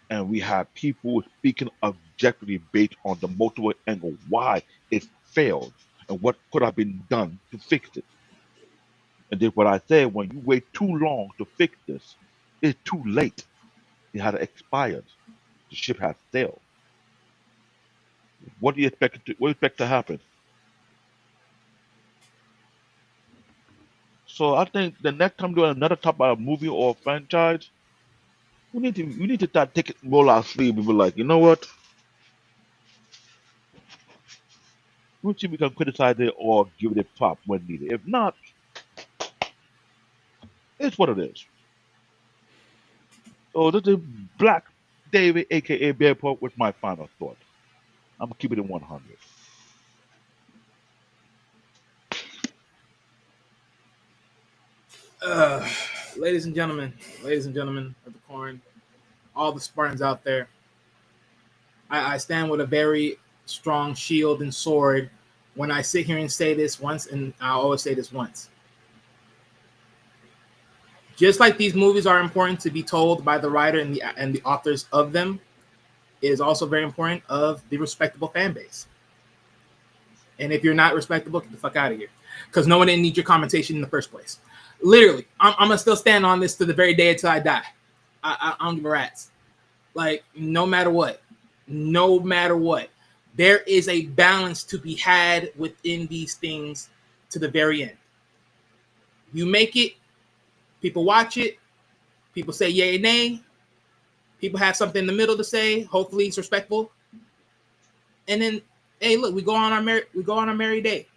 And we have people speaking objectively based on the multiple angle why it failed and what could have been done to fix it. And then what I said, when you wait too long to fix this, it's too late. It had expired. The ship has sailed. What do you expect to happen? So I think the next time doing another talk about a movie or a franchise, we need to start taking roll our sleeve and be like, you know what? We'll see if we can criticize it or give it a pop when needed. If not, it's what it is. So this is Black David, aka Bearport, with my final thought. I'm gonna keep it in 100.
Uh, ladies and gentlemen of the corn, all the Spartans out there, I stand with a very strong shield and sword when I sit here and say this once, and I always say this once. Just like these movies are important to be told by the writer and the authors of them, it is also very important of the respectable fan base. And if you're not respectable, get the fuck out of here, because no one didn't need your commentation in the first place. Literally, I'm gonna still stand on this to the very day until I die. I don't give a rat's. Like, no matter what, there is a balance to be had within these things to the very end. You make it, people watch it, people say yay or nay, people have something in the middle to say. Hopefully, it's respectful. And then, hey, look, we go on our merry day.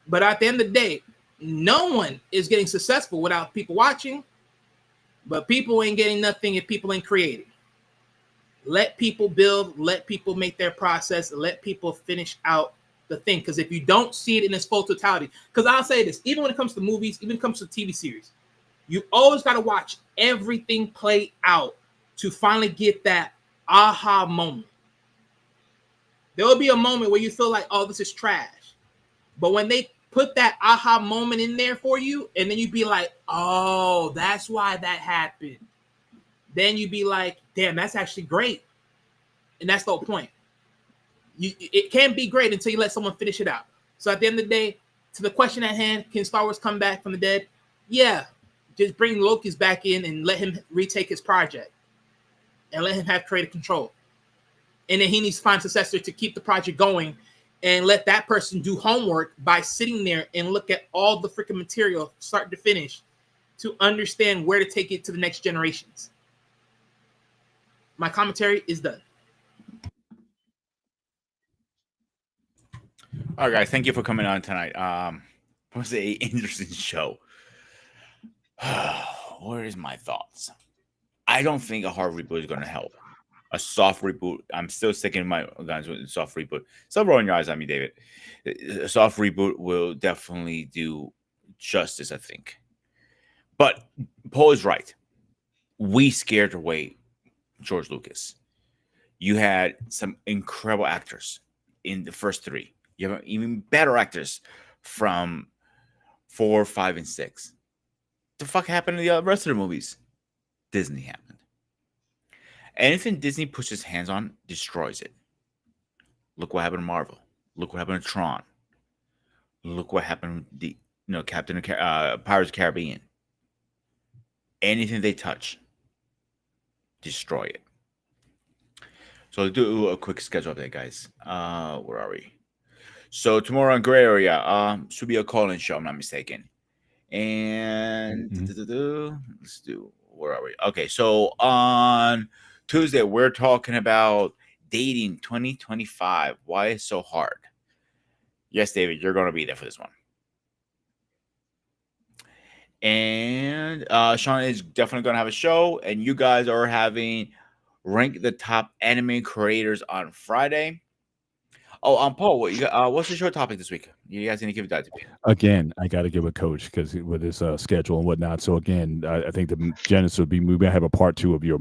But at the end of the day, no one is getting successful without people watching. But people ain't getting nothing if people ain't creating. Let people build, let people make their process, let people finish out the thing. Because if you don't see it in its full totality, because I'll say this, even when it comes to movies, even when it comes to TV series, you always got to watch everything play out to finally get that aha moment. There will be a moment where you feel like, oh, this is trash. But when they put that aha moment in there for you, and then you'd be like, oh, that's why that happened. Then you'd be like, damn, that's actually great. And that's the whole point. It can't be great until you let someone finish it out. So at the end of the day, to the question at hand, can Star Wars come back from the dead? Yeah. Just bring Loki's back in and let him retake his project. And let him have creative control. And then he needs to find a successor to keep the project going and let that person do homework by sitting there and look at all the freaking material, start to finish, to understand where to take it to the next generations. My commentary is done.
All right, guys, thank you for coming on tonight. It was an interesting show. Where is my thoughts? I don't think a hard reboot is going to help. A soft reboot, I'm still sticking my guns with a soft reboot. Stop rolling your eyes at me, David. A soft reboot will definitely do justice, I think. But Paul is right. We scared away George Lucas. You had some incredible actors in the first three. You have even better actors from 4, 5, and 6. The fuck happened to the rest of the movies? Disney happened. Anything Disney puts its hands on destroys it. Look what happened to Marvel. Look what happened to Tron. Look what happened to Pirates of the Caribbean. Anything they touch destroy it. So let's do a quick schedule update, guys. Where are we? So tomorrow in Gray Area, should be a call-in show, I'm not mistaken. And let's do, where are we? Okay, so on Tuesday, we're talking about dating 2025. Why it's so hard? Yes, David, you're going to be there for this one. And Sean is definitely going to have a show, and you guys are having rank the top anime creators on Friday. Oh, Paul, what you got, what's the show topic this week? You guys need to give that to me.
Again, I got to give a coach because with his schedule and whatnot. So again, I think the genesis would be we may have a part 2 of your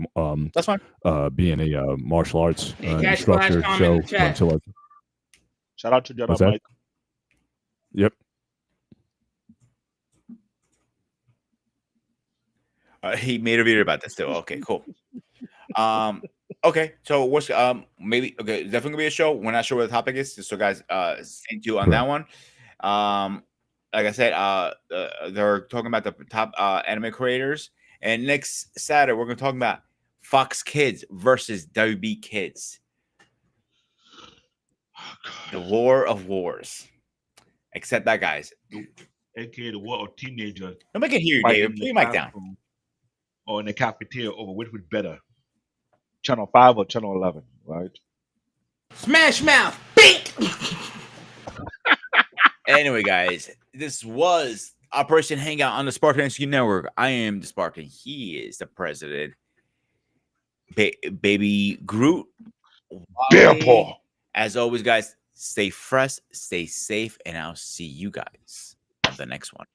That's fine.
being a martial arts
Catch
instructor
Flash
show
comment in the chat.
until
Shout out to Jedi
What's that?
Mike.
Yep.
He made a video about this too. Okay, cool. Okay, so what's maybe okay, definitely gonna be a show. We're not sure what the topic is, so guys, stay tuned on that one. Like I said, they're talking about the top anime creators, and next Saturday we're gonna talk about Fox Kids versus WB Kids, the War of Wars. Accept that, guys.
AKA the war of teenagers.
Nobody can hear you,
fighting
David.
in
Put
the
your mic down.
classroom or in the cafeteria over which was better, Channel 5 or Channel 11, right?
Smash Mouth. Bink.
Anyway, guys, this was Operation Hangout on the Spartan Execute Network. I am the Spartan. He is the president. Baby Groot.
Bear paw.
As always, guys, stay fresh, stay safe, and I'll see you guys on the next one.